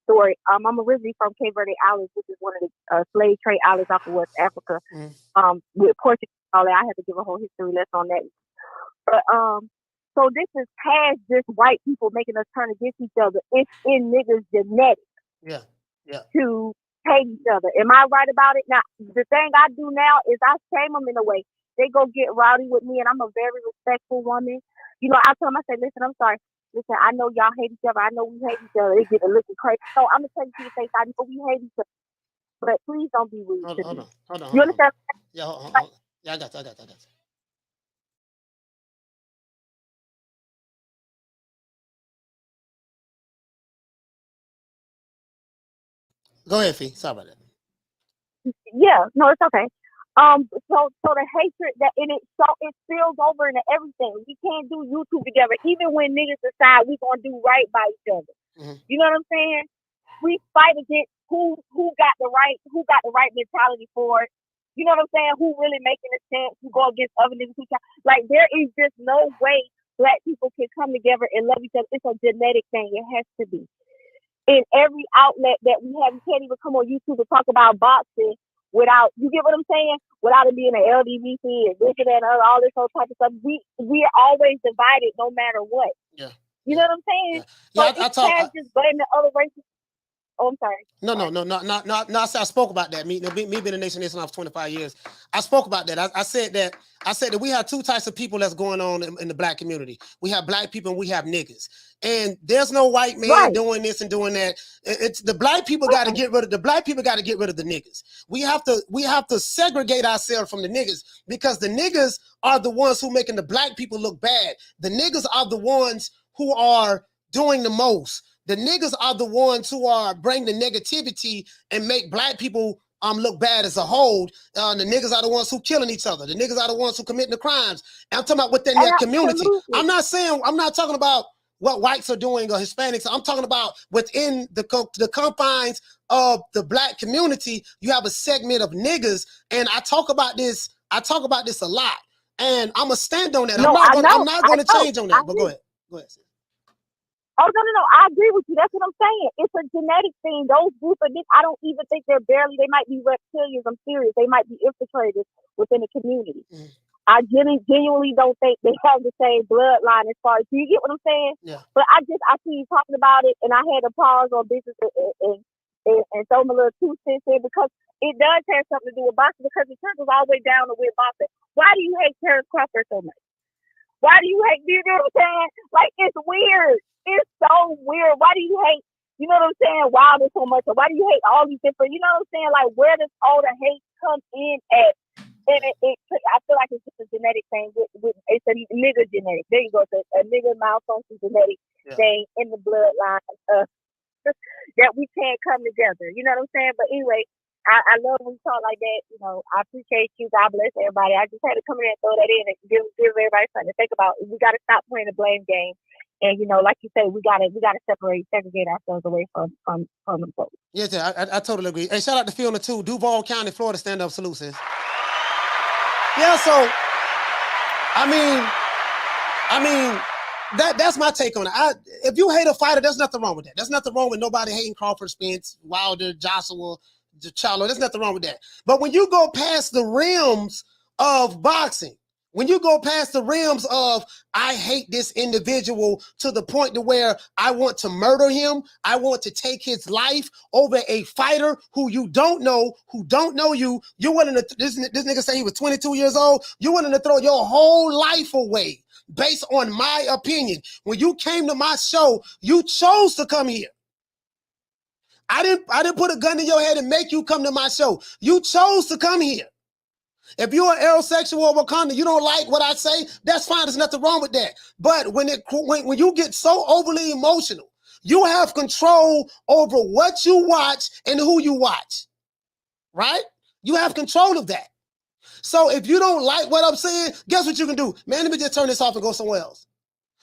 story. I'm originally from Cape Verde Islands, which is one of the slave trade islands off of West Africa. With Portugal and all that, I had to give a whole history lesson on that. But so this is past just white people making us turn against each other. It's in niggas' genetics. Yeah. To hate each other. Am I right about it? Now, the thing I do now is I shame them in a way. They go get rowdy with me, and I'm a very respectful woman. You know, I tell them, I say, listen, I'm sorry. Listen, I know y'all hate each other. I know we hate each other. They get a little crazy. So I'm going to tell you to your face, I know we hate each other. but please don't be rude to me. Hold on. You understand? Yeah, hold on. Yeah, I got you. Go ahead, Fee. Sorry about that. Yeah, no, it's okay. So the hatred that and it spills over into everything. We can't do YouTube together, even when niggas decide we gonna do right by each other. Mm-hmm. You know what I'm saying? We fight against who got the right mentality for it. You know what I'm saying? Who really making a sense? Who go against other niggas? Like there is just no way Black people can come together and love each other. It's a genetic thing. It has to be. In every outlet that we have, you can't even come on YouTube and talk about boxing without, you get what I'm saying? Without it being an LDBC and this and that and all this whole type of stuff. We are always divided no matter what. Yeah. You know what I'm saying? Yeah, So it's just blaming the other races. Oh, I'm sorry. No. I said I spoke about that. Me being a Nation Nation for 25 years. I spoke about that. I said that we have two types of people that's going on in the Black community. We have Black people and we have niggas. And there's no white man doing this and doing that. It's the Black people got to get rid of the niggas. We have to segregate ourselves from the niggas because the niggas are the ones who making the Black people look bad. The niggas are the ones who are doing the most. The niggas are the ones who are bringing the negativity and make Black people look bad as a whole. The niggas are the ones who killing each other. The niggas are the ones who committing the crimes. And I'm talking about within that community. I'm not talking about what whites are doing or Hispanics. I'm talking about within the confines of the Black community. You have a segment of niggas, and I talk about this a lot. And I'm gonna stand on that. No, I'm not gonna change on that. But go ahead. Oh, no. I agree with you. That's what I'm saying. It's a genetic thing. Those groups of niggas, I don't even think they might be reptilians. I'm serious. They might be infiltrators within the community. Mm. I genuinely don't think they have the same bloodline as far as, do you get what I'm saying? Yeah. But I see you talking about it, and I had to pause on business and throw my little 2 cents in because it does have something to do with boxing because it trickles all the way down to with boxing. Why do you hate Terence Crawford so much? Why do you hate, do you know what I'm saying? Like, it's weird. It's so weird. Why do you hate, you know what I'm saying, Wilder so much? Or why do you hate all these different, you know what I'm saying? Like, where does all the hate come in at? And I feel like it's just a genetic thing. It's a nigga genetic. There you go. So a nigga malfunction genetic thing in the bloodline that we can't come together. You know what I'm saying? But anyway, I love when you talk like that. You know, I appreciate you. God bless everybody. I just had to come in and throw that in and give everybody something to think about. We got to stop playing the blame game. And you know, like you say, we gotta segregate ourselves away from the folks. Yes, I totally agree. Hey, shout out to Fiona too. Duval County, Florida, stand up salute, sis. Yeah, so I mean that's my take on it. If you hate a fighter, there's nothing wrong with that. There's nothing wrong with nobody hating Crawford, Spence, Wilder, Joshua, Charlo. There's nothing wrong with that. But when you go past the rims of boxing, when you go past the rims of I hate this individual to the point to where I want to murder him, I want to take his life over a fighter who you don't know, who don't know you. You're willing to, this nigga say he was 22 years old. You're willing to throw your whole life away based on my opinion. When you came to my show, you chose to come here. I didn't put a gun in your head and make you come to my show. You chose to come here. If you're an aerosexual Wakanda, you don't like what I say, that's fine. There's nothing wrong with that. But when you get so overly emotional, you have control over what you watch and who you watch, right? You have control of that. So if you don't like what I'm saying, guess what you can do? Man, let me just turn this off and go somewhere else.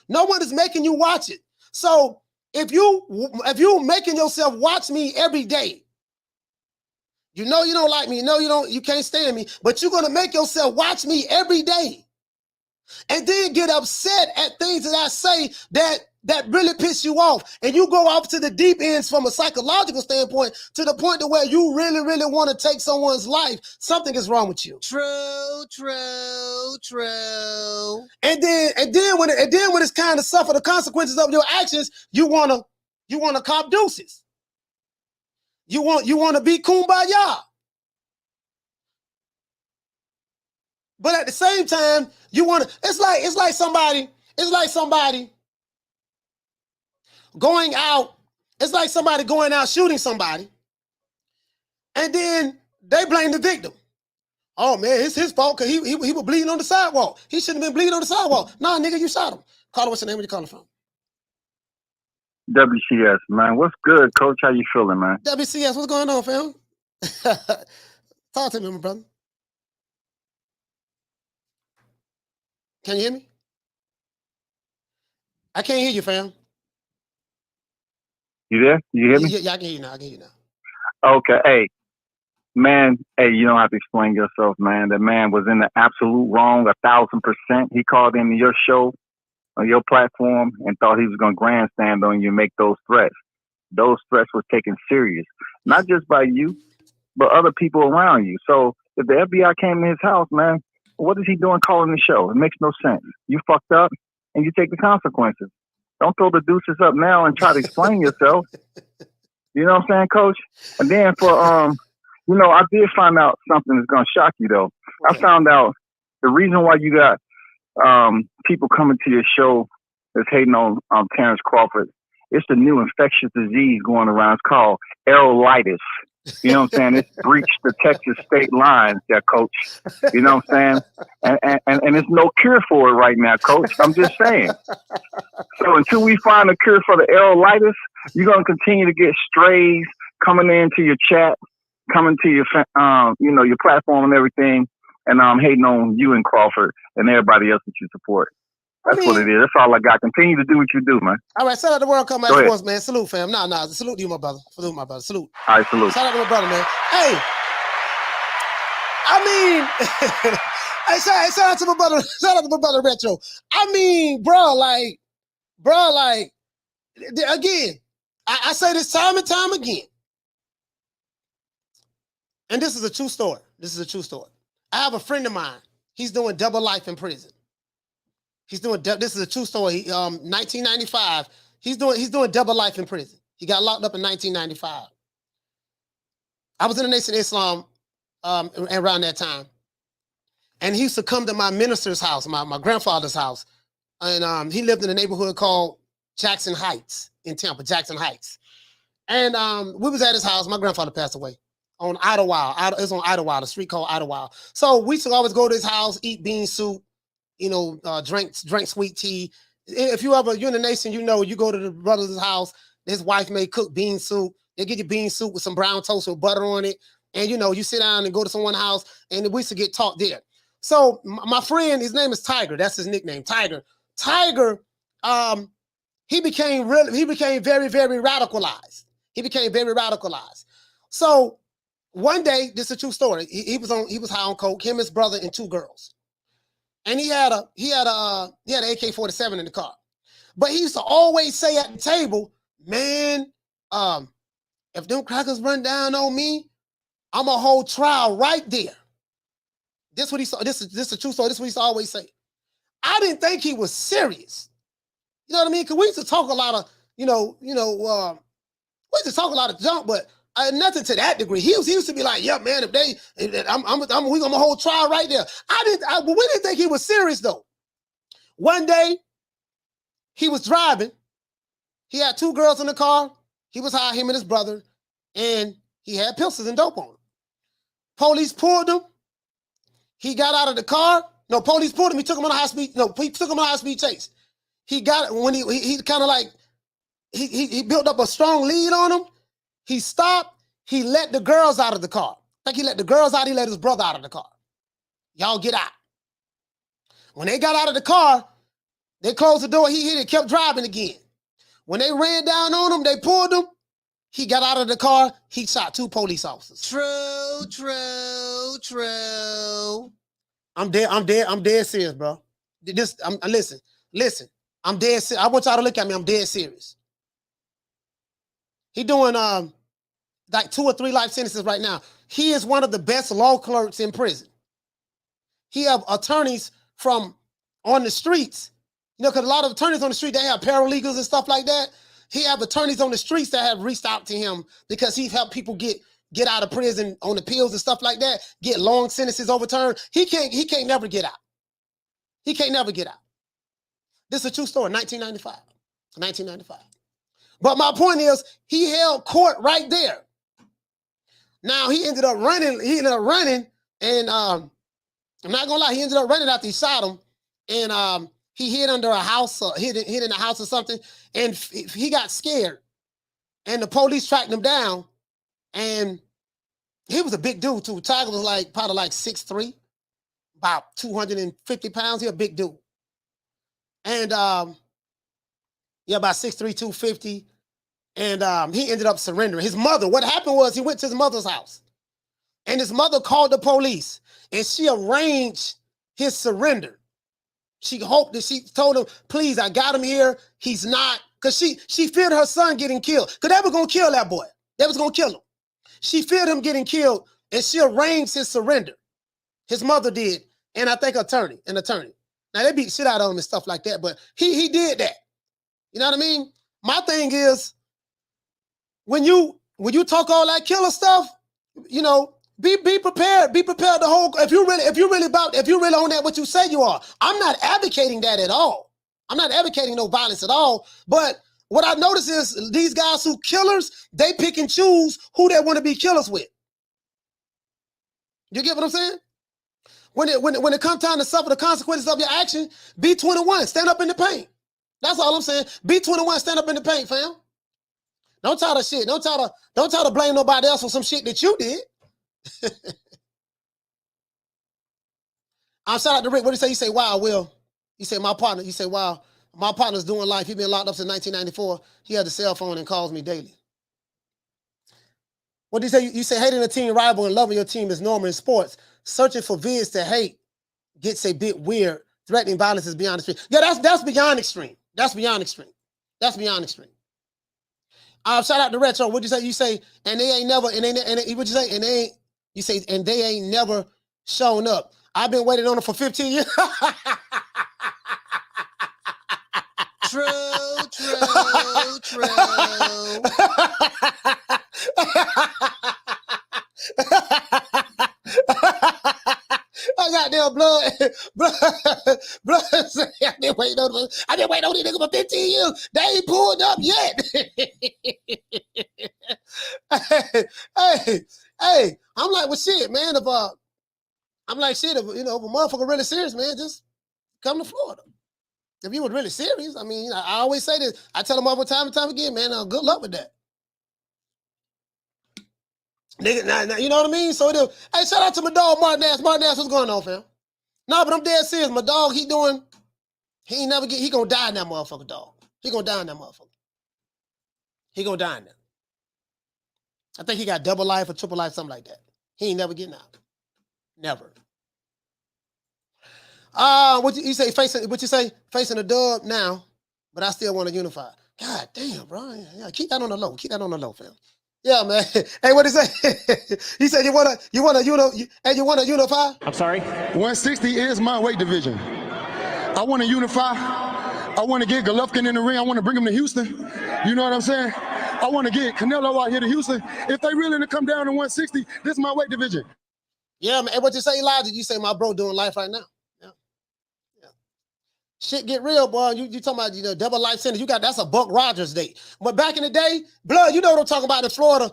No one is making you watch it. So if you're making yourself watch me every day, you know you don't like me, you can't stand me, but you're gonna make yourself watch me every day. And then get upset at things that I say that really piss you off. And you go off to the deep ends from a psychological standpoint to the point to where you really, really want to take someone's life. Something is wrong with you. True. And then when it's kind of suffer the consequences of your actions, you wanna cop deuces. You want to be kumbaya. But at the same time, you want to, it's like somebody going out shooting somebody. And then they blame the victim. Oh man, it's his fault because he was bleeding on the sidewalk. He shouldn't have been bleeding on the sidewalk. Nah, nigga, you shot him. Caller, what's your name? Where you calling from? WCS, man. What's good, Coach? How you feeling, man? WCS, what's going on, fam? Talk to me, my brother. Can you hear me? I can't hear you, fam. You there? You hear me? Yeah, I can hear you now. I can hear you now. Okay. Hey, man. Hey, you don't have to explain yourself, man. That man was in the absolute wrong, 1,000%. He called into your show, on your platform, and thought he was going to grandstand on you and make those threats. Those threats were taken serious, not just by you, but other people around you. So if the FBI came in his house, man, what is he doing calling the show? It makes no sense. You fucked up, and you take the consequences. Don't throw the deuces up now and try to explain yourself. You know what I'm saying, Coach? And then for, I did find out something that's going to shock you, though. I found out the reason why you got people coming to your show that's hating on Terence Crawford. It's a new infectious disease going around. It's called aerolitis. You know what I'm saying? It's breached the Texas state lines there, Coach. You know what I'm saying? And there's no cure for it right now, Coach. I'm just saying. So until we find a cure for the aerolitis, you're going to continue to get strays coming into your chat, coming to your, your platform and everything, and hating on you and Crawford and everybody else that you support. That's what it is. That's all I got. Continue to do what you do, man. All right, shout out to World Cup Match Sports, man. Salute, fam. Nah, salute to you, my brother. Salute, my brother. Salute. All right, salute. Shout out to my brother, man. Hey, I mean, hey, shout out to my brother. Shout out to my brother, Retro. I mean, bro, again, I say this time and time again, and this is a true story. This is a true story. I have a friend of mine. He's doing double life in prison. This is a true story. 1995. He's doing double life in prison. He got locked up in 1995. I was in the Nation of Islam around that time, and he used to come to my minister's house, my grandfather's house, and he lived in a neighborhood called Jackson Heights in Tampa, Jackson Heights. And we was at his house. My grandfather passed away on Idlewild. It was on Idlewild, a street called Idlewild. So we used to always go to his house, eat bean soup, drink sweet tea. If you're in the Nation, you go to the brother's house, his wife may cook bean soup. They get you bean soup with some brown toast with butter on it. And you sit down and go to someone's house, and we used to get taught there. So my friend, his name is Tiger. That's his nickname, Tiger. Tiger, he became very, very radicalized. So one day, this is a true story. He was high on coke, him, his brother, and two girls. And he had an AK-47 in the car. But he used to always say at the table, man, if them crackers run down on me, I'm going to hold trial right there. This what he saw. This is a true story. This is what he used to always say. I didn't think he was serious. You know what I mean? Because we used to talk a lot of, we used to talk a lot of junk, but nothing to that degree. He used to be like, yeah, man, we're gonna hold trial right there. But we didn't think he was serious though. One day, he was driving. He had two girls in the car. He was high, him and his brother, and he had pistols and dope on him. Police pulled him. He got out of the car. No, police pulled him. He took him on a high speed. No, he took him on a high speed chase. He got it when he kind of like he built up a strong lead on him. He stopped. He let the girls out of the car. I think he let the girls out. He let his brother out of the car. Y'all get out. When they got out of the car, they closed the door. He hit it, kept driving again. When they ran down on him, they pulled him. He got out of the car. He shot two police officers. True. I'm dead serious, bro. Listen. I'm dead serious. I want y'all to look at me. I'm dead serious. He doing like 2 or 3 life sentences right now. He is one of the best law clerks in prison. He have attorneys from on the streets, because a lot of attorneys on the street, they have paralegals and stuff like that. He have attorneys on the streets that have reached out to him because he's helped people get out of prison on appeals and stuff like that, get long sentences overturned. He can't never get out. He can't never get out. This is a true story, 1995. But my point is, he held court right there. Now he ended up running. He ended up running, and I'm not gonna lie, he ended up running after he shot him, and he hid under a house, hid in a house or something, and he got scared, and the police tracked him down, and he was a big dude too. Tiger was like probably like 6'3", about 250 pounds. He a big dude, and yeah, about 6'3", 250. And he ended up surrendering. His mother, what happened was he went to his mother's house. And his mother called the police. And she arranged his surrender. She hoped that she told him, please, I got him here. He's not. Because she feared her son getting killed. Because they were going to kill that boy. They was going to kill him. She feared him getting killed. And she arranged his surrender. His mother did. And I think an attorney. Now, they beat the shit out of him and stuff like that. But he did that. You know what I mean? My thing is, when you talk all that killer stuff, you know, be prepared. Be prepared to hold. If you really on that what you say you are. I'm not advocating that at all. I'm not advocating no violence at all. But what I notice is these guys who killers, they pick and choose who they want to be killers with. You get what I'm saying? When it comes time to suffer the consequences of your action, be 21. Stand up in the paint. That's all I'm saying. Be 21. Stand up in the paint, fam. Don't try to shit. Don't try to blame nobody else for some shit that you did. Shout out to Rick. What did he say? He say, wow, Will. He said, my partner. He said, wow, my partner's doing life. He's been locked up since 1994. He had a cell phone and calls me daily. What did he say? You say hating a team rival and loving your team is normal in sports. Searching for vids to hate gets a bit weird. Threatening violence is beyond extreme. Yeah, that's beyond extreme. That's beyond extreme. That's beyond extreme. Shout out to Retro. What'd you say? You say, and they ain't never, and what'd you say? And they ain't, you say, and they ain't never shown up. I've been waiting on it for 15 years. True. I got their blood. I've been waiting on these niggas for 15 years. They ain't pulled up yet. hey, I'm like, well, shit, man. If a motherfucker really serious, man, just come to Florida. If you were really serious, I mean, I always say this. I tell them all the time and time again, man, good luck with that. Nigga, now, you know what I mean? So, hey, shout out to my dog, Martin Ass. Martin Ass, what's going on, fam? No, but I'm dead serious. My dog, he gonna die in that motherfucker, dog. He gonna die in that motherfucker. He gonna die in there. I think he got double life or triple life, something like that. He ain't never getting out. Never. What you say? Facing a dub now, but I still want to unify. God damn, bro. Yeah, keep that on the low. Keep that on the low, fam. Yeah, man. Hey, what did he say? He said you wanna unify? I'm sorry? 160 is my weight division. I want to unify. I want to get Golovkin in the ring. I want to bring him to Houston. You know what I'm saying? I want to get Canelo out here to Houston. If they really to come down to 160, this is my weight division. Yeah, man. Hey, what you say, Elijah? You say my bro doing life right now. Yeah. Shit get real, boy. You talking about double life sentence. That's a Buck Rogers date. But back in the day, blood, you know what I'm talking about in Florida.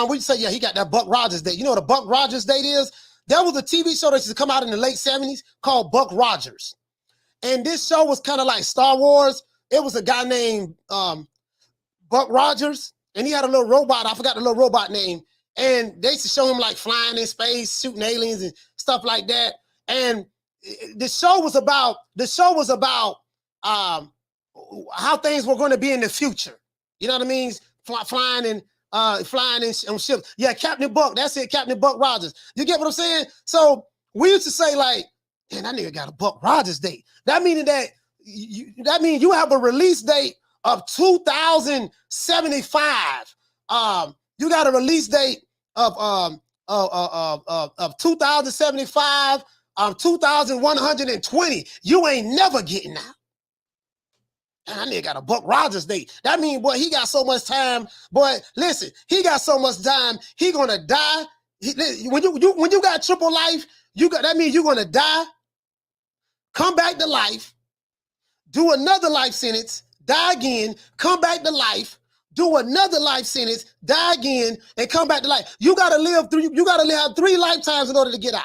We say, yeah, he got that Buck Rogers date. You know what a Buck Rogers date is? There was a TV show that used to come out in the late 70s called Buck Rogers. And this show was kind of like Star Wars. It was a guy named Buck Rogers, and he had a little robot. I forgot the little robot name. And they used to show him like flying in space, shooting aliens and stuff like that. And the show was about how things were going to be in the future. You know what I mean? Flying on ships. Yeah, Captain Buck. That's it, Captain Buck Rogers. You get what I'm saying? So we used to say like, man, that nigga got a Buck Rogers date. That means you have a release date of 2075. You got a release date of 2075, 2120. You ain't never getting out. And that nigga got a Buck Rogers date. That means, boy, he got so much time. Boy, listen, he got so much time. He gonna die. When you got triple life, that means you're gonna die, come back to life, do another life sentence, die again, come back to life, do another life sentence, die again, and come back to life. You gotta live through. You gotta have 3 lifetimes in order to get out.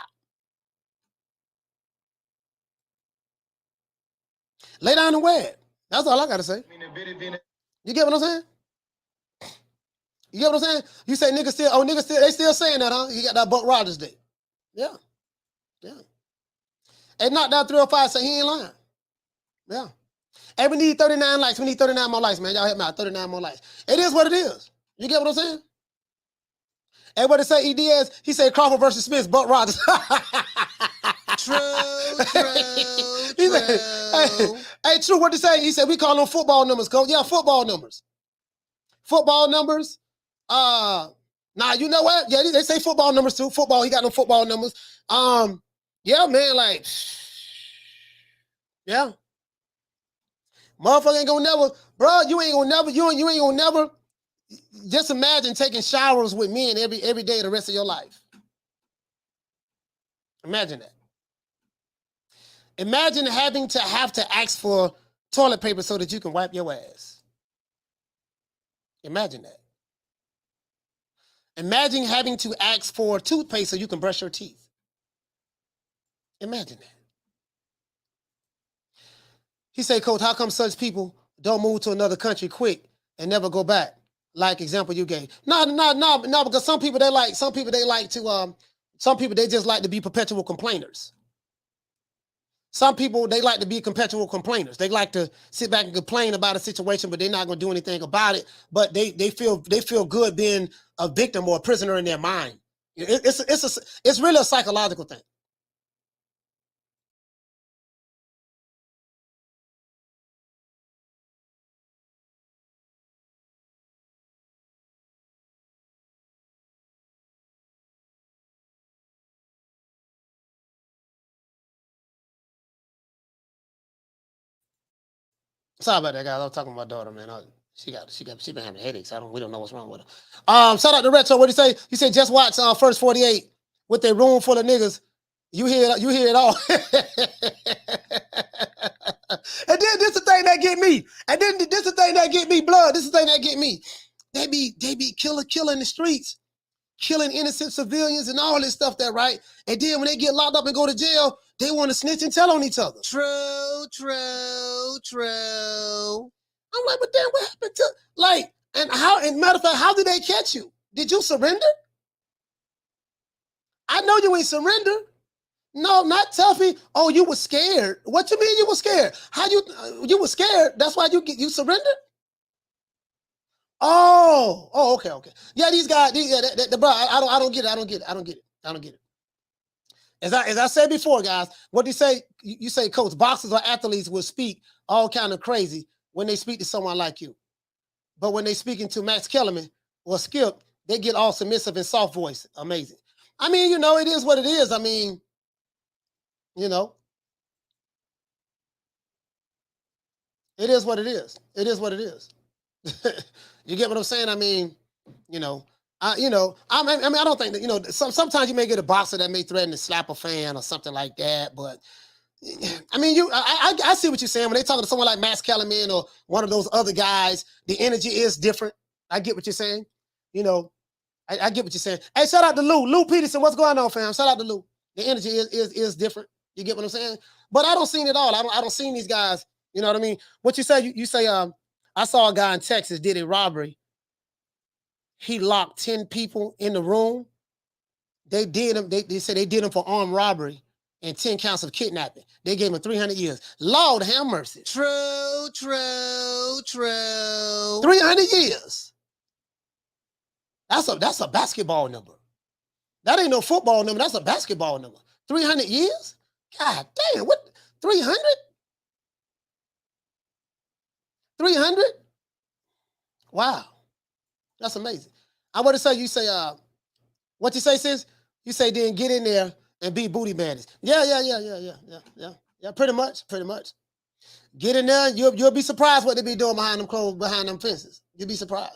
Lay down and wear it. That's all I gotta say. You get what I'm saying? You get what I'm saying? You say niggas still, they still saying that, huh? You got that Buck Rogers Day. Yeah. Yeah. They knocked out 305, so he ain't lying. Yeah. Hey, we need 39 likes. We need 39 more likes, man. Y'all help me out. 39 more likes. It is what it is. You get what I'm saying? Everybody say E. Diaz, he said Crawford versus Smith, Buck Rogers. True. Hey, true, what to say? He said, we call them football numbers, coach. Yeah, football numbers. Football numbers. Nah, you know what? Yeah, they say football numbers too. Football, he got no football numbers. Yeah, man, like, yeah. Motherfucker ain't gonna never, bro, you ain't gonna never, just imagine taking showers with men every day the rest of your life. Imagine that. Imagine having to ask for toilet paper so that you can wipe your ass. Imagine that. Imagine having to ask for toothpaste so you can brush your teeth. Imagine that. He said, Coach, how come such people don't move to another country quick and never go back? Like example you gave. No, because some people they just like to be perpetual complainers. Some people, they like to be perpetual complainers. They like to sit back and complain about a situation, but they're not going to do anything about it. But they feel good being a victim or a prisoner in their mind. It's really a psychological thing. Sorry about that, guys. I was talking to my daughter, man. She been having headaches. We don't know what's wrong with her. Shout out to Retro. What did he say? He said, just watch First 48 with their room full of niggas. You hear it all. And then this the thing that get me. And then this the thing that get me, blood. This the thing that get me. They be killing the streets, killing innocent civilians and all this stuff there, right? And then when they get locked up and go to jail, they want to snitch and tell on each other. True. I'm like, but then what happened to, like, and matter of fact, how did they catch you? Did you surrender? I know you ain't surrender. No, not Tuffy. Oh, you were scared. What you mean you were scared? You were scared? That's why you surrendered? Oh, okay. Yeah, these guys, bro, I don't get it. As I said before, guys, what do you say? You say, Coach, boxers or athletes will speak all kind of crazy when they speak to someone like you. But when they speaking to Max Kellerman or Skip, they get all submissive and soft voice. Amazing. I mean, it is what it is. I mean, it is what it is. It is what it is. You get what I'm saying? I mean, I don't think that, sometimes you may get a boxer that may threaten to slap a fan or something like that. But I mean, I see what you're saying. When they talking to someone like Max Kellerman or one of those other guys, the energy is different. I get what you're saying. I get what you're saying. Hey, shout out to Lou Peterson. What's going on, fam? Shout out to Lou. The energy is different. You get what I'm saying? But I don't see it all. I don't see these guys. You know what I mean? What you say? You say, I saw a guy in Texas did a robbery. He locked 10 people in the room. They did him. They said they did him for armed robbery and 10 counts of kidnapping. They gave him 300 years. Lord have mercy. True. 300 years. That's a basketball number. That ain't no football number. That's a basketball number. 300 years? God damn, what? 300? 300? Wow. That's amazing. I want to say, you say, what you say, sis? You say, then get in there and be booty bandits. Yeah, pretty much. Get in there, you'll be surprised what they be doing behind them clothes, behind them fences. You'll be surprised.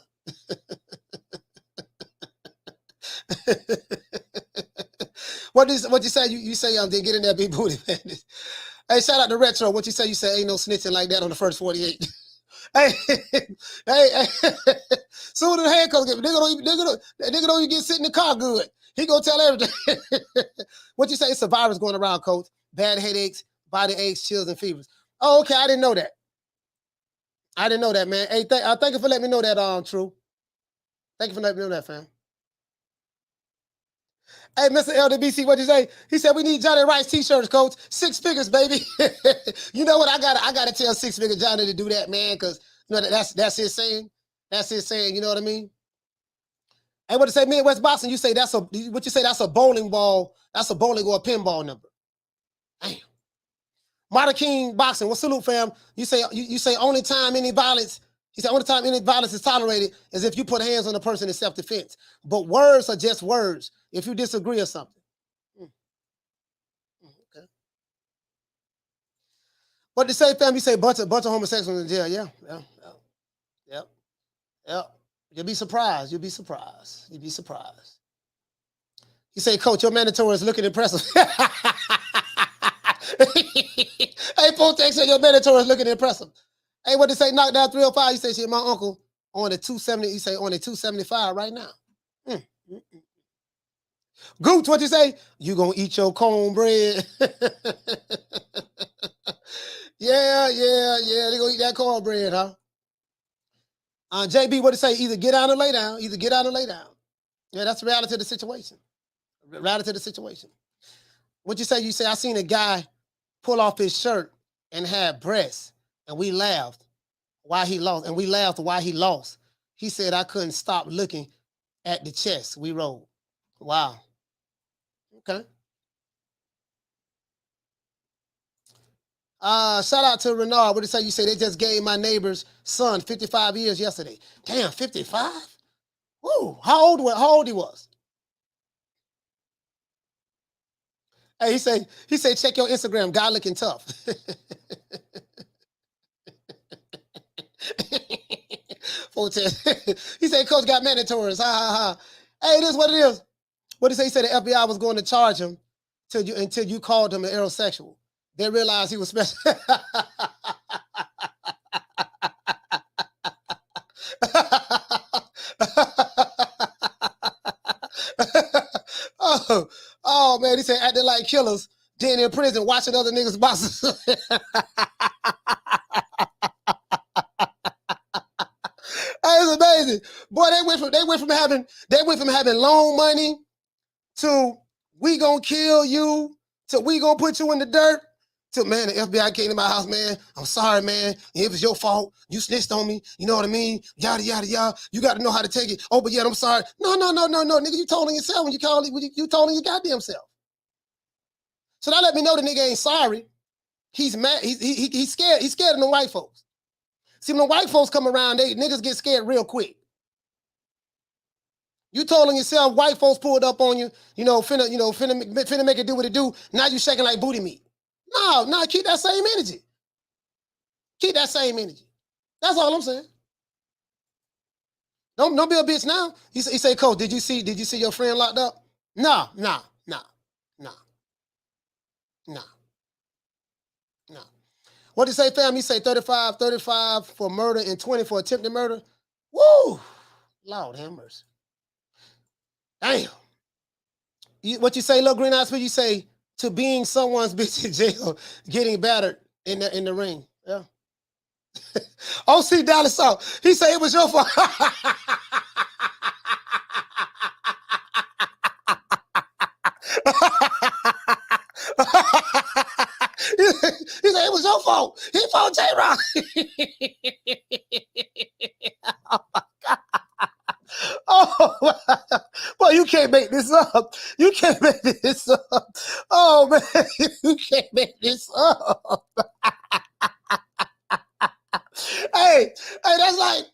What you say? You say, then get in there, be booty bandits. Hey, shout out to Retro. What you say? You say, ain't no snitching like that on the First 48. Hey, hey, soon as the handcuffs get, nigga don't even get sit in the car good. He gonna tell everything. What you say? It's a virus going around, coach. Bad headaches, body aches, chills, and fevers. Oh, okay. I didn't know that. I didn't know that, man. Hey, thank you for letting me know that, True. Thank you for letting me know that, fam. Hey, Mr. LDBC, what'd you say? He said we need Johnny Rice t-shirts, coach. 6 figures, baby. You know what? I gotta tell 6 figure Johnny to do that, man, because you know that's his saying. That's his saying. You know what I mean? Hey, what to say? Midwest boxing. You say that's a bowling ball. That's a bowling or a pinball number. Damn. Marta King boxing. Well, salute, fam. You say only time any violence. He said only time any violence is tolerated is if you put hands on a person in self-defense. But words are just words. If you disagree or something. Okay. What to say, fam? You say bunch of homosexuals in jail. Yeah. You'll be surprised. You say, coach, your mandatory is looking impressive. Hey, Potex said your mandatory is looking impressive. Hey, what they say? Knock down 305. You say, shit, my uncle on the 270. You say on the 275 right now. Gooch, what you say? You gonna eat your cornbread? Yeah. They gonna eat that cornbread, huh? JB, what to say? Either get down or lay down. Yeah, that's the reality of the situation. What you say? You say I seen a guy pull off his shirt and had breasts. And we laughed why he lost. He said, I couldn't stop looking at the chest we rolled. Wow. Okay. Shout out to Renard. What did you say? You say they just gave my neighbor's son 55 years yesterday. Damn, 55? Woo. How old he was? Hey, he said, check your Instagram. Guy looking tough. He said, coach got mandatories. Ha, ha, ha. Hey, this is what it is. What did he say? He said the FBI was going to charge him until you called him an aerosexual. They realized he was special. Oh, man, he said acting like killers, then in prison watching other niggas' bosses. It's amazing. Boy, they went from having loan money to we gonna kill you to we gonna put you in the dirt to man, the FBI came to my house, man. I'm sorry, man. It was your fault. You snitched on me. You know what I mean? Yada yada yada. You got to know how to take it. Oh, but yet I'm sorry. No, nigga. You told on yourself when you told on your goddamn self. So that let me know the nigga ain't sorry. He's mad. He's scared. He's scared of the white folks. See, when the white folks come around, niggas get scared real quick. You told on yourself, white folks pulled up on you, finna make it do what it do. Now you shaking like booty meat. No, keep that same energy. That's all I'm saying. Don't be a bitch now. He say, coach, did you see your friend locked up? No. What did he say, fam? He say 35 for murder and 20 for attempted murder. Woo! Lord have mercy. Damn. What you say, little green eyes? What you say to being someone's bitch in jail, getting battered in the ring? Yeah. OC Dallas South. He say it was your fault. He said it was your fault. He fought J-Rock. Oh my God. Oh, boy, you can't make this up. Oh man, you can't make this up. Hey, that's like.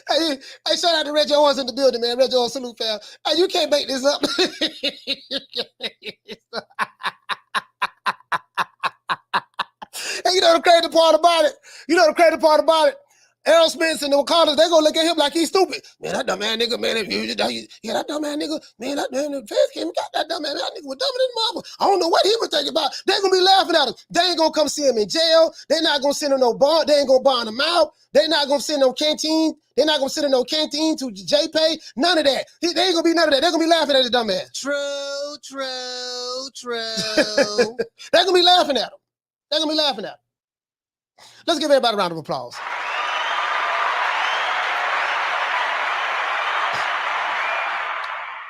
Hey, shout out to Reggie Owens in the building, man. Reggie Owens, salute, fam. Hey, you can't make this up. And you know the crazy part about it? Aerosmith and the Wakandas, they gonna look at him like he's stupid. Man, that dumb ass nigga, man, yeah, that dumb ass nigga, man, that damn feds came and got that dumb ass, that nigga was dumber than mama. I don't know what he was thinking about. They gonna be laughing at him. They ain't gonna come see him in jail. They not gonna send him no bond. They ain't gonna bond him out. They not gonna send no canteen. They're not gonna send him no canteen to JPay. None of that. They ain't gonna be none of that. They're gonna be laughing at his dumb ass. True. They're gonna be laughing at him. They're gonna be laughing at him. Let's give everybody a round of applause.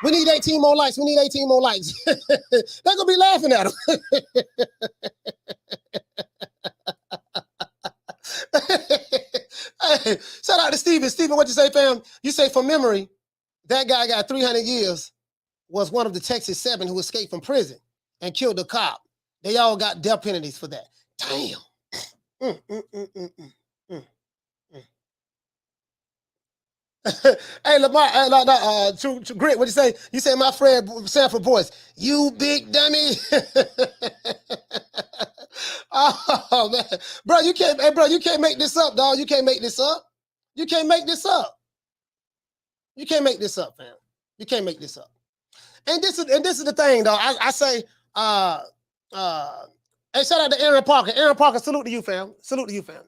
We need 18 more likes. We need 18 more likes. They're gonna be laughing at him. Hey, shout out to Steven. Steven, what you say, fam? You say from memory, that guy got 300 years, was one of the Texas 7 who escaped from prison and killed a cop. They all got death penalties for that. Damn. Hey, Lamar, True Grit, what you say? You say my friend Sanford voice. You big dummy. Oh man, bro, you can't make this up, dog. You can't make this up. You can't make this up. You can't make this up, fam. You can't make this up. And this is the thing, dog. I say, hey, shout out to Aaron Parker. Aaron Parker, salute to you, fam. Salute to you, fam.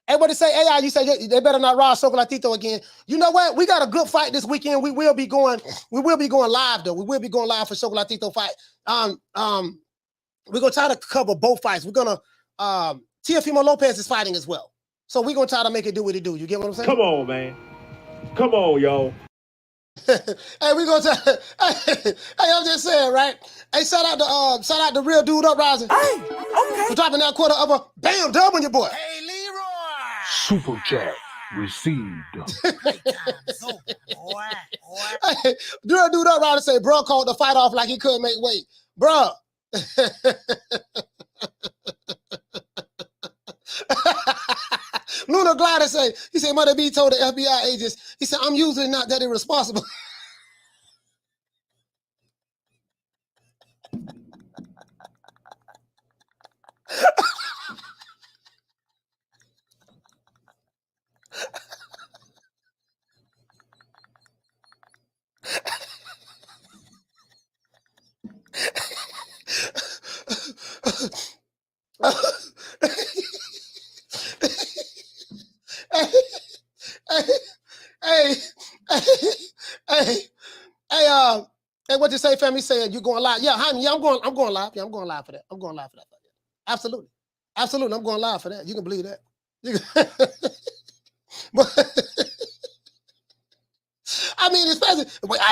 Hey, what they say, AI, you say they better not ride Chocolatito again. You know what? We got a good fight this weekend. We will be going live, though. We will be going live for Chocolatito fight. We're gonna try to cover both fights. We're gonna Teofimo Lopez is fighting as well. So we're gonna try to make it do what it do. You get what I'm saying? Come on, man. Come on, yo. Hey, we gonna try. Hey, I'm just saying, right? Hey, shout out to Real Dude Uprising. Hey, okay. For dropping that quarter of a bam dub on your boy. Hey, Leroy. Super chat received. Hey, Real Dude Uprising say, bro called the fight off like he couldn't make weight. Bro. Luna Glider say, he said, Mother B told the FBI agents, he said, I'm usually not that irresponsible. Hey, what you say, family? Saying you going live? Yeah, honey, yeah, I'm going live. Yeah, I'm going live for that. I'm going live for that. Absolutely, I'm going live for that. You can believe that. But I mean, especially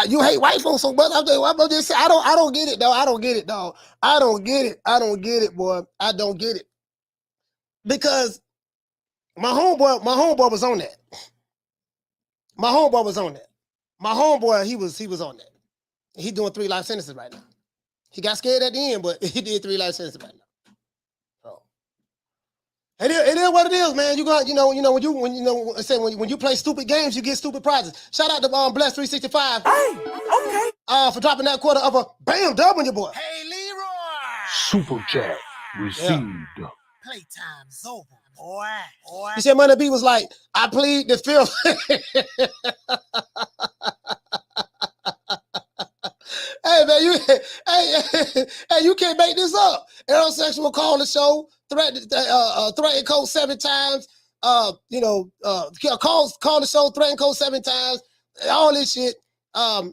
you hate white folks so much. I'm just saying, I don't get it, though. I don't get it, dog. I don't get it, boy. I don't get it because my homeboy was on that. My homeboy was on that. My homeboy, he was on that. He doing 3 life sentences right now. He got scared at the end, but he did 3 life sentences right now. So it is what it is, man. You got, when you play stupid games, you get stupid prizes. Shout out to Bless 365. Hey, okay. For dropping that quarter of a bam dub on your boy. Hey, Leroy. Super chat received. Yeah. Playtime's over, boy. He said Money B was like, I plead the fifth. Hey man, you can't make this up. Aerosexual called the show, threatened Cole 7 times. Called the show, threatened Cole 7 times. All this shit. I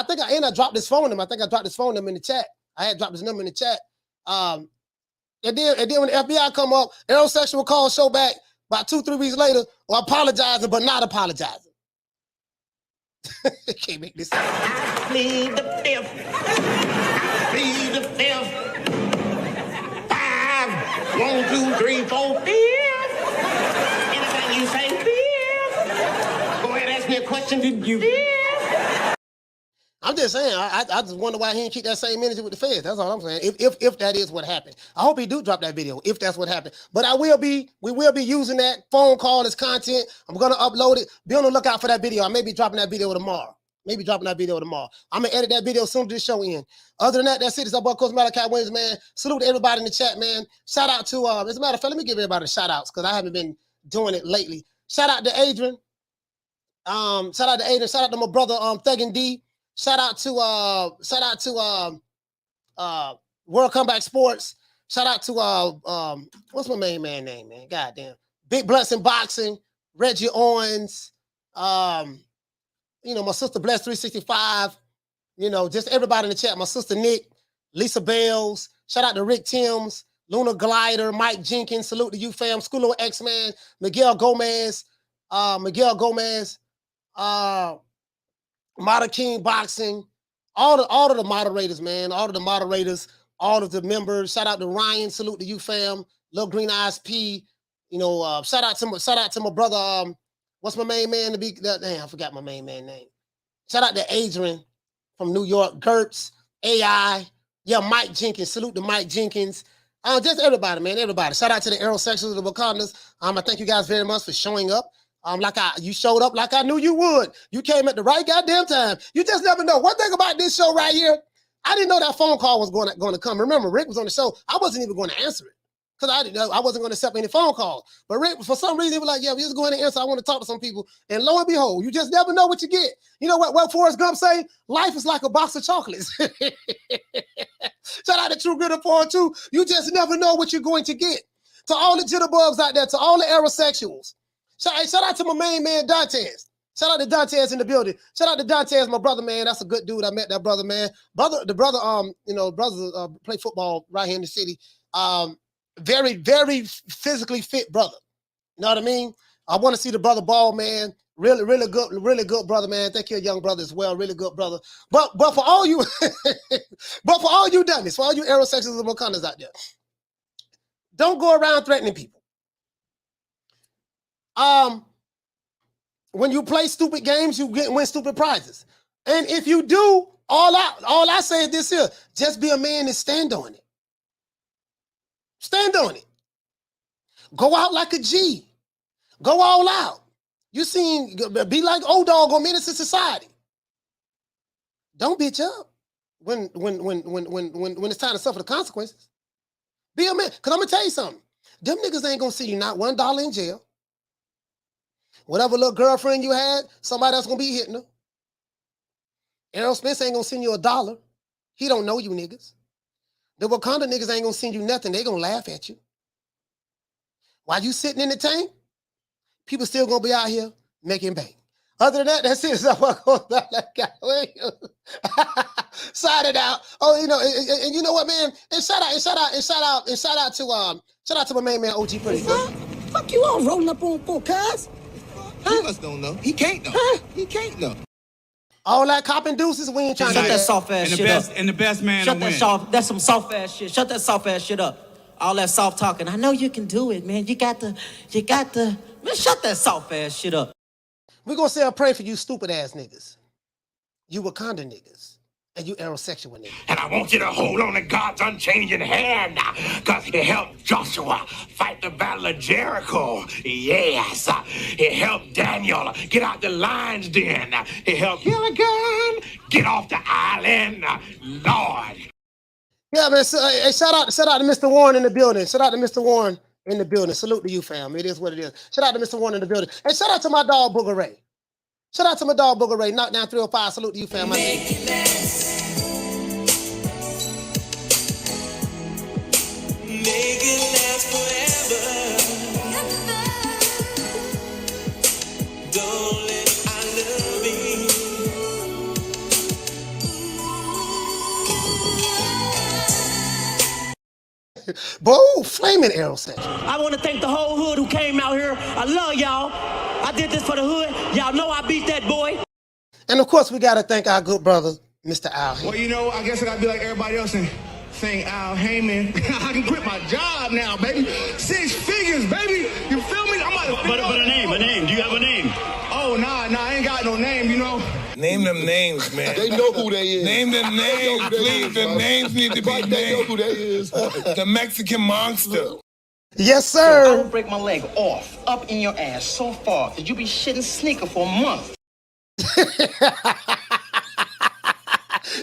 think I dropped his phone number. I think I dropped his phone number in the chat. I had dropped his number in the chat. And then when the FBI come up, Aerosexual called show back about 2-3 weeks later, or apologizing but not apologizing. Can't make this up. I plead the fifth. I plead the fifth. 5, 1, 2, 3, 4, 5. Anything you say, 5. Go ahead, ask me a question. Did you? 5. I'm just saying, I just wonder why he didn't keep that same energy with the feds. That's all I'm saying. If that is what happened, I hope he do drop that video. If that's what happened, but we will be using that phone call as content. I'm gonna upload it. Be on the lookout for that video. I may be dropping that video tomorrow. I'm gonna edit that video as soon as this show ends. Other than that, that's it. It's our boy Coach Malachi Williams, man. Salute to everybody in the chat, man. Shout out to as a matter of fact, let me give everybody shout outs because I haven't been doing it lately. Shout out to Adrian. Shout out to Adrian. Shout out to my brother Thug and D. Shout out to World Comeback Sports. Shout out to what's my main man name, man? Goddamn. Big Blessing Boxing, Reggie Owens, my sister Bless 365, just everybody in the chat. My sister Nick, Lisa Bales, shout out to Rick Timms, Luna Glider, Mike Jenkins, salute to you fam, School of X-Man, Miguel Gomez, Model King Boxing, all of the moderators, man, all of the members. Shout out to Ryan, salute to you fam, Lil Green Eyes P, shout out to my brother, what's my main man to be? Damn, I forgot my main man name. Shout out to Adrian from New York, Gertz, AI, Mike Jenkins, salute to Mike Jenkins. Just everybody, man, everybody. Shout out to the aerosexuals of the Wakandas. I thank you guys very much for showing up. You showed up like I knew you would. You came at the right goddamn time. You just never know. One thing about this show right here, I didn't know that phone call was going to come. Remember, Rick was on the show. I wasn't even going to answer it because I wasn't going to accept any phone calls. But Rick, for some reason, he was like, "Yeah, we just go ahead and answer. I want to talk to some people." And lo and behold, you just never know what you get. You know what Forrest Gump say? Life is like a box of chocolates. Shout out to True Good for too. You just never know what you're going to get. To all the jitterbugs out there, to all the aerosexuals. Shout out to my main man, Dantes. Shout out to Dantes in the building. Shout out to Dantes, my brother, man. That's a good dude. I met that brother, man. Brothers play football right here in the city. Very, very physically fit brother. You know what I mean? I want to see the brother ball, man. Really, really good brother, man. Thank you, young brother as well. Really good brother. But for all you, for all you dummies, for all you aerosexuals and Wakandas out there, don't go around threatening people. When you play stupid games, you win stupid prizes. And if you do, all I say is this here: just be a man and stand on it. Stand on it. Go out like a G. Go all out. You seen, be like old dog on Menace to Society. Don't bitch up when it's time to suffer the consequences. Be a man. Because I'm going to tell you something. Them niggas ain't going to see you not $1 in jail. Whatever little girlfriend you had, somebody else going to be hitting her. Errol Spence ain't going to send you $1. He don't know you niggas. The Wakanda niggas ain't going to send you nothing. They going to laugh at you. While you sitting in the tank, people still going to be out here making bank. Other than that, that's it. Side it out. Oh, and you know what, man? And shout out to my main man OG Pretty Good. Fuck you all rolling up on for, cuz. He must don't know. He can't know. Huh? He can't know. All that copping deuces, we ain't trying to shut that soft ass shit up. And the best man shut to that win. soft. That's some soft ass shit. Shut that soft ass shit up. All that soft talking. I know you can do it, man. You got the. Man, shut that soft ass shit up. We're gonna say a prayer for you stupid ass niggas. You Wakanda niggas. And you aerosexual niggas. And I want you to hold on to God's unchanging hand, because he helped Joshua fight the battle of Jericho. Yes. He helped Daniel get out the lion's den. He helped Gilligan get off the island. Lord. Yeah, man. So, hey, shout out to Mr. Warren in the building. Shout out to Mr. Warren in the building. Salute to you, fam. It is what it is. Shout out to Mr. Warren in the building. And shout out to my dog, Booger Ray. Shout out to my dog, Booger Ray. Knockdown 305. Salute to you, fam. Make it last forever. Don't let I love you. Boo, flaming aerosexual. I want to thank the whole hood who came out here. I love y'all. I did this for the hood. Y'all know I beat that boy. And of course, we got to thank our good brother, Mr. Al Heyman. Well, I guess I got to be like everybody else and thank Al Heyman. I can quit my job now, baby. 6 figures, baby. You feel me? But a name. Do you have a name? Oh, nah, I ain't got no name, Name them names, man. They know who they is. Name them names, please. The names need to be named. They know who they is. The Mexican monster. Yes, sir. I will break my leg off, up in your ass so far that you be shitting sneaker for a month.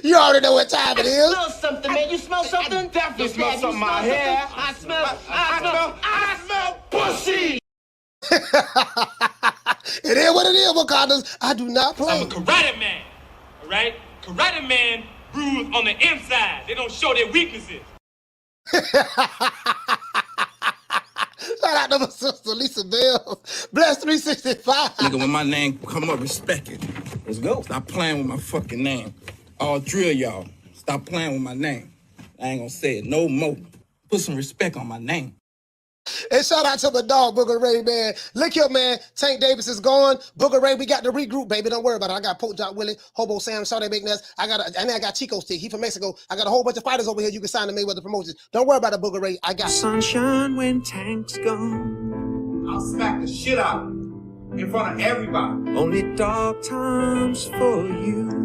You already know what time it is. I smell something, man. You smell something? I definitely smell something in my hair. I smell pussy. It is what it is, Wakandas. I do not play. I'm a karate man, all right? Karate man bruise on the inside. They don't show their weaknesses. Shout out to my sister, Lisa Bell. Bless 365. Nigga, when my name come up, respect it. Let's go. Stop playing with my fucking name. I'll drill y'all. Stop playing with my name. I ain't gonna say it no more. Put some respect on my name. And shout out to the dog, Booger Ray, man. Look here, man. Tank Davis is gone. Booger Ray, we got to regroup, baby. Don't worry about it. I got Poke Jock Willie, Hobo Sam, Shawty Big Ness. And then I got Chico Stick. He from Mexico. I got a whole bunch of fighters over here. You can sign to Mayweather Promotions. Don't worry about it, Booger Ray. I got sunshine when Tank's gone. I'll smack the shit out of him in front of everybody. Only dark times for you.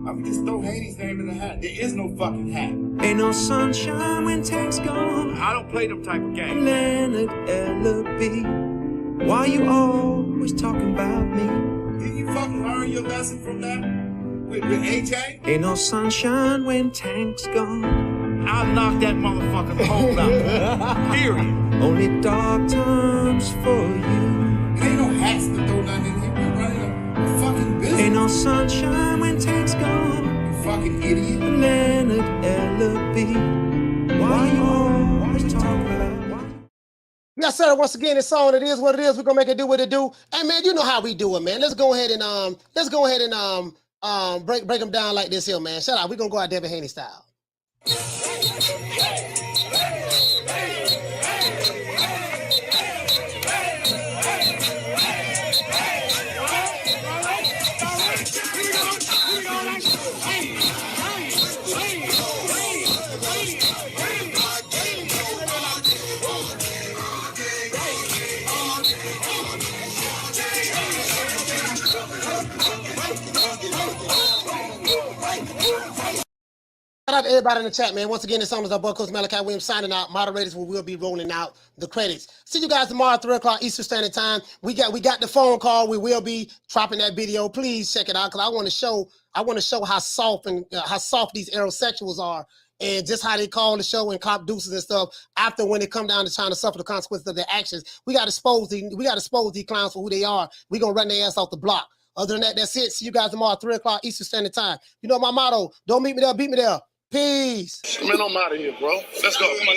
I mean, just throw Haney's name in the hat. There is no fucking hat. Ain't no sunshine when Tank's gone. I don't play them type of games. Leonard L.B. Why you always talking about me? Didn't you fucking learn your lesson from that? With AJ? Ain't no sunshine when Tank's gone. I'll knock that motherfucker the whole out. Period. Only dark times for you. There ain't no hats to throw nothing in here. We're running a fucking business. Ain't no sunshine when Tank's gone. You fucking idiot. Leonard L.B. Why you always talking about? Yes, sir. Once again, this song, it is what it is. We're gonna make it do what it do. And man, you know how we do it, man. Let's go ahead and break them down like this here, man. Shout out. We're gonna go out Devin Haney style. Shout out to everybody in the chat, man. Once again, this song is our boy, Coach Malachi Williams, signing out. Moderators will be rolling out the credits. See you guys tomorrow at 3 o'clock Eastern Standard Time. We got the phone call. We will be dropping that video. Please check it out because I want to show how soft these aerosexuals are and just how they call the show and cop deuces and stuff after when they come down to trying to suffer the consequences of their actions. We got to expose these clowns for who they are. We're gonna run their ass off the block. Other than that, that's it. See you guys tomorrow at 3 o'clock Eastern Standard Time. You know my motto: don't meet me there, beat me there. Peace. Man, I'm out of here, bro. Let's go. Come on.